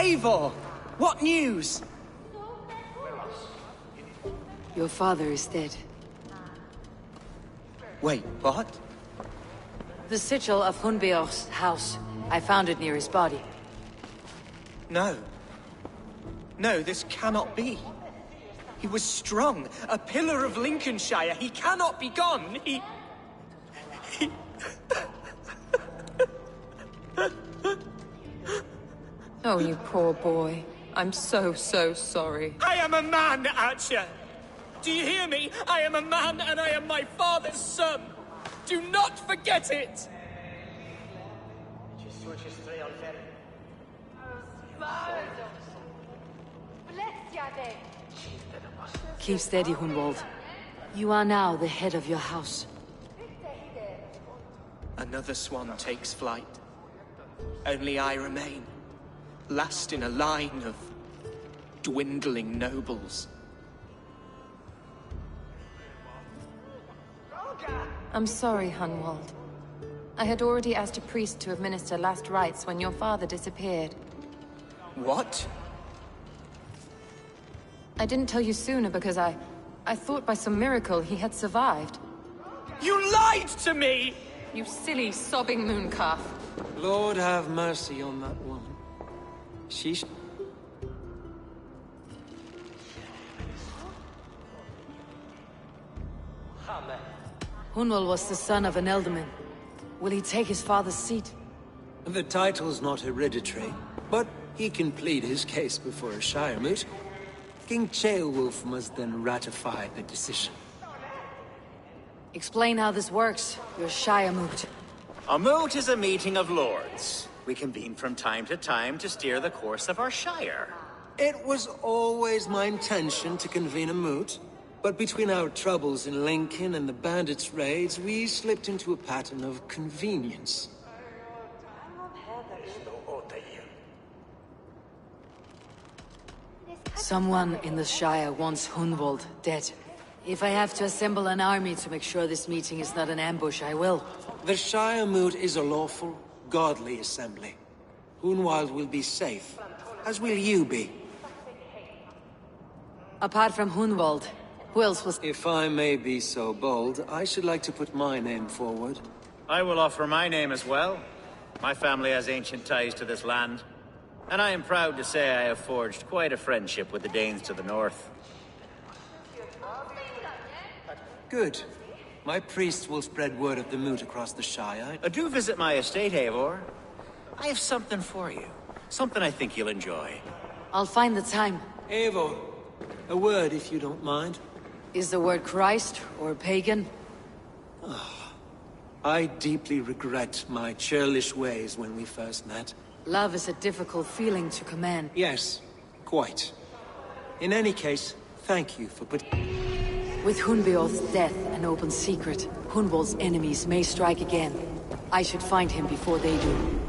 Eivor! What news? Your father is dead. Wait, what? The sigil of Hunbeor's house. I found it near his body. No. No, this cannot be. He was strong, a pillar of Lincolnshire. He cannot be gone. He... Oh, you poor boy. I'm so sorry. I am a man, Archer! Do you hear me? I am a man and I am my father's son! Do not forget it! Keep steady, Hunwald. You are now the head of your house. Another swan takes flight. Only I remain. Last in a line of dwindling nobles. I'm sorry, Hunwald. I had already asked a priest to administer last rites when your father disappeared. What? I didn't tell you sooner because I thought by some miracle he had survived. You lied to me! You silly, sobbing mooncalf. Lord have mercy on that woman. Hunwald was the son of an ealdorman. Will he take his father's seat? The title's not hereditary, but he can plead his case before a Shire moot. King Ceolwulf must then ratify the decision. Explain how this works, your Shire moot. A moot is a meeting of lords. We convene from time to time to steer the course of our Shire. It was always my intention to convene a moot, but between our troubles in Lincoln and the bandits' raids, we slipped into a pattern of convenience. Someone in the Shire wants Hunwald dead. If I have to assemble an army to make sure this meeting is not an ambush, I will. The Shire moot is a lawful, godly assembly. Hunwald will be safe, as will you be. Apart from Hunwald, who else was— If I may be so bold, I should like to put my name forward. I will offer my name as well. My family has ancient ties to this land, and I am proud to say I have forged quite a friendship with the Danes to the north. Good. My priests will spread word of the moot across the Shire. Do visit my estate, Eivor. I have something for you. Something I think you'll enjoy. I'll find the time. Eivor, a word if you don't mind. Is the word Christ or pagan? I deeply regret my churlish ways when we first met. Love is a difficult feeling to command. Yes, quite. In any case, thank you for With Hunbeor's death an open secret, Hunwald's enemies may strike again. I should find him before they do.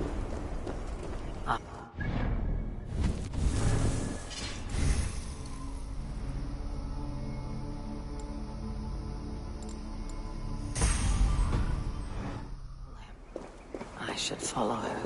I should follow her.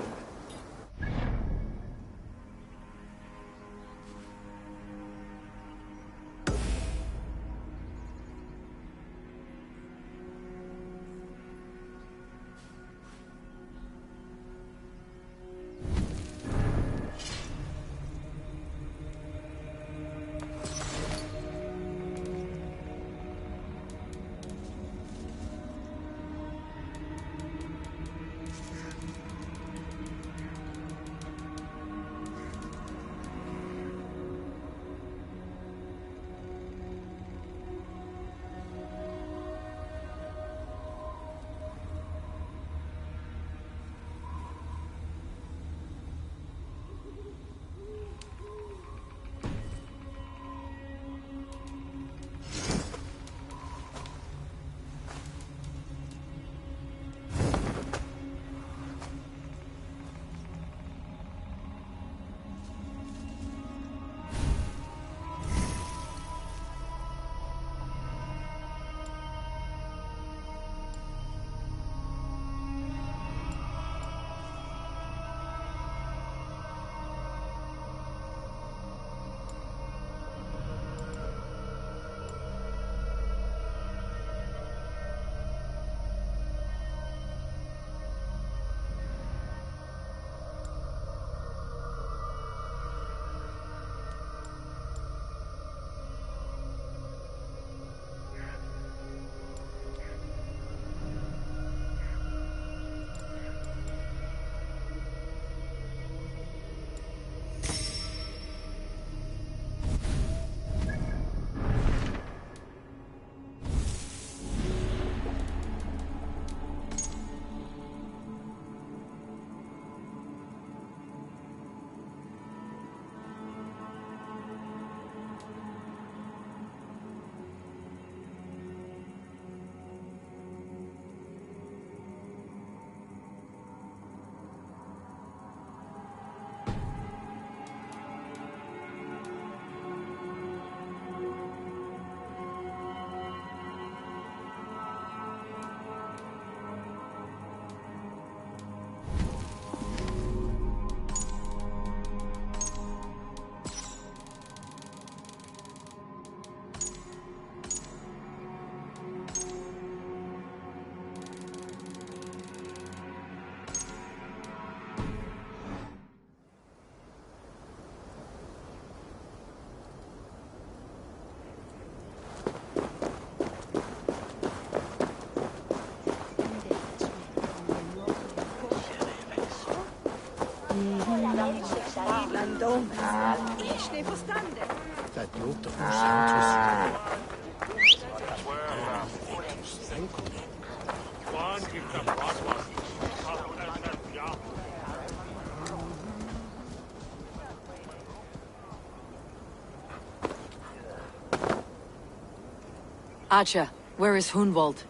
Acha, where is Hunwald?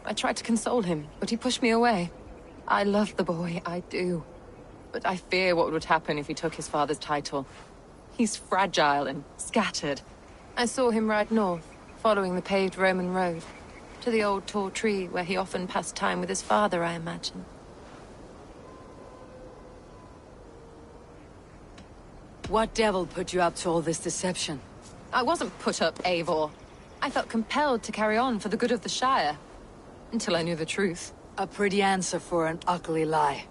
I tried to console him, but he pushed me away. I love the boy, I do. But I fear what would happen if he took his father's title. He's fragile and scattered. I saw him ride north, following the paved Roman road. To the old tall tree where he often passed time with his father, I imagine. What devil put you up to all this deception? I wasn't put up, Eivor. I felt compelled to carry on for the good of the Shire. Until I knew the truth. A pretty answer for an ugly lie.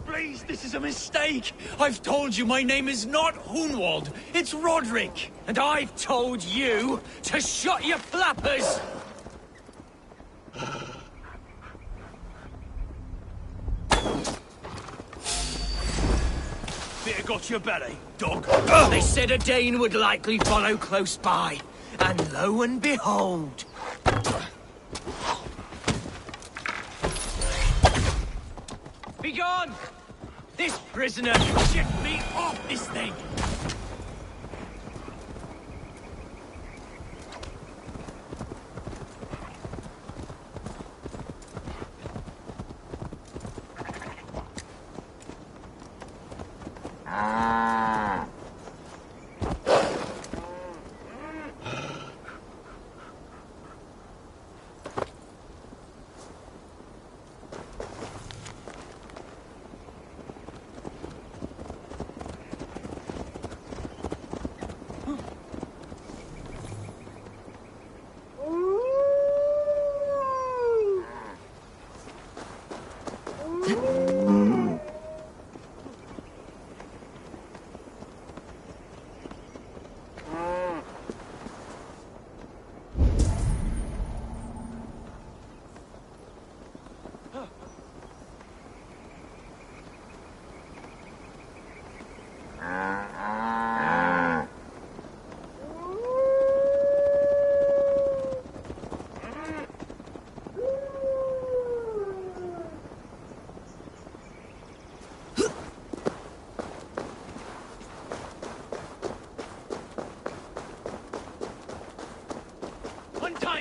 Please, this is a mistake! I've told you my name is not Hunwald, it's Roderick! And I've told you to shut your flappers! Better got your belly, dog. They said a Dane would likely follow close by. And lo and behold... Be gone! This prisoner shift me off this thing!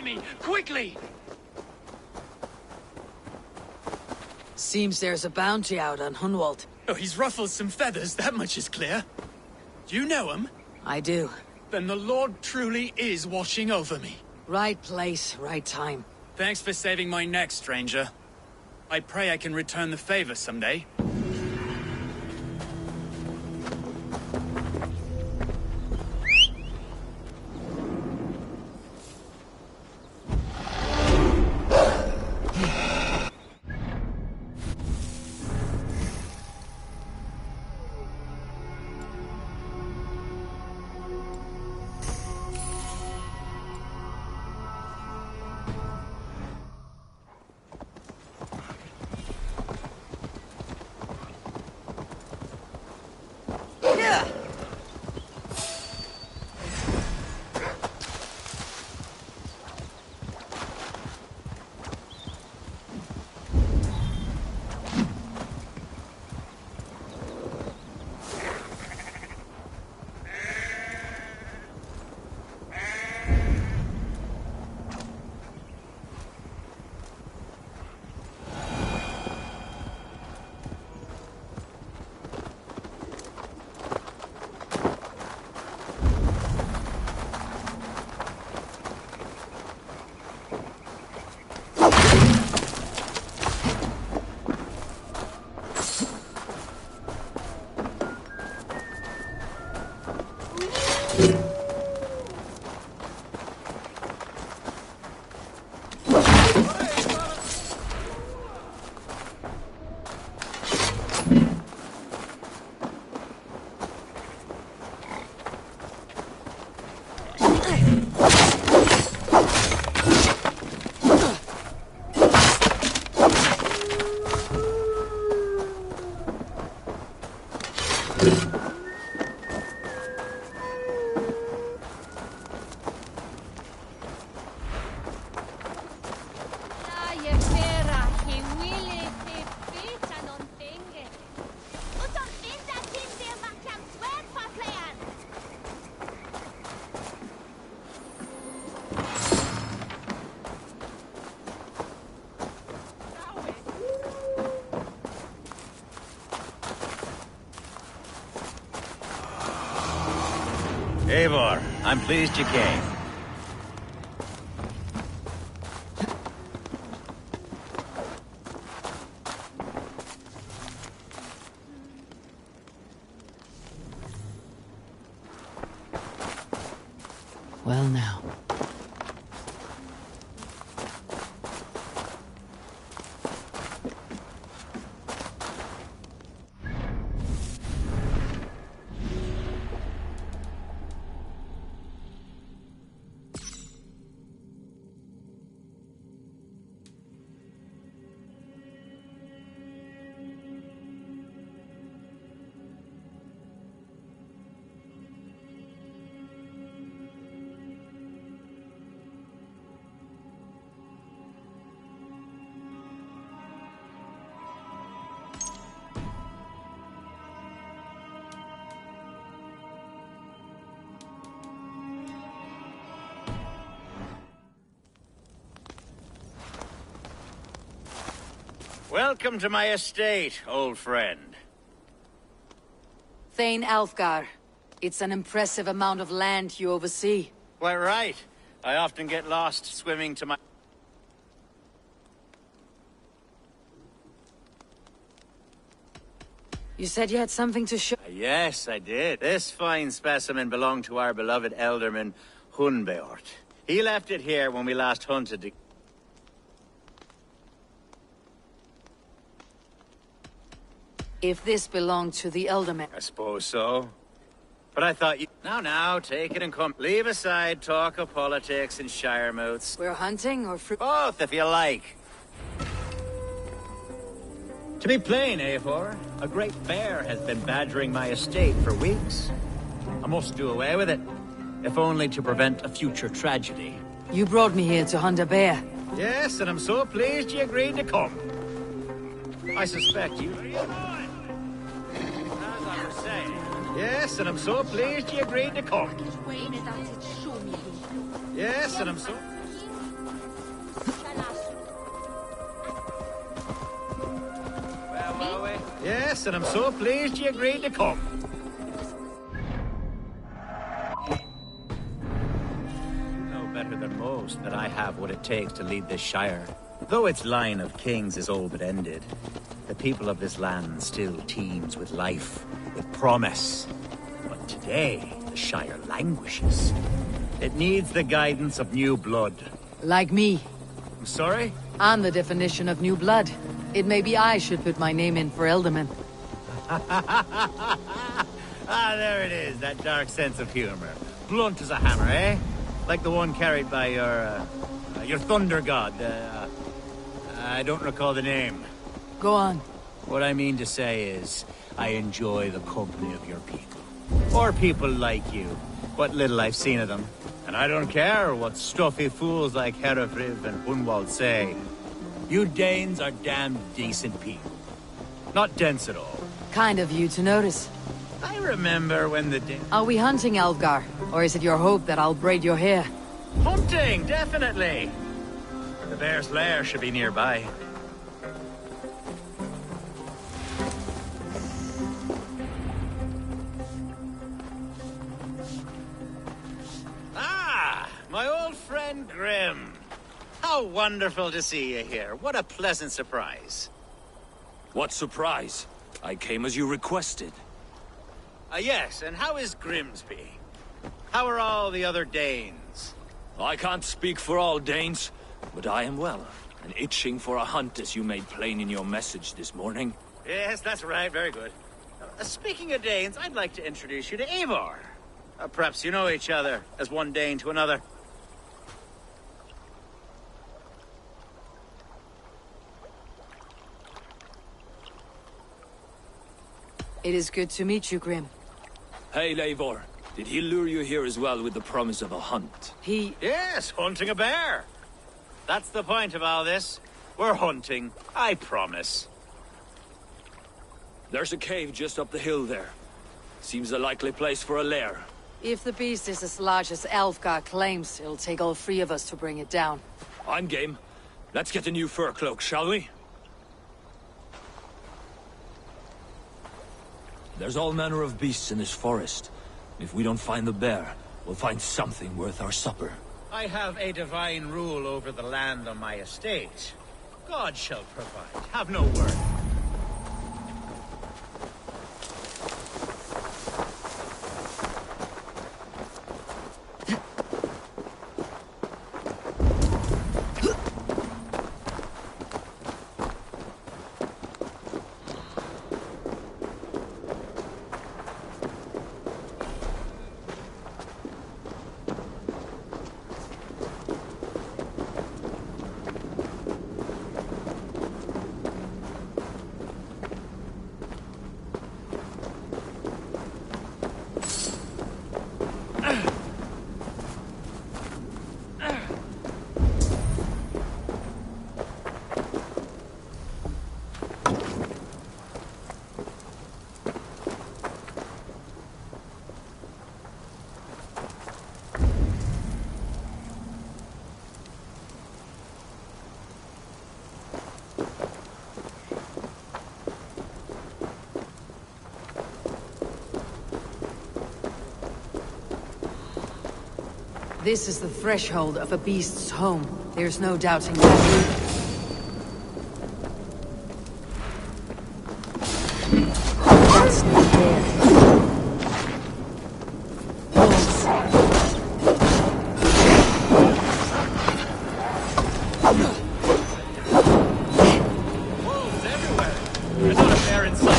Me, quickly! Seems there's a bounty out on Hunwald. Oh, he's ruffled some feathers, that much is clear. Do you know him? I do. Then the Lord truly is watching over me. Right place, right time. Thanks for saving my neck, stranger. I pray I can return the favor someday. Eivor, I'm pleased you came. Well now. Welcome to my estate, old friend. Thane Alfgar. It's an impressive amount of land you oversee. Quite right. I often get lost swimming to my... You said you had something to show. Yes, I did. This fine specimen belonged to our beloved elderman, Hunbeort. He left it here when we last hunted the... If this belonged to the Elderman... I suppose so. But I thought you... Now, take it and come. Leave aside talk of politics and shire moots. We're hunting or fruit... Both, if you like. To be plain, Eivor, a great bear has been badgering my estate for weeks. I must do away with it, if only to prevent a future tragedy. You brought me here to hunt a bear. Yes, and I'm so pleased you agreed to come. I suspect you... Yes, and I'm so pleased you agreed to come. Yes, and I'm so... Yes, and I'm so pleased you agreed to come. You know better than most that I have what it takes to lead this shire. Though its line of kings is all but ended, the people of this land still teems with life, with promise. But today, the shire languishes. It needs the guidance of new blood. Like me. I'm sorry? I'm the definition of new blood. It may be I should put my name in for Elderman. Ah, there it is, that dark sense of humor. Blunt as a hammer, eh? Like the one carried by your thunder god. I don't recall the name. Go on. What I mean to say is, I enjoy the company of your people. Or people like you. What little I've seen of them. And I don't care what stuffy fools like Herefriv and Hunwald say. You Danes are damn decent people. Not dense at all. Kind of you to notice. I remember when the Are we hunting, Alfgar? Or is it your hope that I'll braid your hair? Hunting, definitely! The bear's lair should be nearby. Ah! My old friend Grim. How wonderful to see you here. What a pleasant surprise. What surprise? I came as you requested. Yes, and how is Grimsby? How are all the other Danes? I can't speak for all Danes, but I am well, and itching for a hunt as you made plain in your message this morning. Yes, that's right. Very good. Speaking of Danes, I'd like to introduce you to Eivor. Perhaps you know each other, as one Dane to another. It is good to meet you, Grim. Hey, Eivor. Did he lure you here as well with the promise of a hunt? Yes, hunting a bear. That's the point of all this. We're hunting, I promise. There's a cave just up the hill there. Seems a likely place for a lair. If the beast is as large as Elfgar claims, it'll take all three of us to bring it down. I'm game. Let's get a new fur cloak, shall we? There's all manner of beasts in this forest. If we don't find the bear, we'll find something worth our supper. I have a divine rule over the land on my estate. God shall provide. Have no word. This is the threshold of a beast's home. There's no doubting that. That's not there. Wolves everywhere. There's not a bear in sight.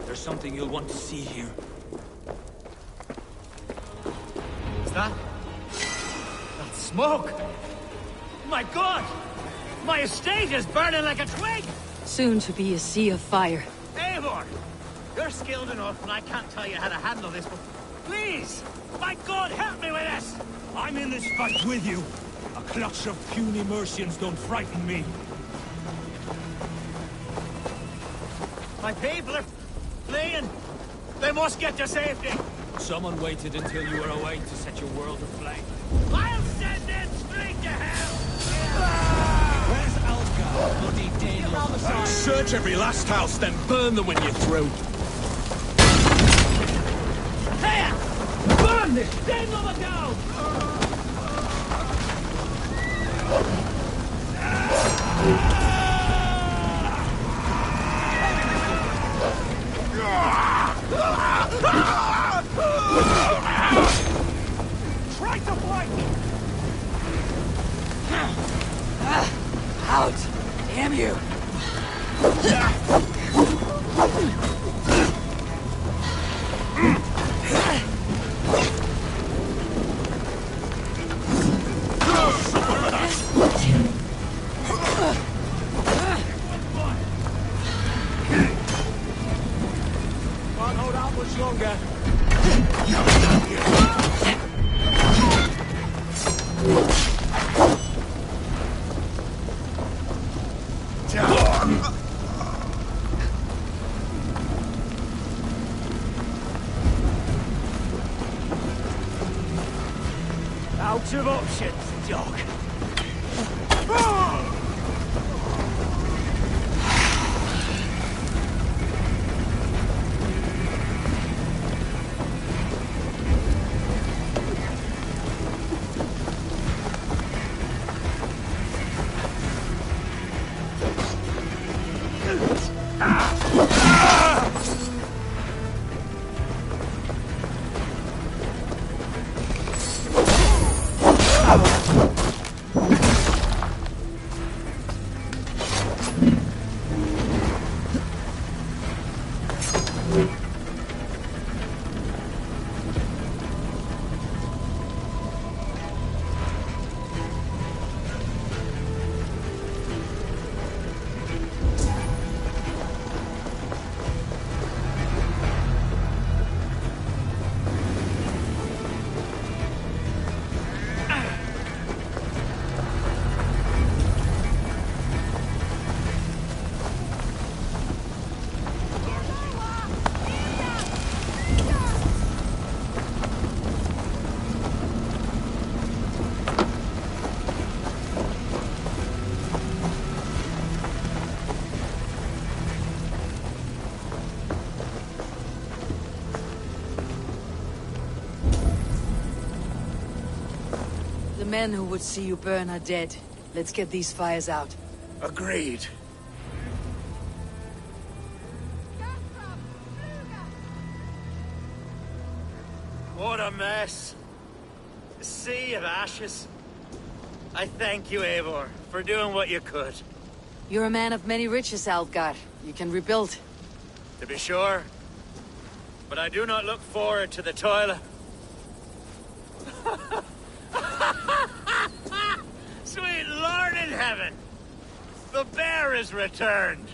There's something you'll want to see here. Is that? That's smoke! My God! My estate is burning like a twig! Soon to be a sea of fire. Eivor! You're skilled enough, and I can't tell you how to handle this, but please! My God, help me with this! I'm in this fight with you. A clutch of puny Mercians don't frighten me. My people are fleeing! They must get to safety! Someone waited until you were awake to set your world aflame. I'll send them straight to hell! Where's Algar? Bloody Daniel. Search every last house, then burn them when you're through. Here! Burn this damn mother down! Try to flank! Out! Damn you! Can't hold out much longer. men who would see you burn are dead. Let's get these fires out. Agreed. What a mess. A sea of ashes. I thank you, Eivor, for doing what you could. You're a man of many riches, Alfgar. You can rebuild. To be sure. But I do not look forward to the toilet. Sweet Lord in heaven! The bear is returned!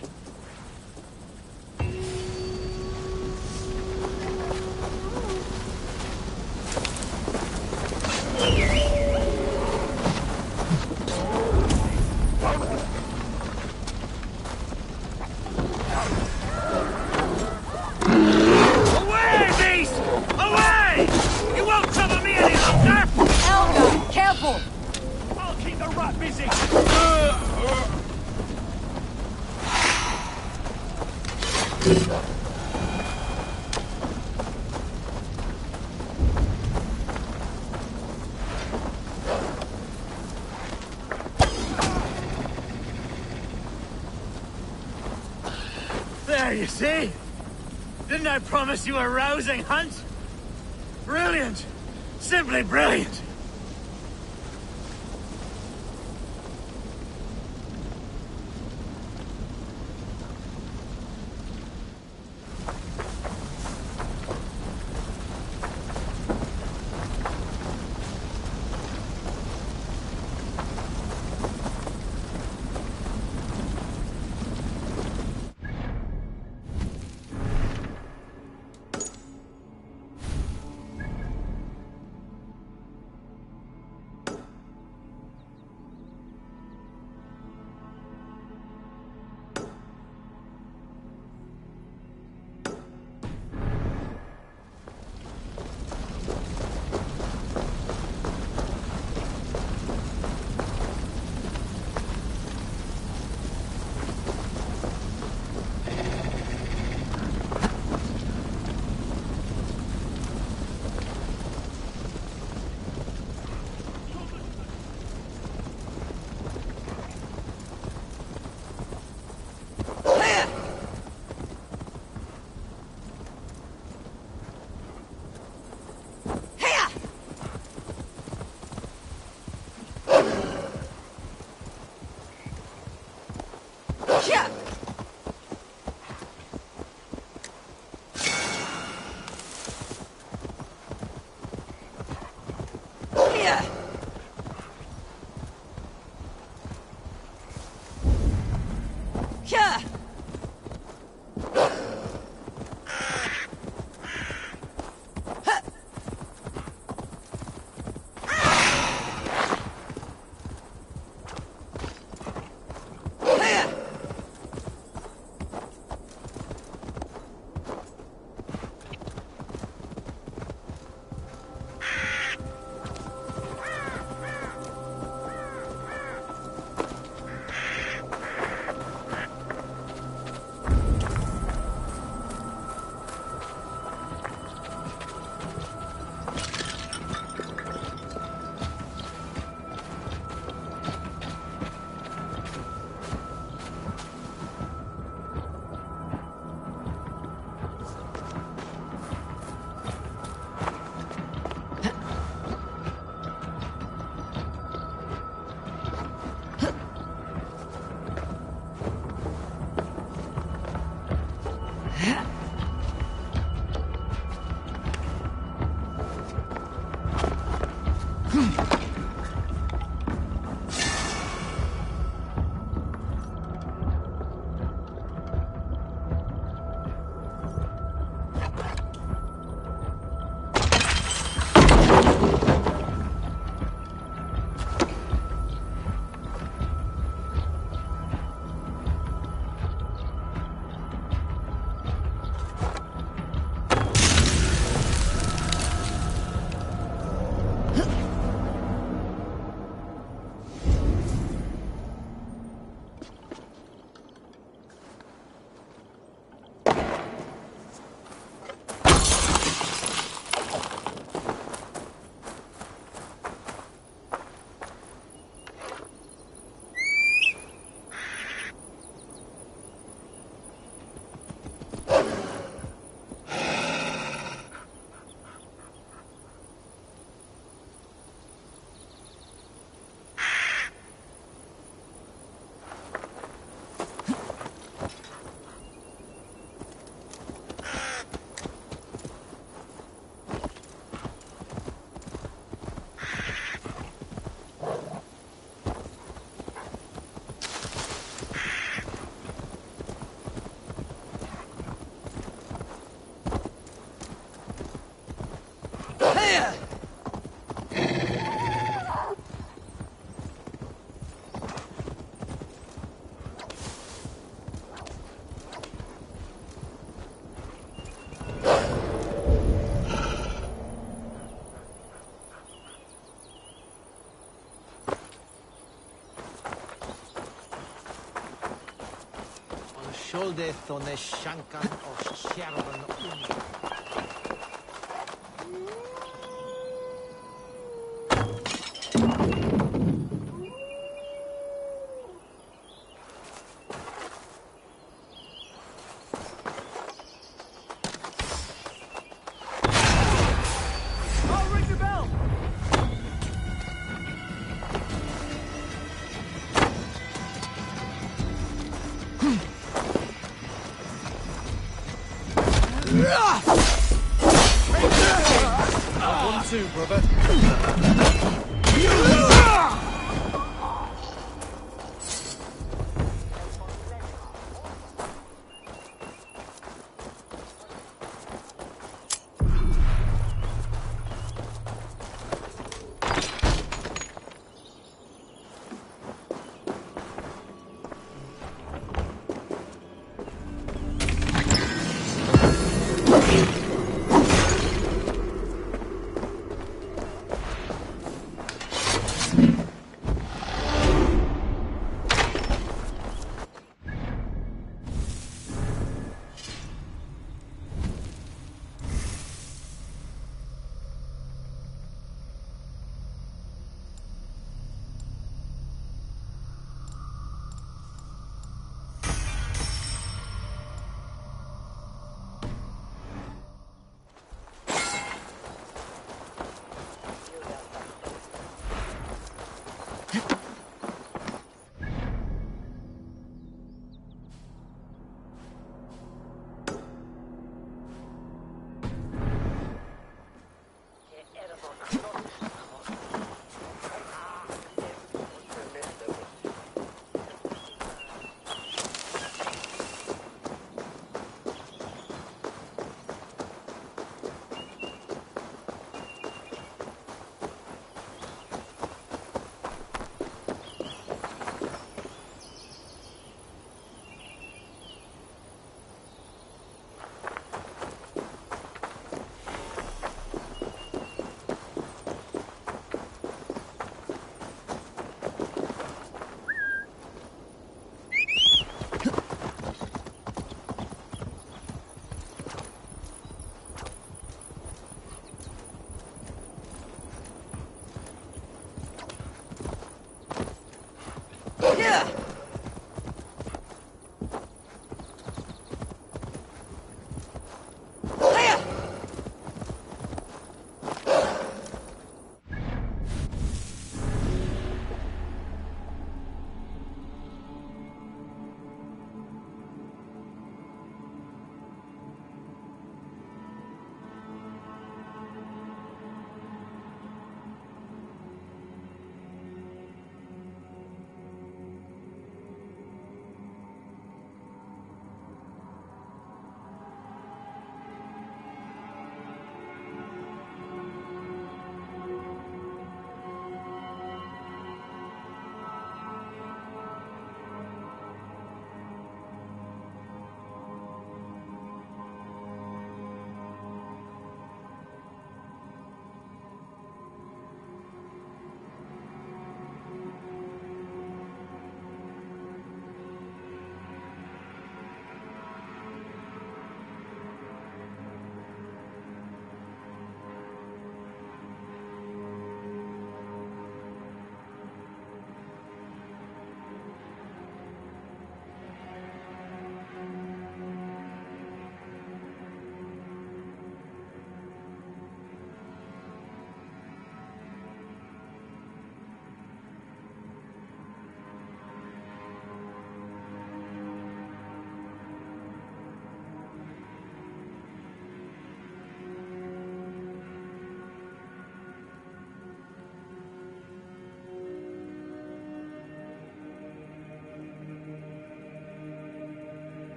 Away, beast! Away! You won't trouble me any longer! Elga, careful! I'll keep the rat busy! There, you see? Didn't I promise you a rousing hunt? Brilliant! Simply brilliant! Shuldeth on the Shankan of Sherban. One, two, brother.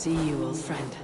see you, old friend.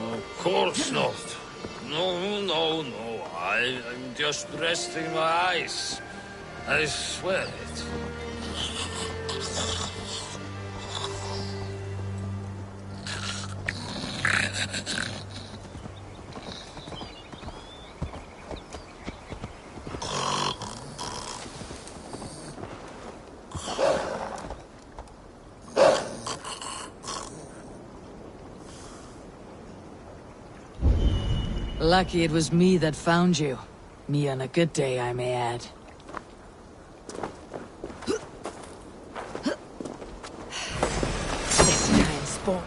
Of course not. No. I'm just resting my eyes. I swear it. Lucky it was me that found you. Me on a good day, I may add. This kind sport.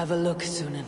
Have a look, Sunan.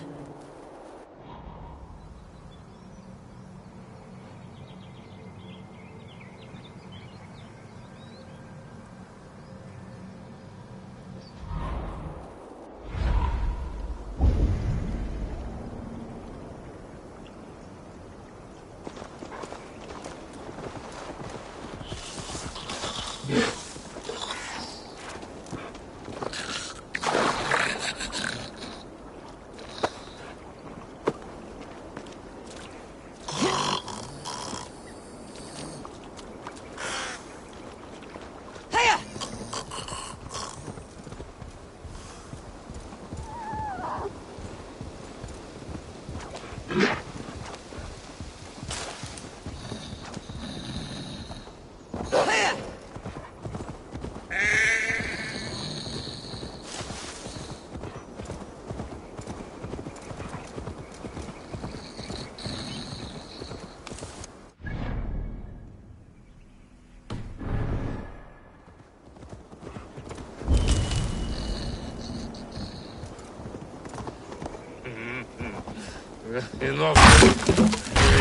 Enough.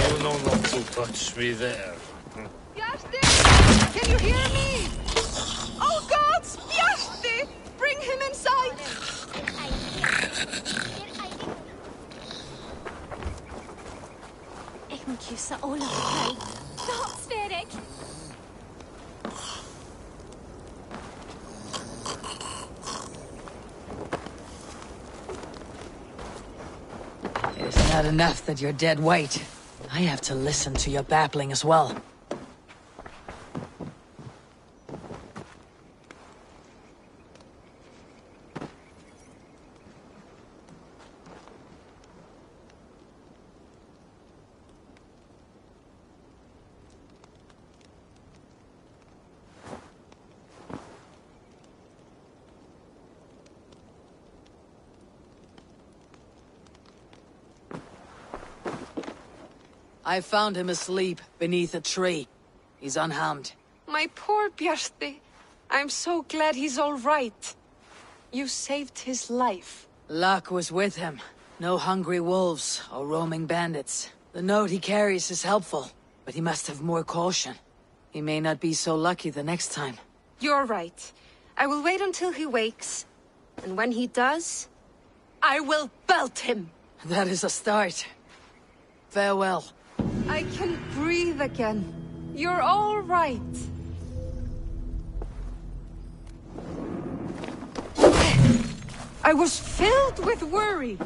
You know not to touch me there. Bjarti! Can you hear me? Oh gods! Bjarti! Bring him inside! Ik moet je så all over. Stop, Sverek! It's not enough that you're dead weight. I have to listen to your babbling as well. I found him asleep beneath a tree. He's unharmed. My poor Bjarti. I'm so glad he's all right. You saved his life. Luck was with him. No hungry wolves or roaming bandits. The note he carries is helpful, but he must have more caution. He may not be so lucky the next time. You're right. I will wait until he wakes. And when he does, I will belt him. That is a start. Farewell. I can breathe again. You're all right. I was filled with worry.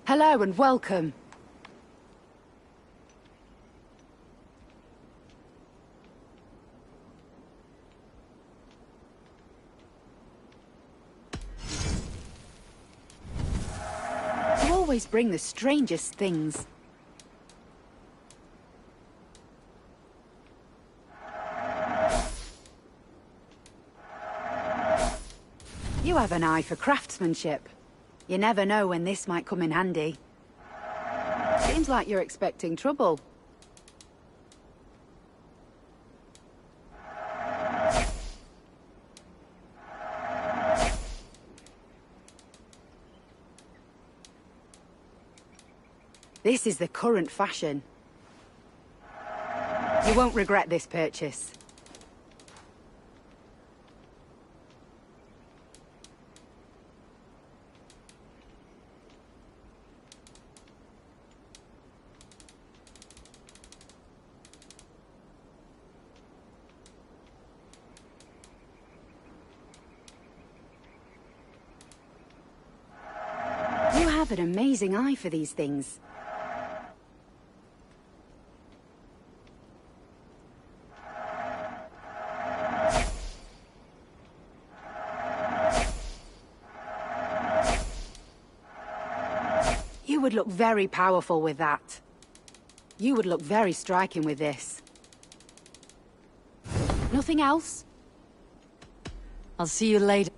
Hello and welcome. You always bring the strangest things. You have an eye for craftsmanship. You never know when this might come in handy. Seems like you're expecting trouble. This is the current fashion. You won't regret this purchase. You have an amazing eye for these things. You would look very powerful with that. You would look very striking with this. Nothing else? I'll see you later.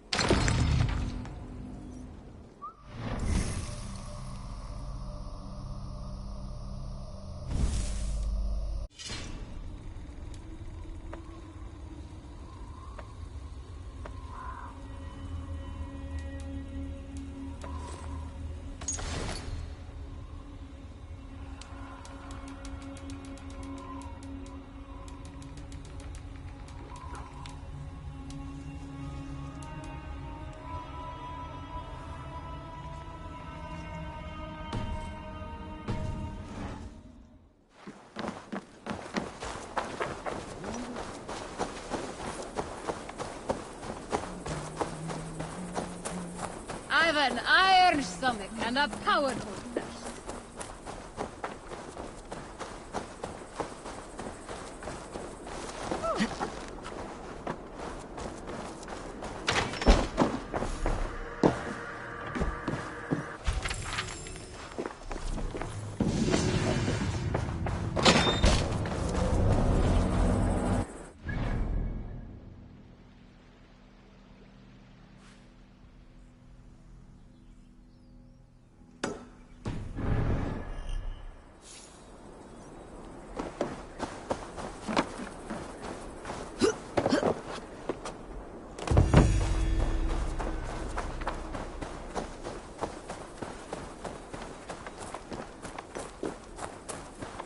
I've an iron stomach and a powerful thirst.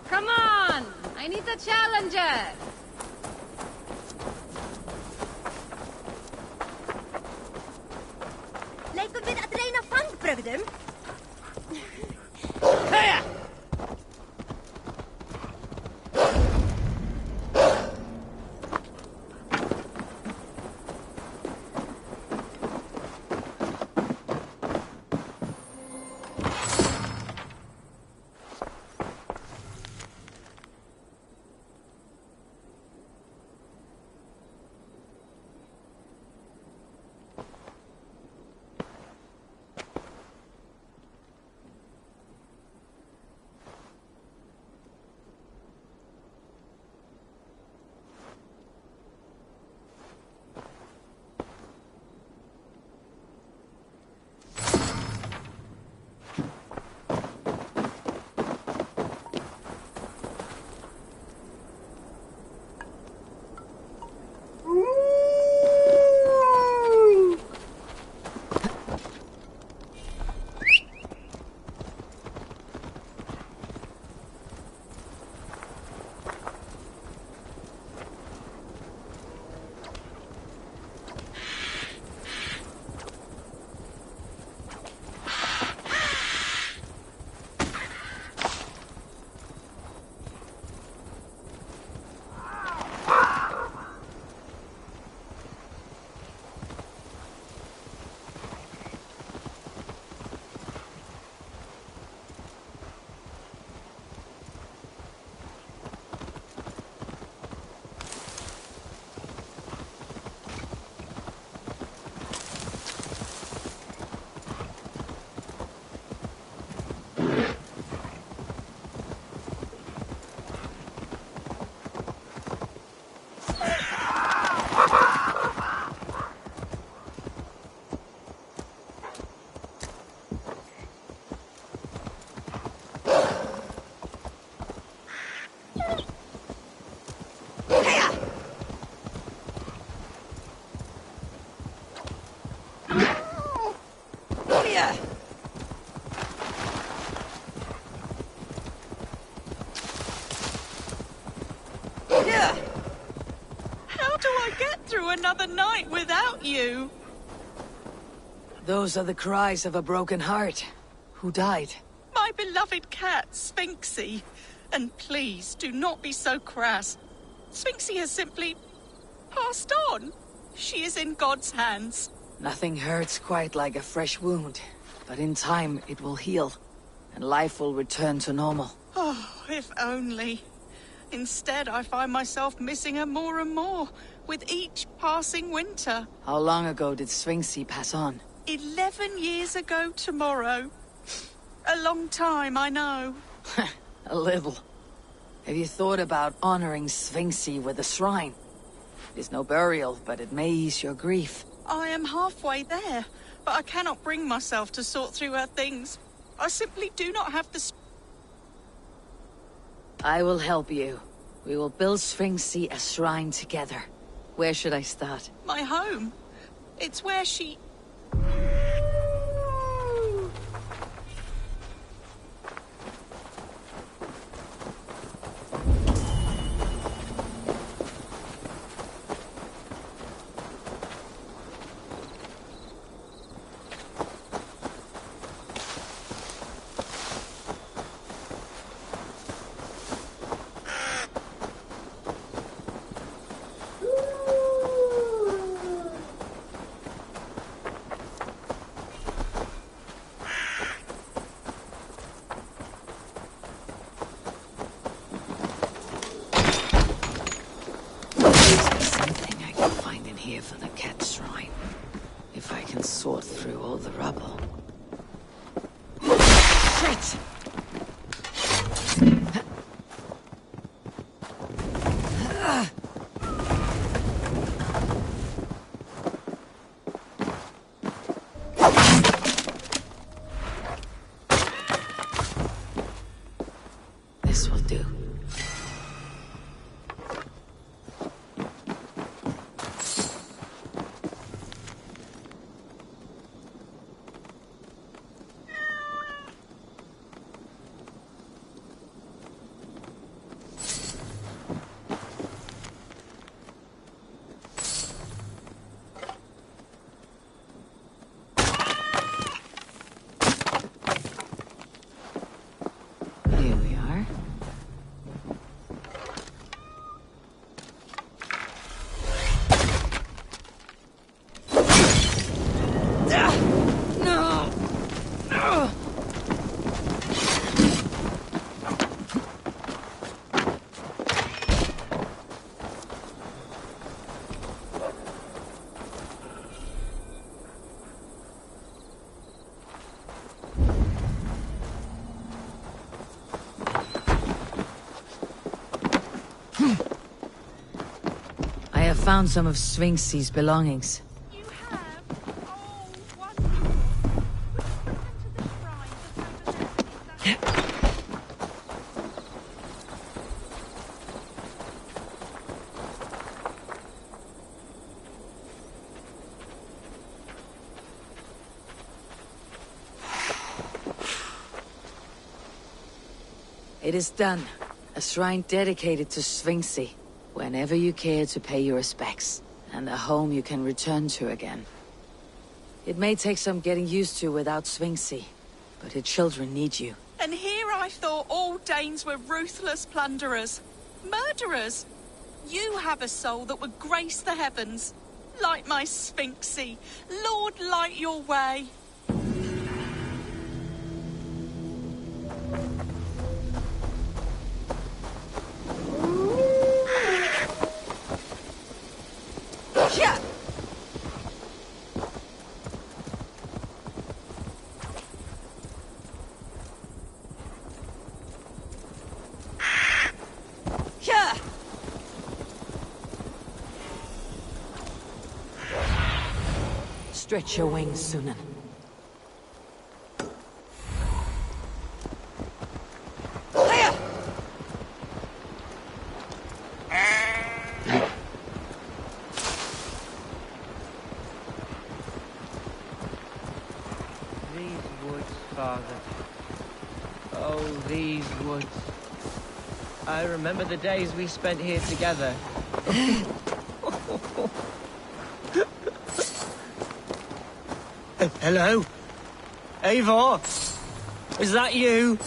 Come on! I need a challenger! Lijkt við að reyna fangbrögðum? get through another night without you. Those are the cries of a broken heart. Who died? My beloved cat, Sphinxie. And please, do not be so crass. Sphinxie has simply passed on. She is in God's hands. Nothing hurts quite like a fresh wound. But in time, it will heal. And life will return to normal. Oh, if only. Instead, I find myself missing her more and more, with each passing winter. How long ago did Sphinxie pass on? 11 years ago tomorrow. A long time, I know. A little. Have you thought about honoring Sphinxie with a shrine? It's no burial, but it may ease your grief. I am halfway there, but I cannot bring myself to sort through her things. I simply do not have the... I will help you. We will build Sphinxie a shrine together. Where should I start? My home. It's where she... For the cat shrine. If I can sort through all the rubble. Shit! This will do. I have found some of Sphinxie's belongings. You have? Oh, wonderful. It is done. A shrine dedicated to Sphinxie. Whenever you care to pay your respects, and a home you can return to again. It may take some getting used to without Sphinxie, but her children need you. And here I thought all Danes were ruthless plunderers. Murderers! You have a soul that would grace the heavens. Like my Sphinxie. Lord, light your way. Stretch your wings, Sunan. These woods, Father. Oh, these woods. I remember the days we spent here together. Hello? Eivor? Is that you?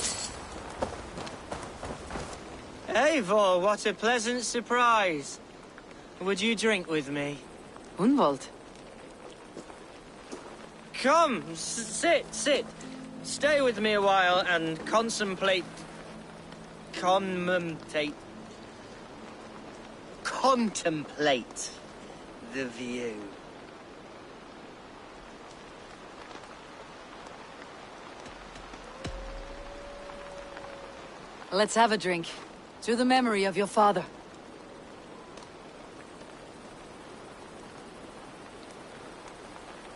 Eivor, what a pleasant surprise. Would you drink with me? Hunwald. Come, sit. Stay with me a while and contemplate the view. Let's have a drink. To the memory of your father.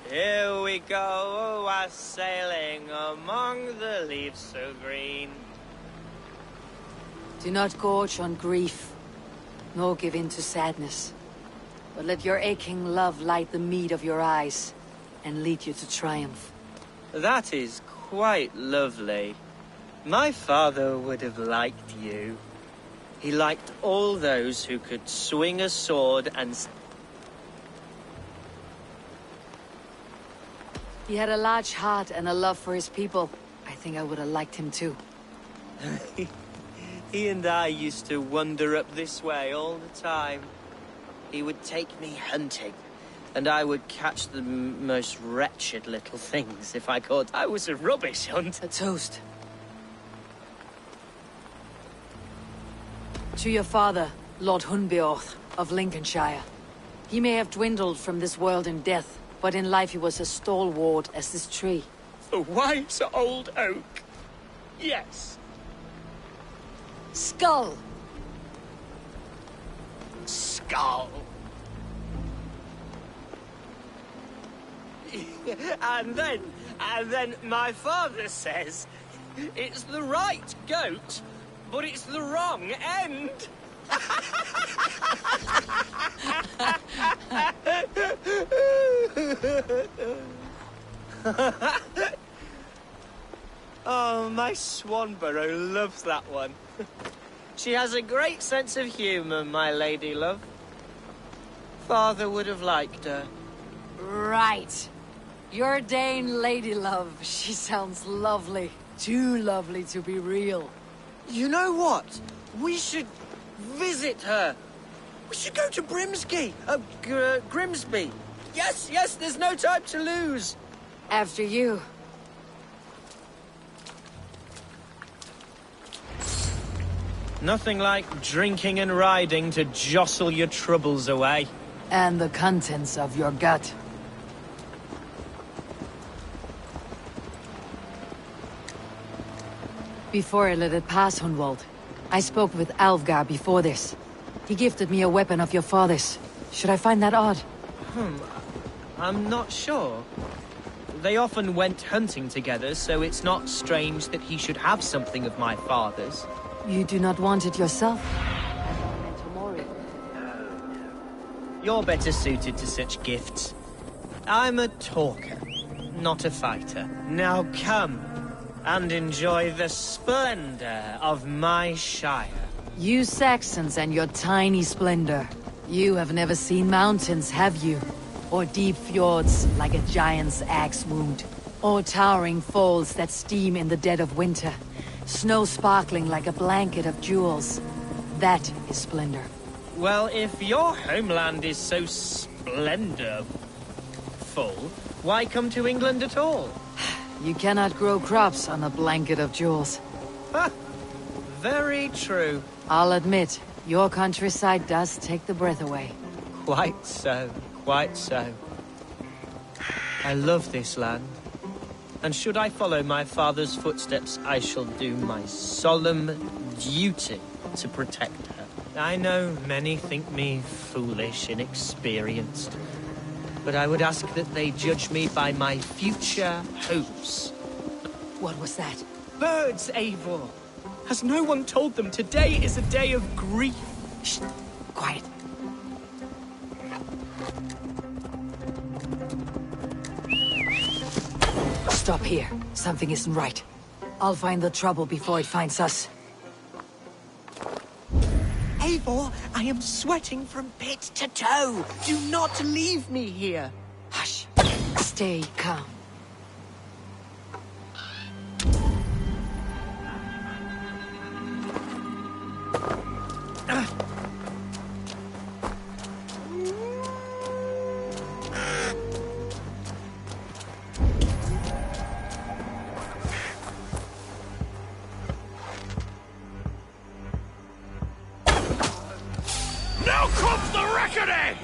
Here we go, a sailing among the leaves so green. Do not gorge on grief, nor give in to sadness. But let your aching love light the mead of your eyes, and lead you to triumph. That is quite lovely. My father would have liked you. He liked all those who could swing a sword and... He had a large heart and a love for his people. I think I would have liked him too. He and I used to wander up this way all the time. He would take me hunting, and I would catch the most wretched little things if I could. I was a rubbish hunter. A toast. To your father, Lord Hunbeorth of Lincolnshire. He may have dwindled from this world in death, but in life he was as stalwart as this tree. A wise old oak. Yes. Skull! Skull. And then my father says, it's the right goat, but it's the wrong end. Oh, my Swanborough loves that one. She has a great sense of humour, my lady love. Father would have liked her. Right. Your Dane lady love. She sounds lovely. Too lovely to be real. You know what? We should visit her. We should go to Grimsby. Yes, there's no time to lose. After you. Nothing like drinking and riding to jostle your troubles away. And the contents of your gut. Before I let it pass, Hunwald, I spoke with Alfgar before this. He gifted me a weapon of your father's. Should I find that odd? I'm not sure. They often went hunting together, so it's not strange that he should have something of my father's. You do not want it yourself? You're better suited to such gifts. I'm a talker, not a fighter. Now come and enjoy the splendor of my shire. You Saxons and your tiny splendor. You have never seen mountains, have you? Or deep fjords like a giant's axe wound? Or towering falls that steam in the dead of winter? Snow sparkling like a blanket of jewels. That is splendor. Well, if your homeland is so splendorful, why come to England at all? You cannot grow crops on a blanket of jewels. Ha! Very true. I'll admit, your countryside does take the breath away. Quite so, quite so. I love this land. And should I follow my father's footsteps, I shall do my solemn duty to protect her. I know many think me foolish, inexperienced, but I would ask that they judge me by my future hopes. What was that? Birds, Eivor! Has no one told them today is a day of grief? Shh! Quiet. Stop here. Something isn't right. I'll find the trouble before it finds us. Eivor, I am sweating from pit to toe. Do not leave me here. Hush. Stay calm. Now comes the reckoning!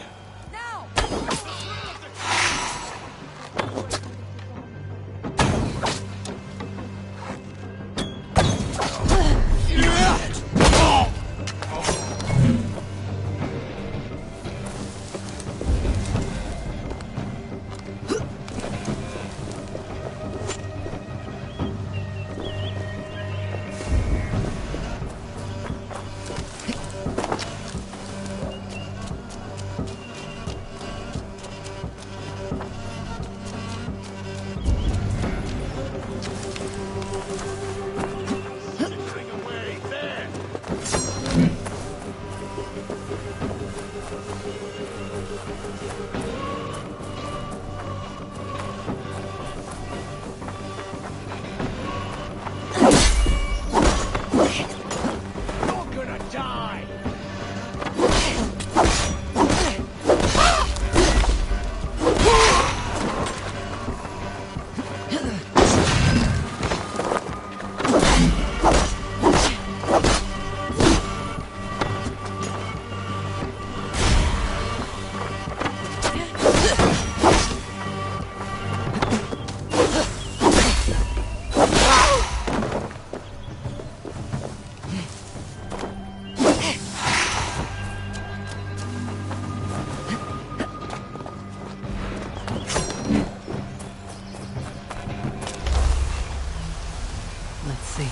Let's see.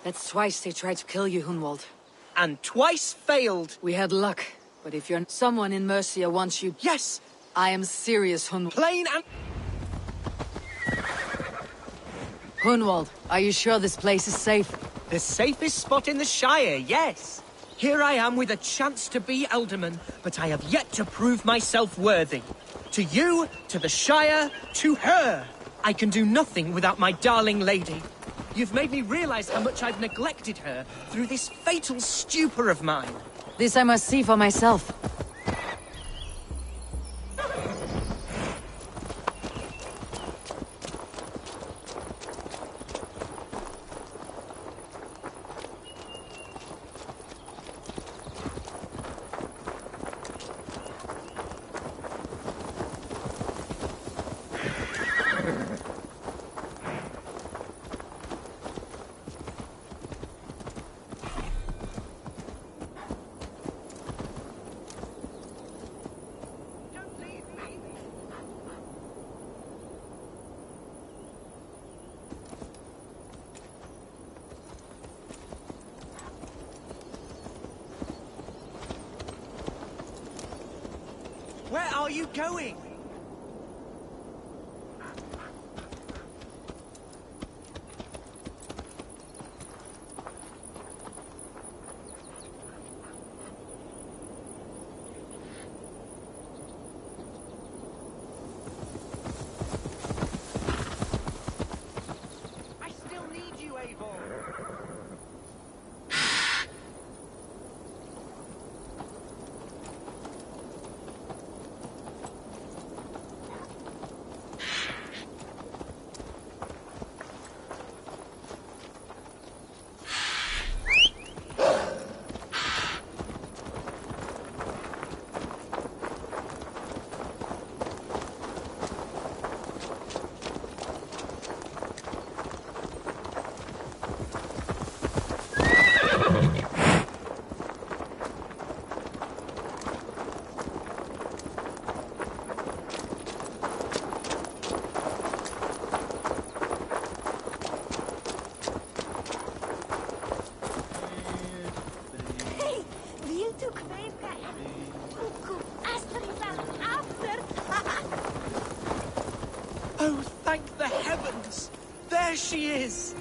That's twice they tried to kill you, Hunwald. And twice failed. We had luck. But if you're someone in Mercia wants you... Yes! I am serious, Hunwald. Plain and... Hunwald, are you sure this place is safe? The safest spot in the Shire, yes. Here I am with a chance to be Alderman, but I have yet to prove myself worthy. To you, to the Shire, to her. I can do nothing without my darling lady. You've made me realize how much I've neglected her through this fatal stupor of mine. This I must see for myself. Where are you going? I still need you, Eivor. Oh, thank the heavens! There she is!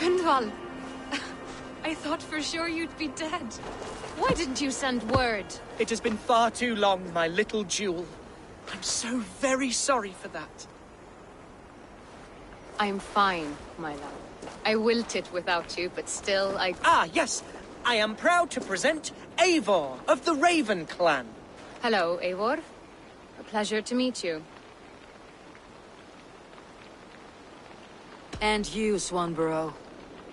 Hundval! I thought for sure you'd be dead. Why didn't you send word? It has been far too long, my little jewel. I'm so very sorry for that. I'm fine, my love. I wilted without you, but still I... Ah, yes! I am proud to present Eivor of the Raven clan. Hello, Eivor. A pleasure to meet you. And you, Swanborough.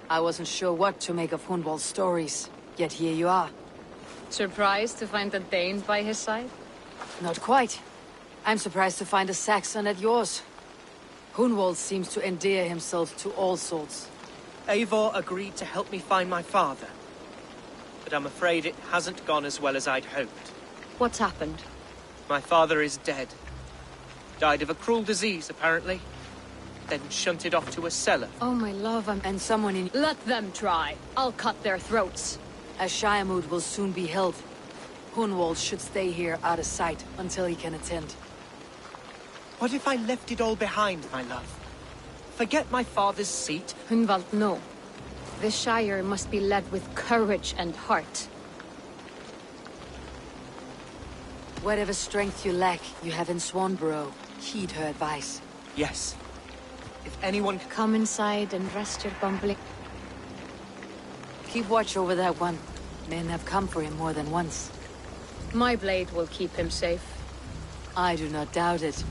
I wasn't sure what to make of Hundwald's stories, yet here you are. Surprised to find a Dane by his side? Not quite. I'm surprised to find a Saxon at yours. Hundwald seems to endear himself to all sorts. Eivor agreed to help me find my father. But I'm afraid it hasn't gone as well as I'd hoped. What's happened? My father is dead. Died of a cruel disease, apparently. Then shunted off to a cellar. Oh, my love, and someone in... Let them try. I'll cut their throats. A Shiremood will soon be held. Hundwald should stay here out of sight until he can attend. What if I left it all behind, my love? Forget my father's seat? Hundwald, no. The Shire must be led with courage and heart. Whatever strength you lack, you have in Swanborough. Heed her advice. Yes. If anyone... Come inside and rest your bumbling... Keep watch over that one. Men have come for him more than once. My blade will keep him safe. I do not doubt it.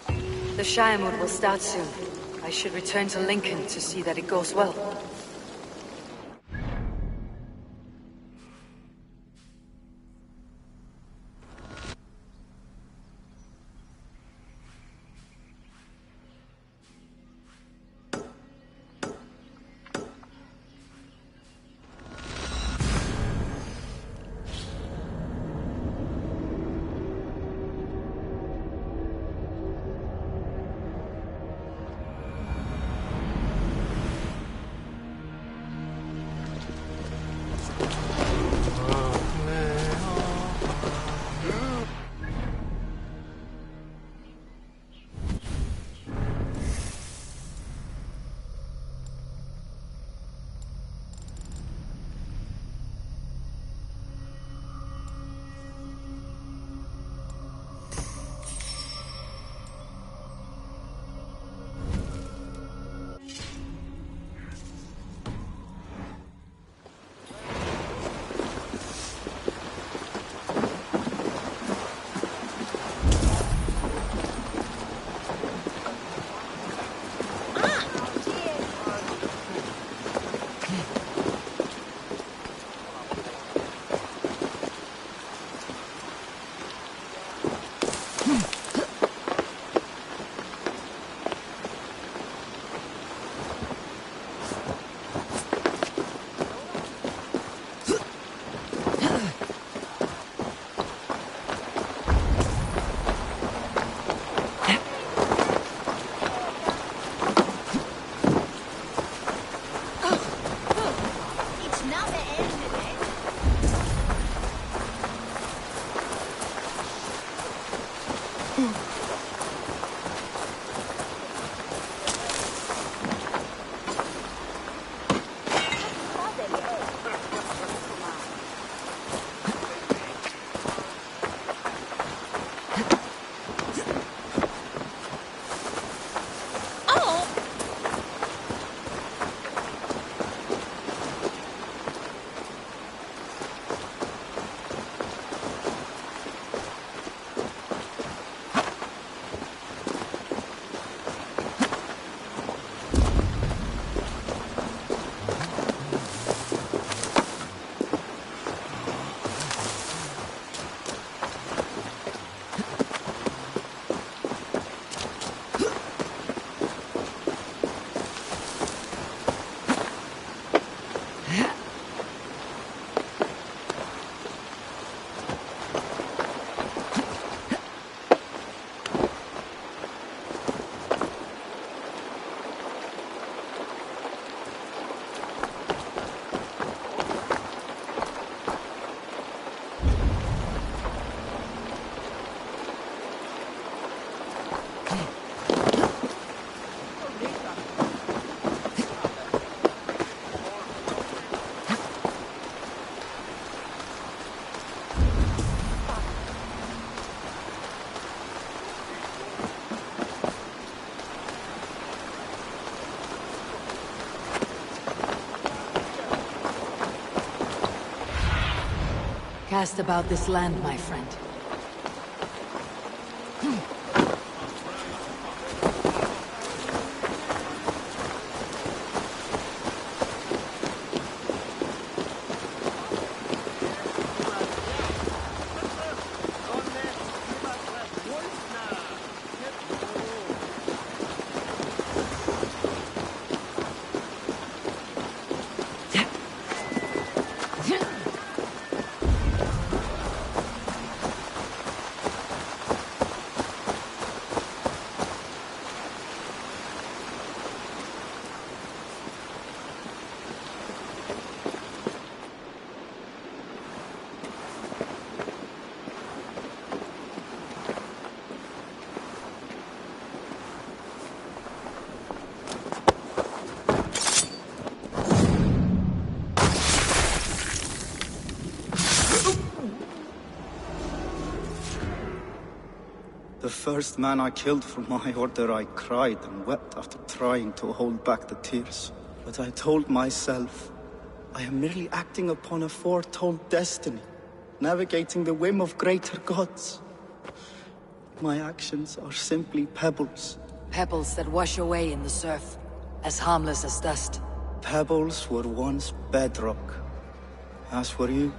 The Shiremood will start soon. I should return to Lincoln to see that it goes well. Cast about this land, my friend. The first man I killed for my order, I cried and wept after trying to hold back the tears. But I told myself, I am merely acting upon a foretold destiny, navigating the whim of greater gods. My actions are simply pebbles. Pebbles that wash away in the surf, as harmless as dust. Pebbles were once bedrock, as were you.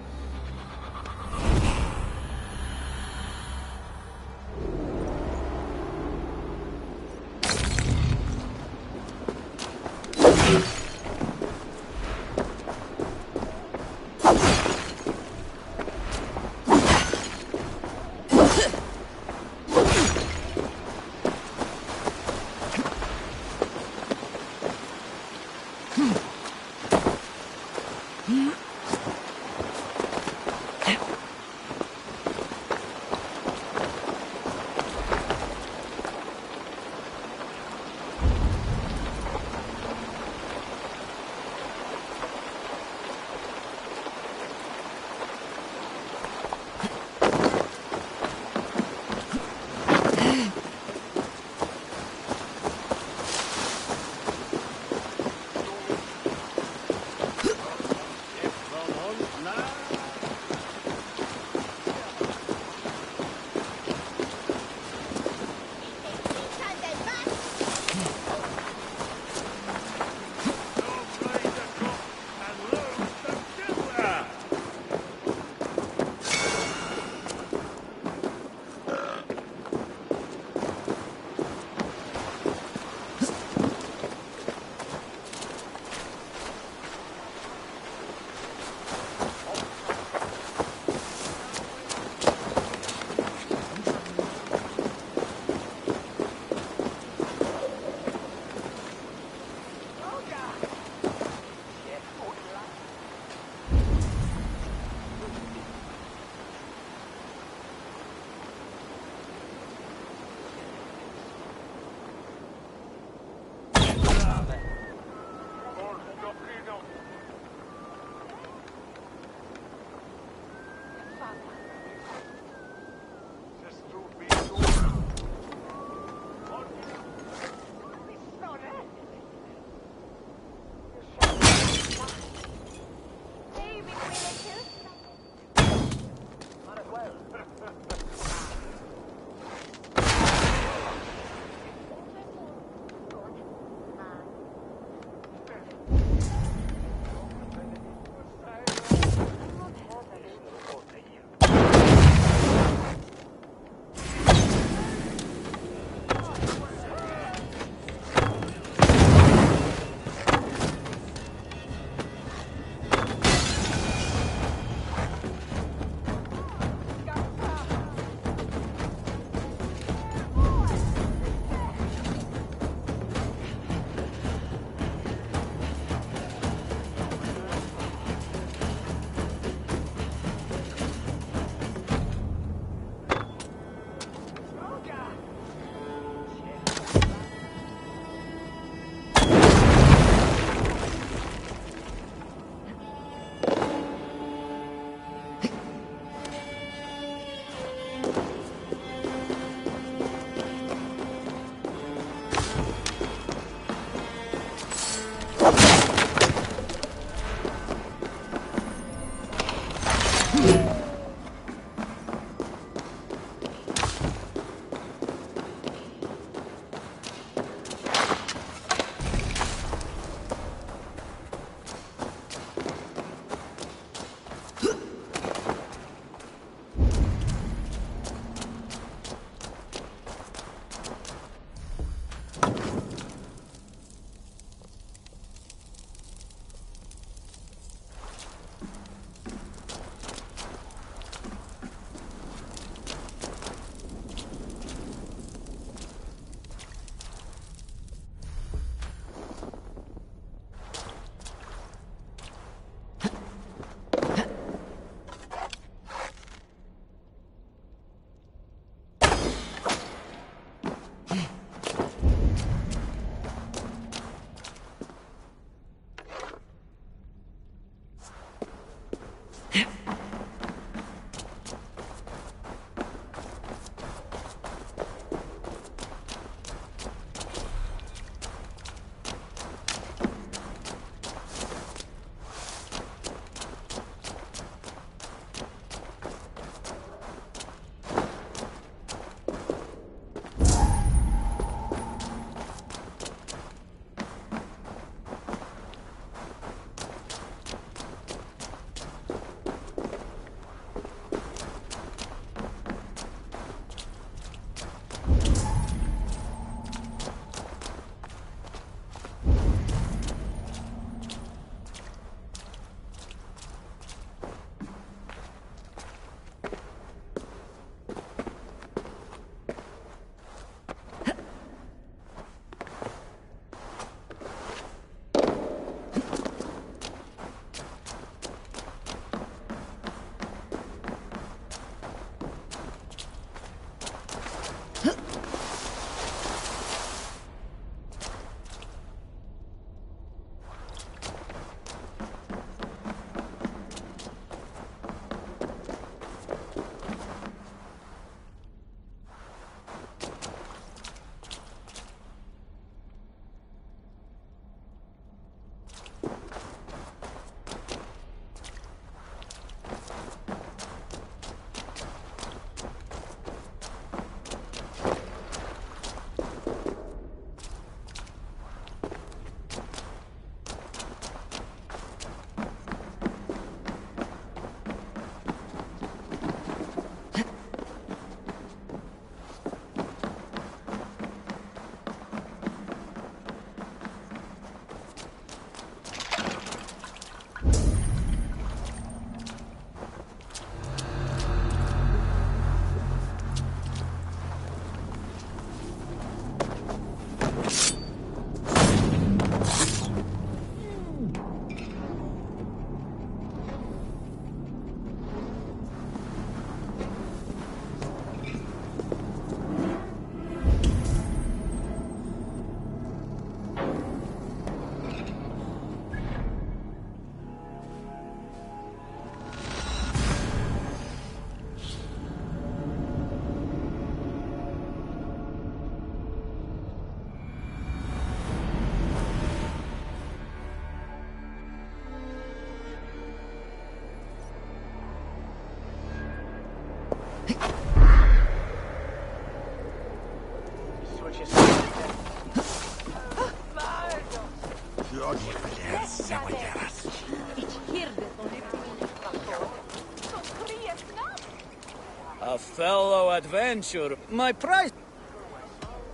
A fellow adventure. My price.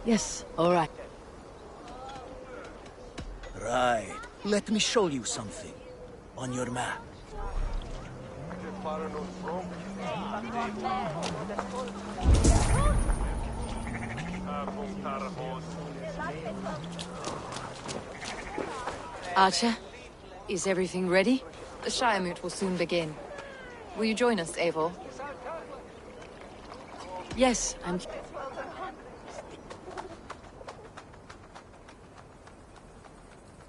Yes, all right. Right. Let me show you something. On your map. Archer, is everything ready? The Shire Moot will soon begin. Will you join us, Eivor? Yes, I'm...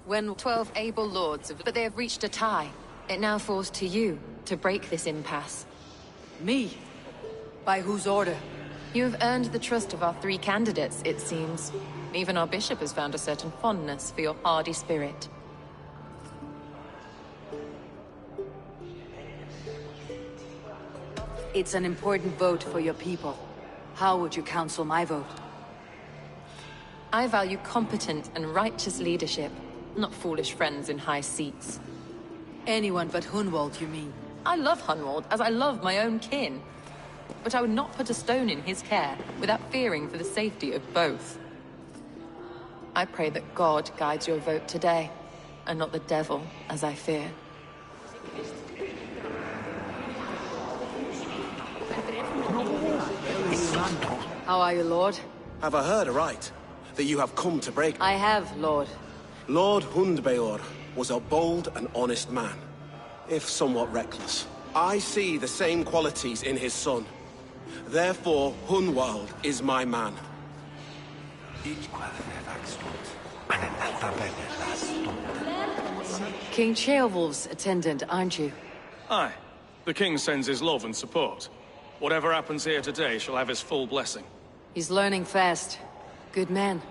When 12 able lords, but they have reached a tie. It now falls to you to break this impasse. Me? By whose order? You have earned the trust of our 3 candidates, it seems. Even our bishop has found a certain fondness for your hardy spirit. It's an important vote for your people. How would you counsel my vote? I value competent and righteous leadership, not foolish friends in high seats. Anyone but Hunwald, you mean? I love Hunwald, as I love my own kin. But I would not put a stone in his care without fearing for the safety of both. I pray that God guides your vote today, and not the devil, as I fear. How are you, Lord? Have I heard aright? That you have come to break... I have, Lord. Lord Hundbeor was a bold and honest man, if somewhat reckless. I see the same qualities in his son. Therefore, Hunwald is my man. King Ceolwulf's attendant, aren't you? Aye. The king sends his love and support. Whatever happens here today shall have his full blessing. He's learning fast. Good man.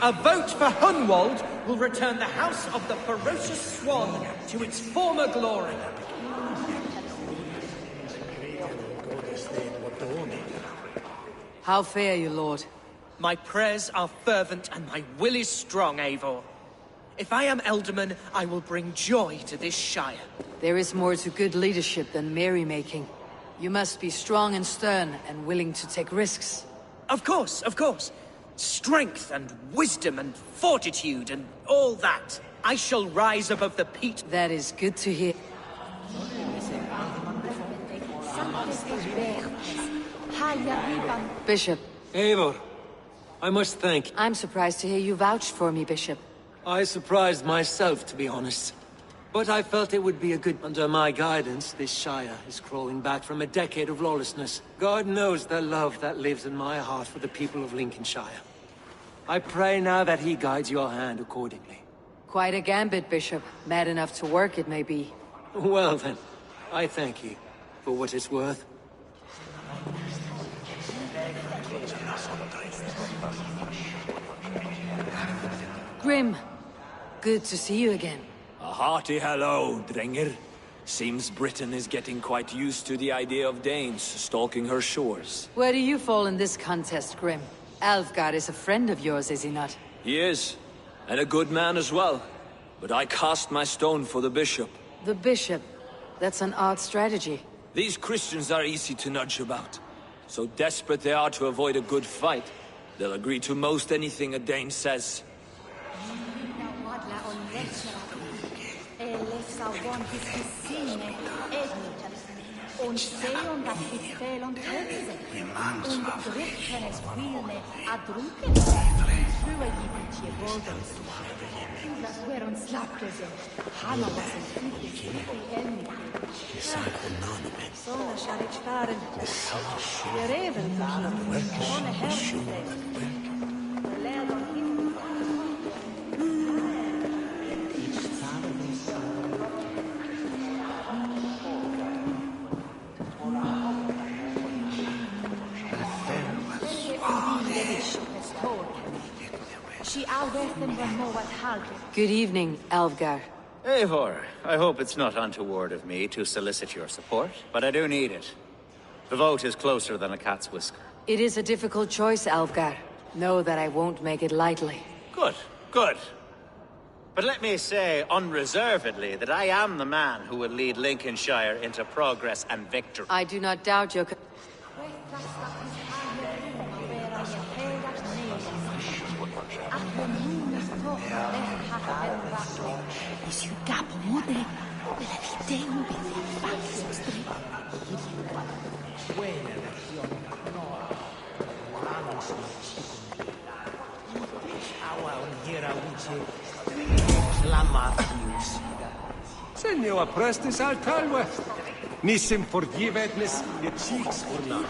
A vote for Hunwald will return the House of the Ferocious Swan to its former glory. How fare you, Lord? My prayers are fervent and my will is strong, Eivor. If I am Elderman, I will bring joy to this Shire. There is more to good leadership than merrymaking. You must be strong and stern and willing to take risks. Of course, of course. Strength and wisdom and fortitude and all that. I shall rise above the peat. That is good to hear. Bishop. Eivor, I must thank... I'm surprised to hear you vouched for me, Bishop. I surprised myself, to be honest. But I felt it would be a good... Under my guidance, this Shire is crawling back from a decade of lawlessness. God knows the love that lives in my heart for the people of Lincolnshire. I pray now that he guides your hand accordingly. Quite a gambit, Bishop. Mad enough to work, it may be. Well then, I thank you for what it's worth. Grim, good to see you again. A hearty hello, Drenger. Seems Britain is getting quite used to the idea of Danes stalking her shores. Where do you fall in this contest, Grim? Alfgar is a friend of yours, is he not? He is, and a good man as well. But I cast my stone for the bishop. The bishop? That's an odd strategy. These Christians are easy to nudge about. So desperate they are to avoid a good fight, they'll agree to most anything a Dane says. Und Seon dat hit fel on högse. Und drift hennes skilne adruken. Frua givet je bådens. Das were on slappkese. Hanna was en flyttes i elmi. Såna kärlek fären. Jag reven för såna hälsofred. Läder himmel. Good evening, Alfgar. Eivor, I hope it's not untoward of me to solicit your support, but I do need it. The vote is closer than a cat's whisker. It is a difficult choice, Alfgar. Know that I won't make it lightly. Good, good. But let me say unreservedly that I am the man who will lead Lincolnshire into progress and victory. I do not doubt your... Senio aprestis al talwest. Nissim forgivednis je cheeks or not.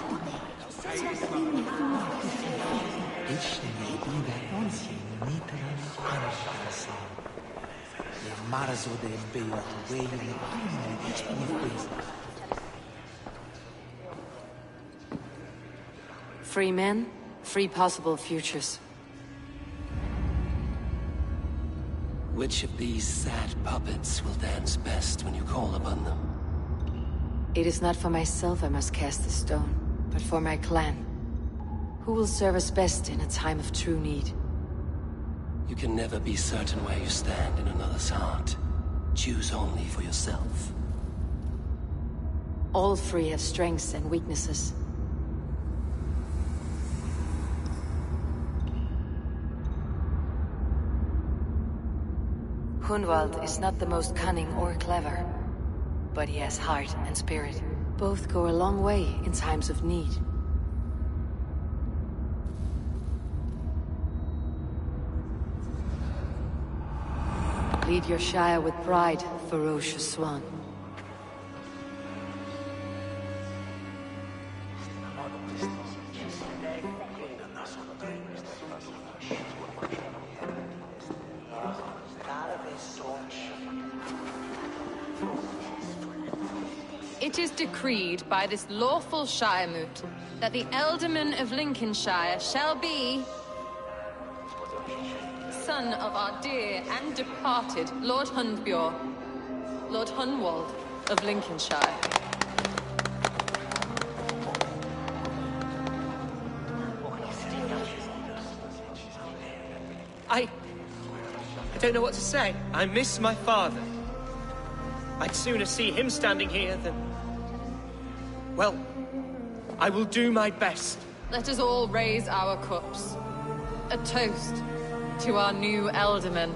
Free men, free possible futures. Which of these sad puppets will dance best when you call upon them? It is not for myself I must cast the stone, but for my clan. Who will serve us best in a time of true need? You can never be certain where you stand in another's heart. Choose only for yourself. All three have strengths and weaknesses. Hunwald is not the most cunning or clever, but he has heart and spirit. Both go a long way in times of need. Lead your Shire with pride, ferocious swan. It is decreed by this lawful Shiremoot that the Ealdorman of Lincolnshire shall be... son of our dear and departed Lord Hundbjorn, Lord Hunwald of Lincolnshire. I don't know what to say. I miss my father. I'd sooner see him standing here than... Well, I will do my best. Let us all raise our cups. A toast to our new Ealdorman.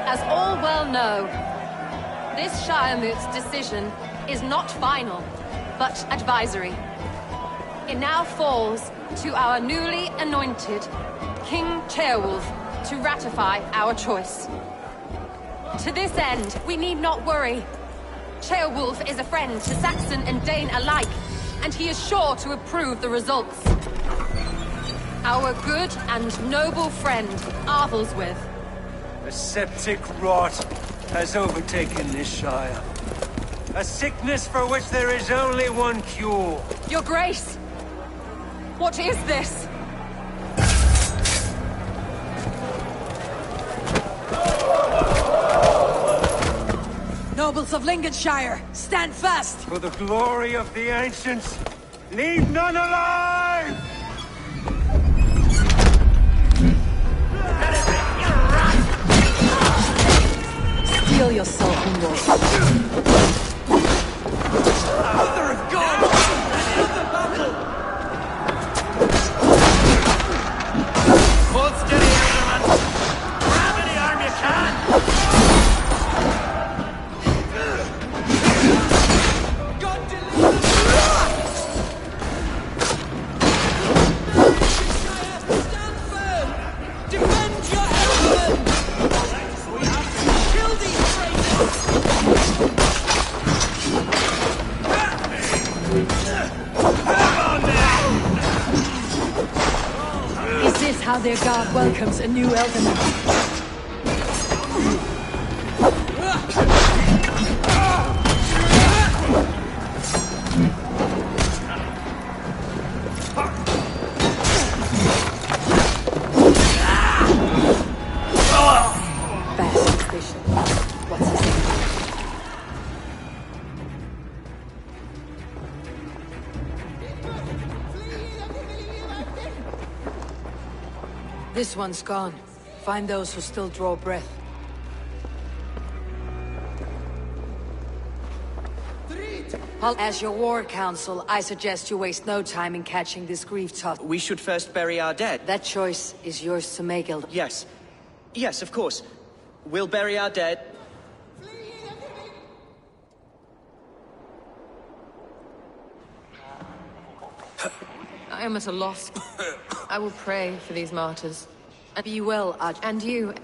As all well know, this Shiremoot's decision is not final, but advisory. It now falls to our newly anointed King Ceolwulf to ratify our choice. To this end, we need not worry. Ceolwulf is a friend to Saxon and Dane alike, and he is sure to approve the results. Our good and noble friend, Arthelswith. A septic rot has overtaken this Shire. A sickness for which there is only one cure. Your Grace! What is this? Nobles of Lincolnshire, stand fast! For the glory of the ancients, leave none alive! Steel yourself, Hunwald. Mother of God! Hold steady, Ealdorman! Grab any arm you can! Is this how their god welcomes a new Ealdorman? This one's gone. Find those who still draw breath. As your war council, I suggest you waste no time in catching this grief toss. We should first bury our dead. That choice is yours to make, Elder. Yes. Yes, of course. We'll bury our dead. I am at a loss. I will pray for these martyrs. And be well, and you.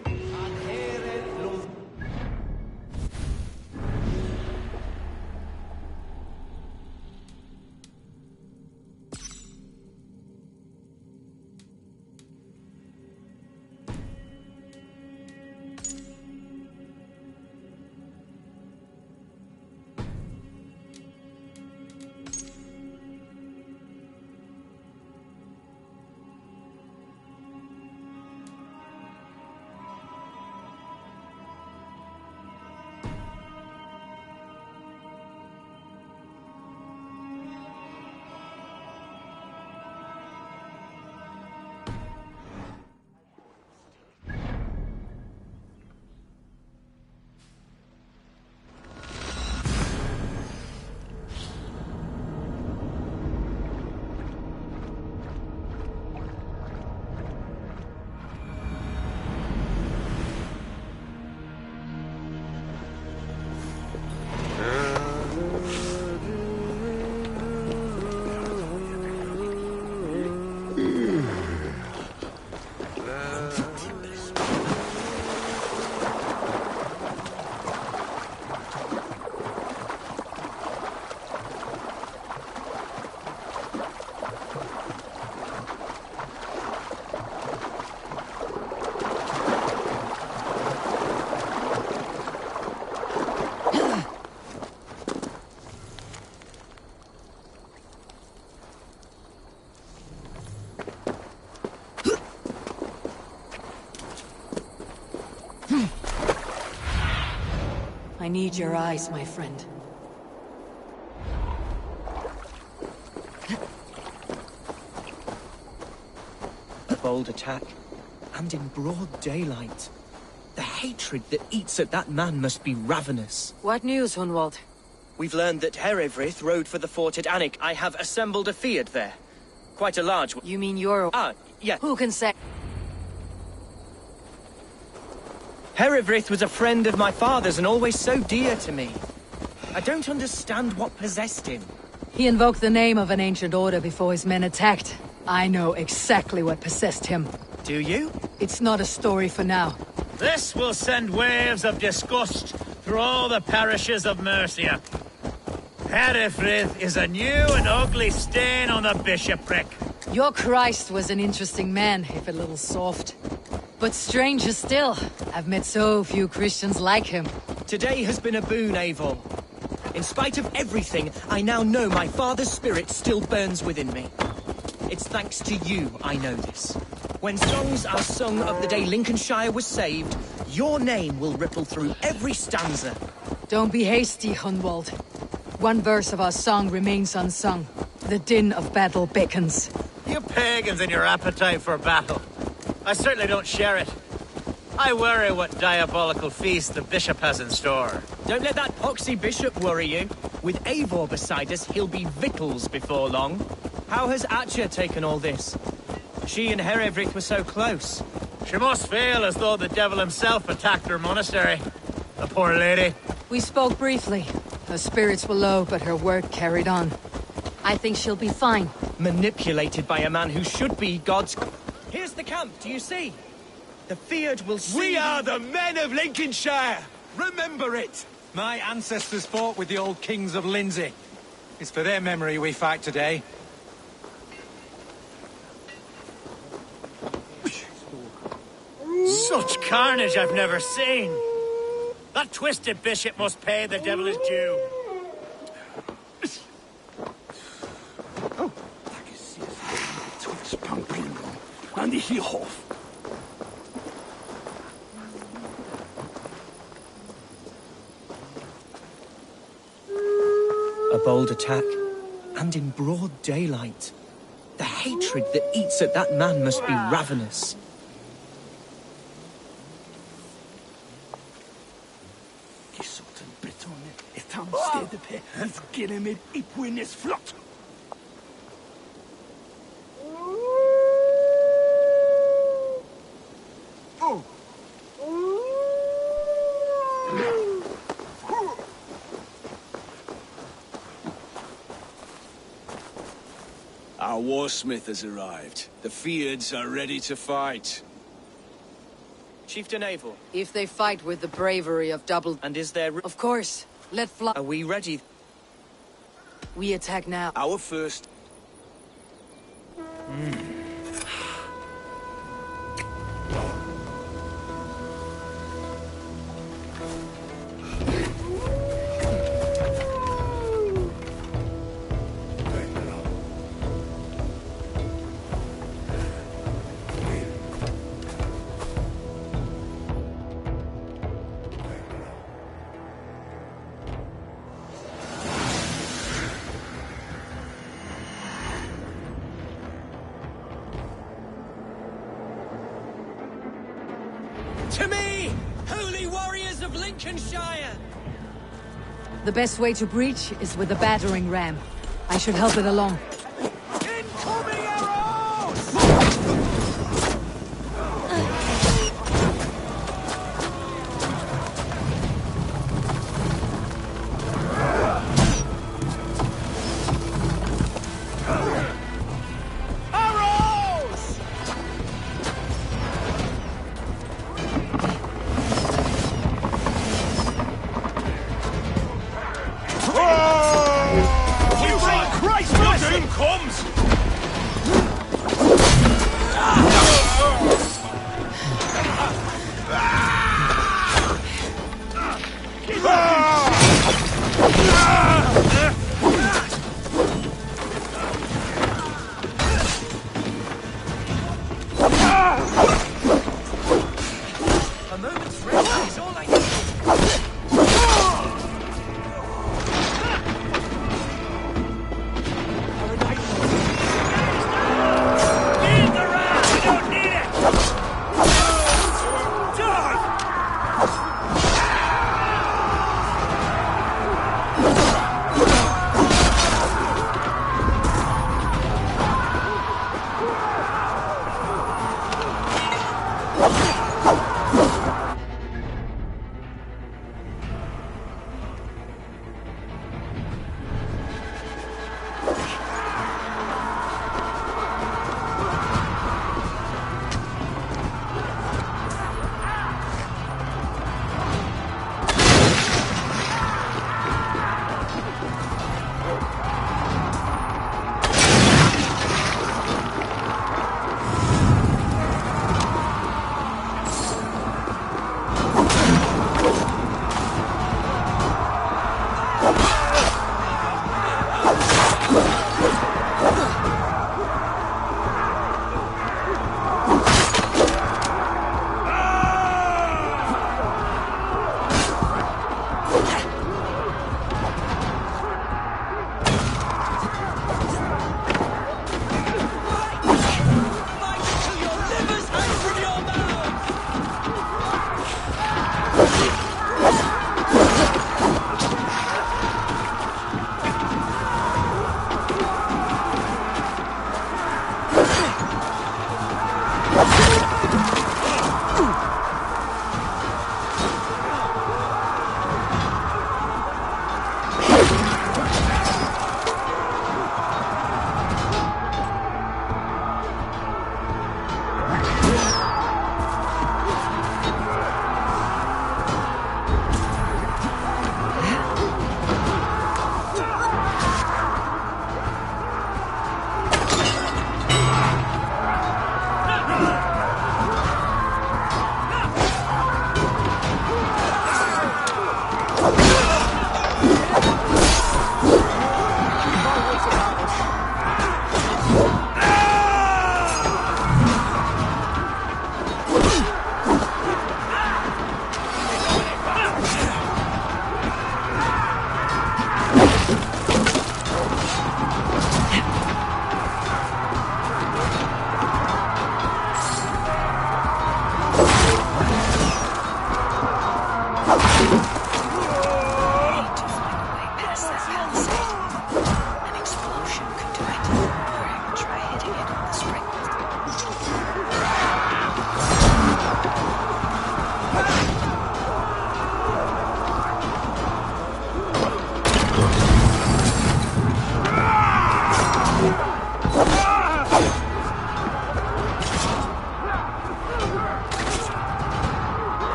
I need your eyes, my friend. A bold attack, and in broad daylight. The hatred that eats at that man must be ravenous. What news, Hunwald? We've learned that Herewrith rode for the fort at Annick. I have assembled a field there. Quite a large one. You mean your... Ah, yeah. Who can say... Herewrith was a friend of my father's and always so dear to me. I don't understand what possessed him. He invoked the name of an ancient order before his men attacked. I know exactly what possessed him. Do you? It's not a story for now. This will send waves of disgust through all the parishes of Mercia. Herewrith is a new and ugly stain on the bishopric. Your Christ was an interesting man, if a little soft. But stranger still, I've met so few Christians like him. Today has been a boon, Eivor. In spite of everything, I now know my father's spirit still burns within me. It's thanks to you I know this. When songs are sung of the day Lincolnshire was saved, your name will ripple through every stanza. Don't be hasty, Hunwald. One verse of our song remains unsung. The din of battle beckons. You pagans and your appetite for battle. I certainly don't share it. I worry what diabolical feast the bishop has in store. Don't let that poxy bishop worry you. With Eivor beside us, he'll be victuals before long. How has Atcha taken all this? She and Herewrith were so close. She must feel as though the devil himself attacked her monastery. The poor lady. We spoke briefly. Her spirits were low, but her work carried on. I think she'll be fine. Manipulated by a man who should be God's... Here's the camp, do you see? The Field will see... We are the men of Lincolnshire! Remember it! My ancestors fought with the old kings of Lindsey. It's for their memory we fight today. Such carnage I've never seen. That twisted bishop must pay the devil his due. A bold attack, and in broad daylight. The hatred that eats at that man must be ravenous. Stedepe, als gillen mit Ipwinnes flott. Our warsmith has arrived. The Feards are ready to fight. Chieftain Abel. If they fight with the bravery of double... And is there... Of course. Let fly... Are we ready? We attack now. Our first... To me, holy warriors of Lincolnshire! The best way to breach is with the battering ram. I should help it along. Incoming arrows!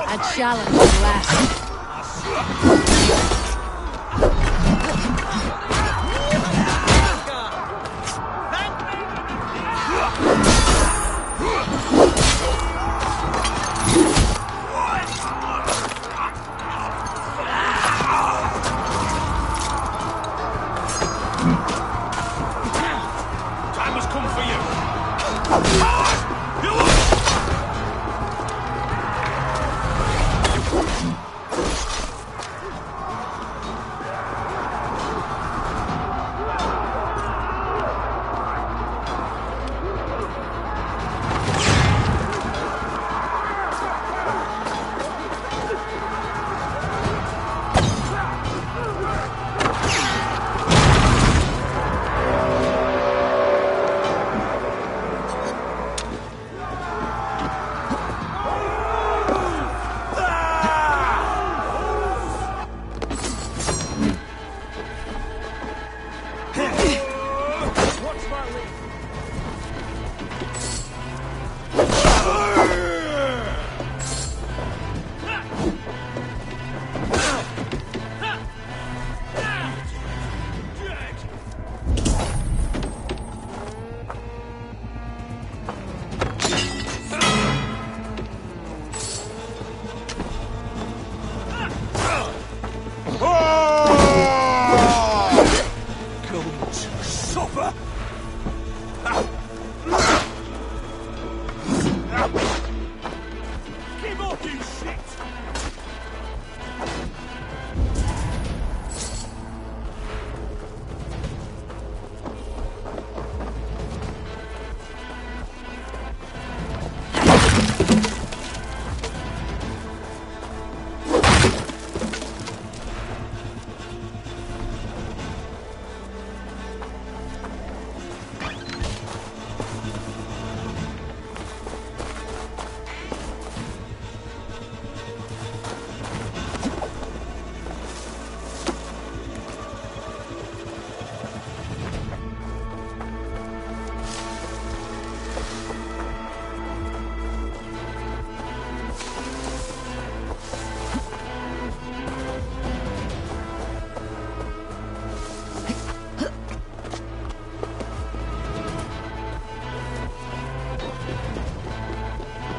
A challenge last. Time has come for you.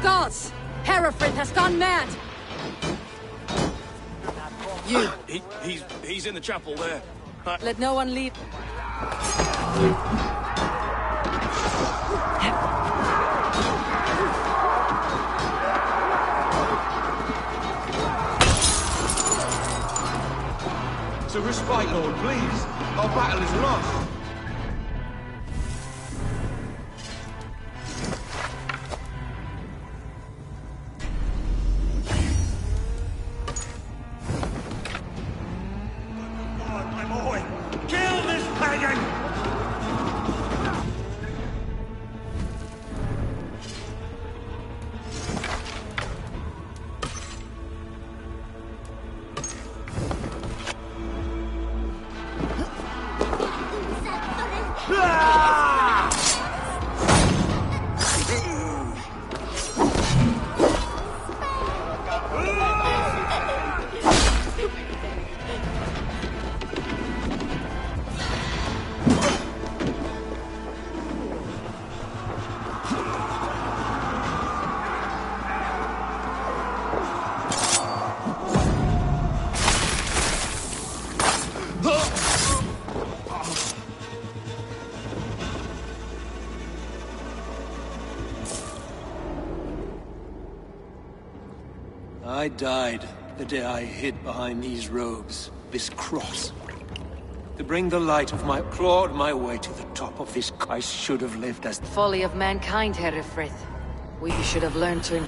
Gods! Hereford has gone mad! You! He's in the chapel there. Let no one leave. To respite, Lord, please. Our battle is lost. I died the day I hid behind these robes, this cross. To bring the light of my... clawed my way to the top of this. I should have lived as... Folly of mankind, Herefrith. We should have learned to...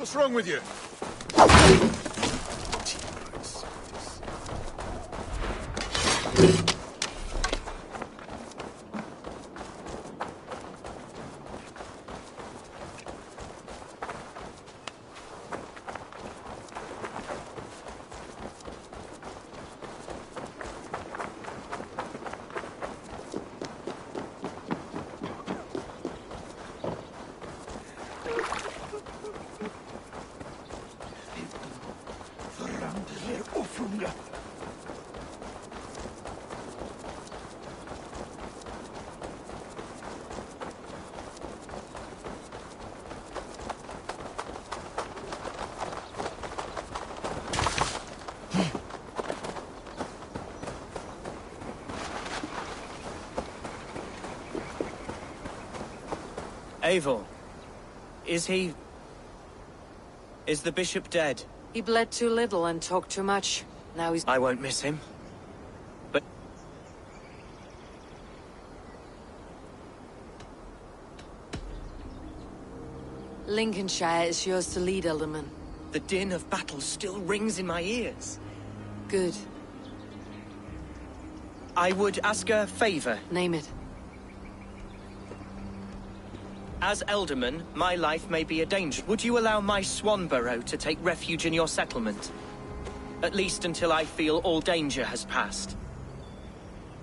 What's wrong with you? Eivor, is the bishop dead? He bled too little and talked too much. Now he's... I won't miss him. But... Lincolnshire is yours to lead, Alderman. The din of battle still rings in my ears. Good. I would ask a favor. Name it. As Elderman, my life may be a danger. Would you allow my Swanborough to take refuge in your settlement? At least until I feel all danger has passed.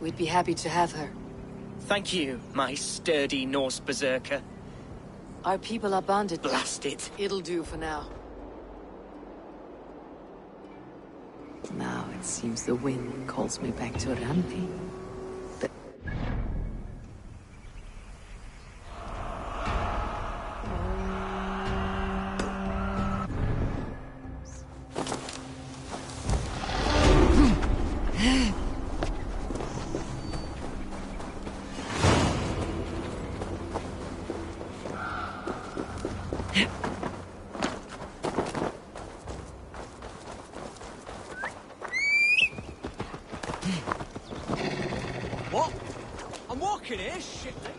We'd be happy to have her. Thank you, my sturdy Norse berserker. Our people are bonded. Blast it. It'll do for now. Now it seems the wind calls me back to Rampi. But... What? I'm walking here, shitly.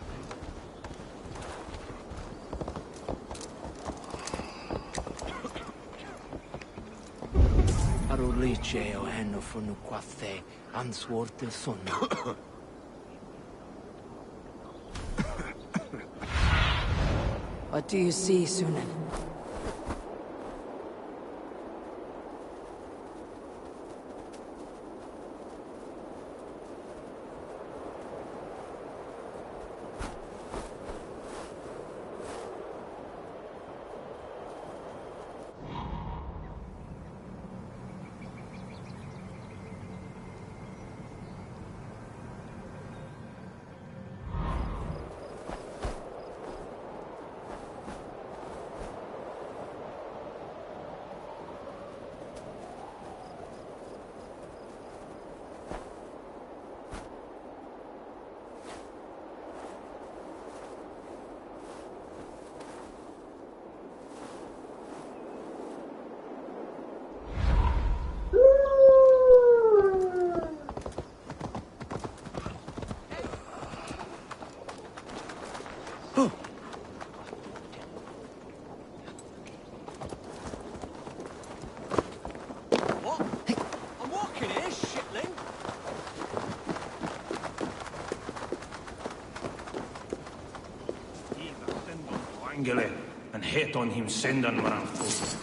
Aruliche o henno funu quathe answorte sonno. What do you see, Sunan? And hit on him sendan maranfu.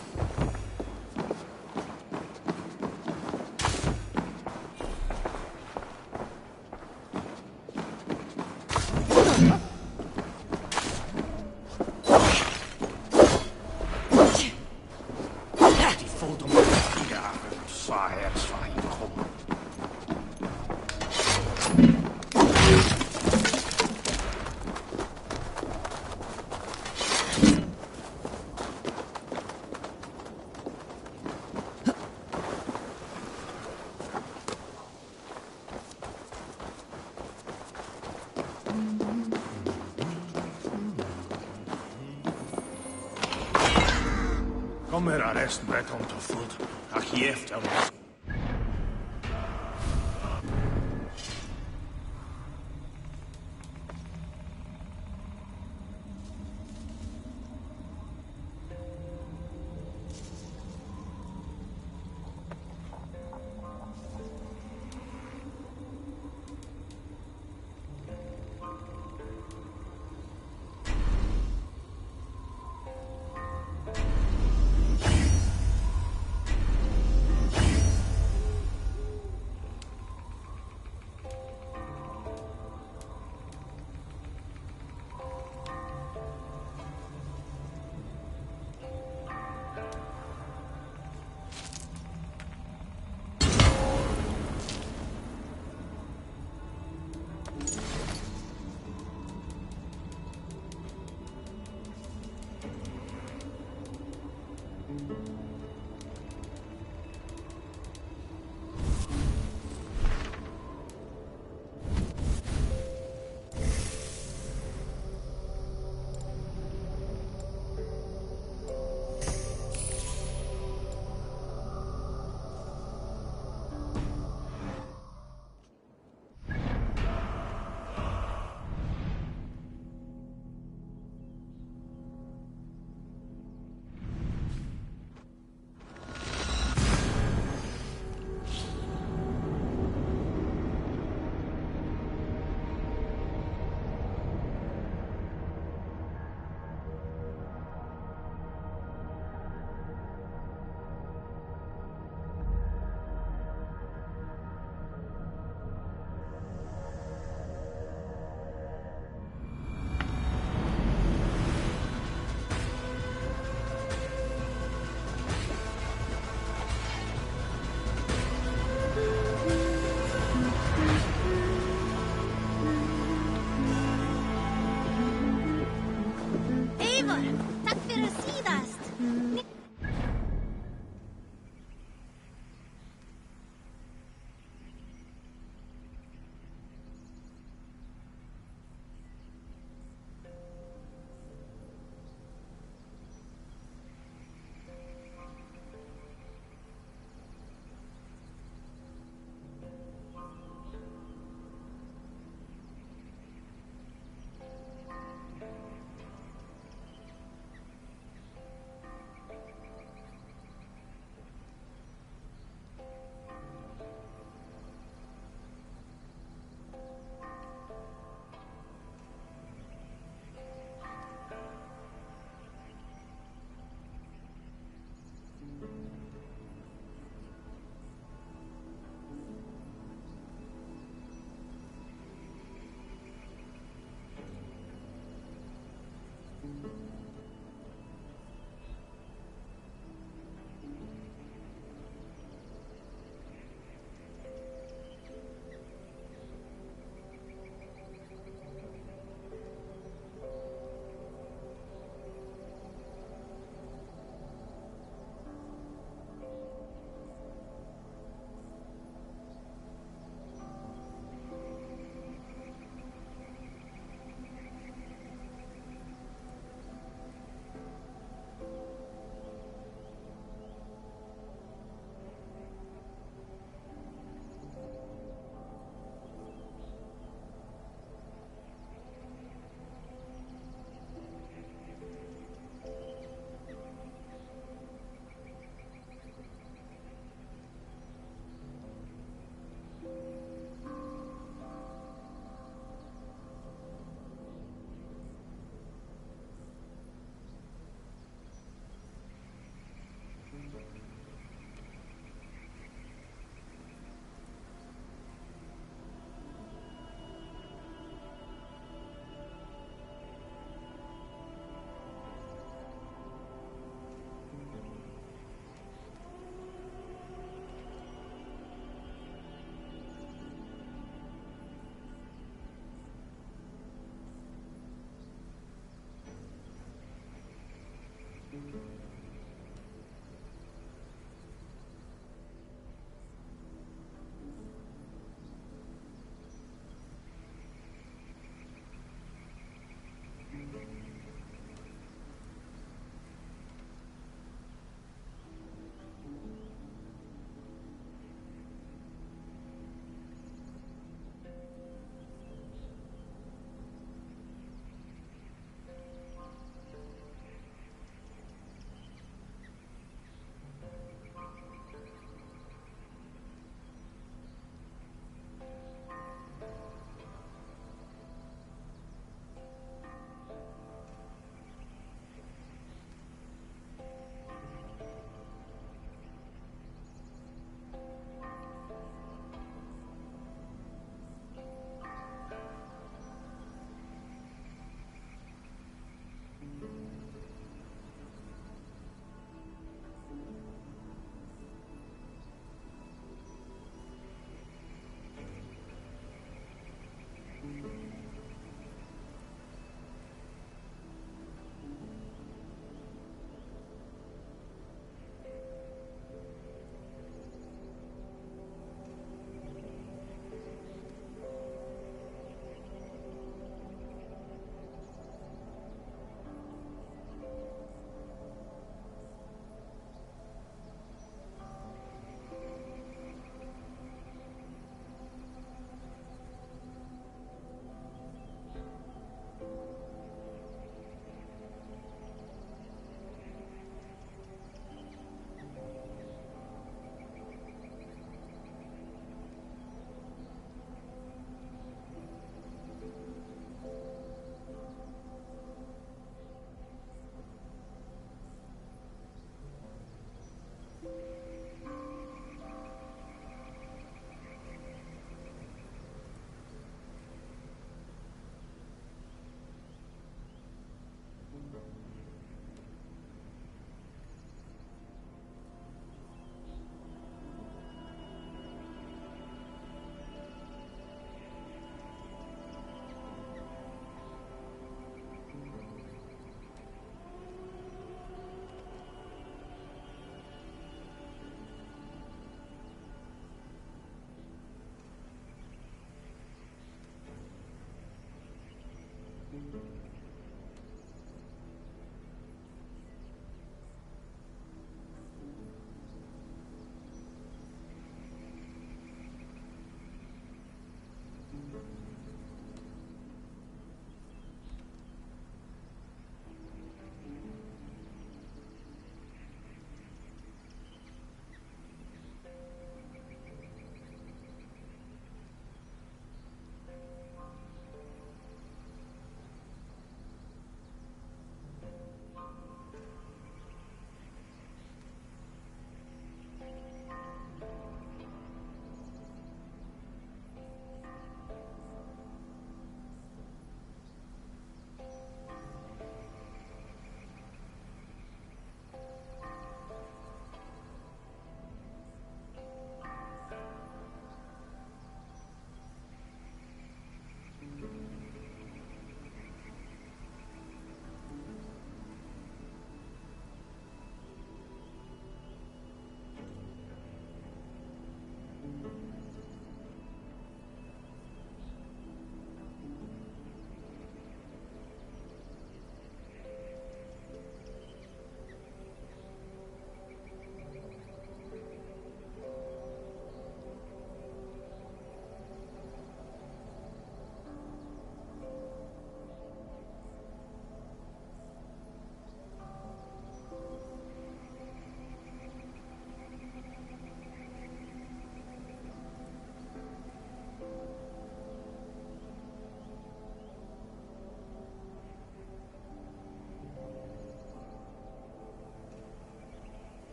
Kom er rest met om te voet. Ach, je heeft hem. Eivor, tak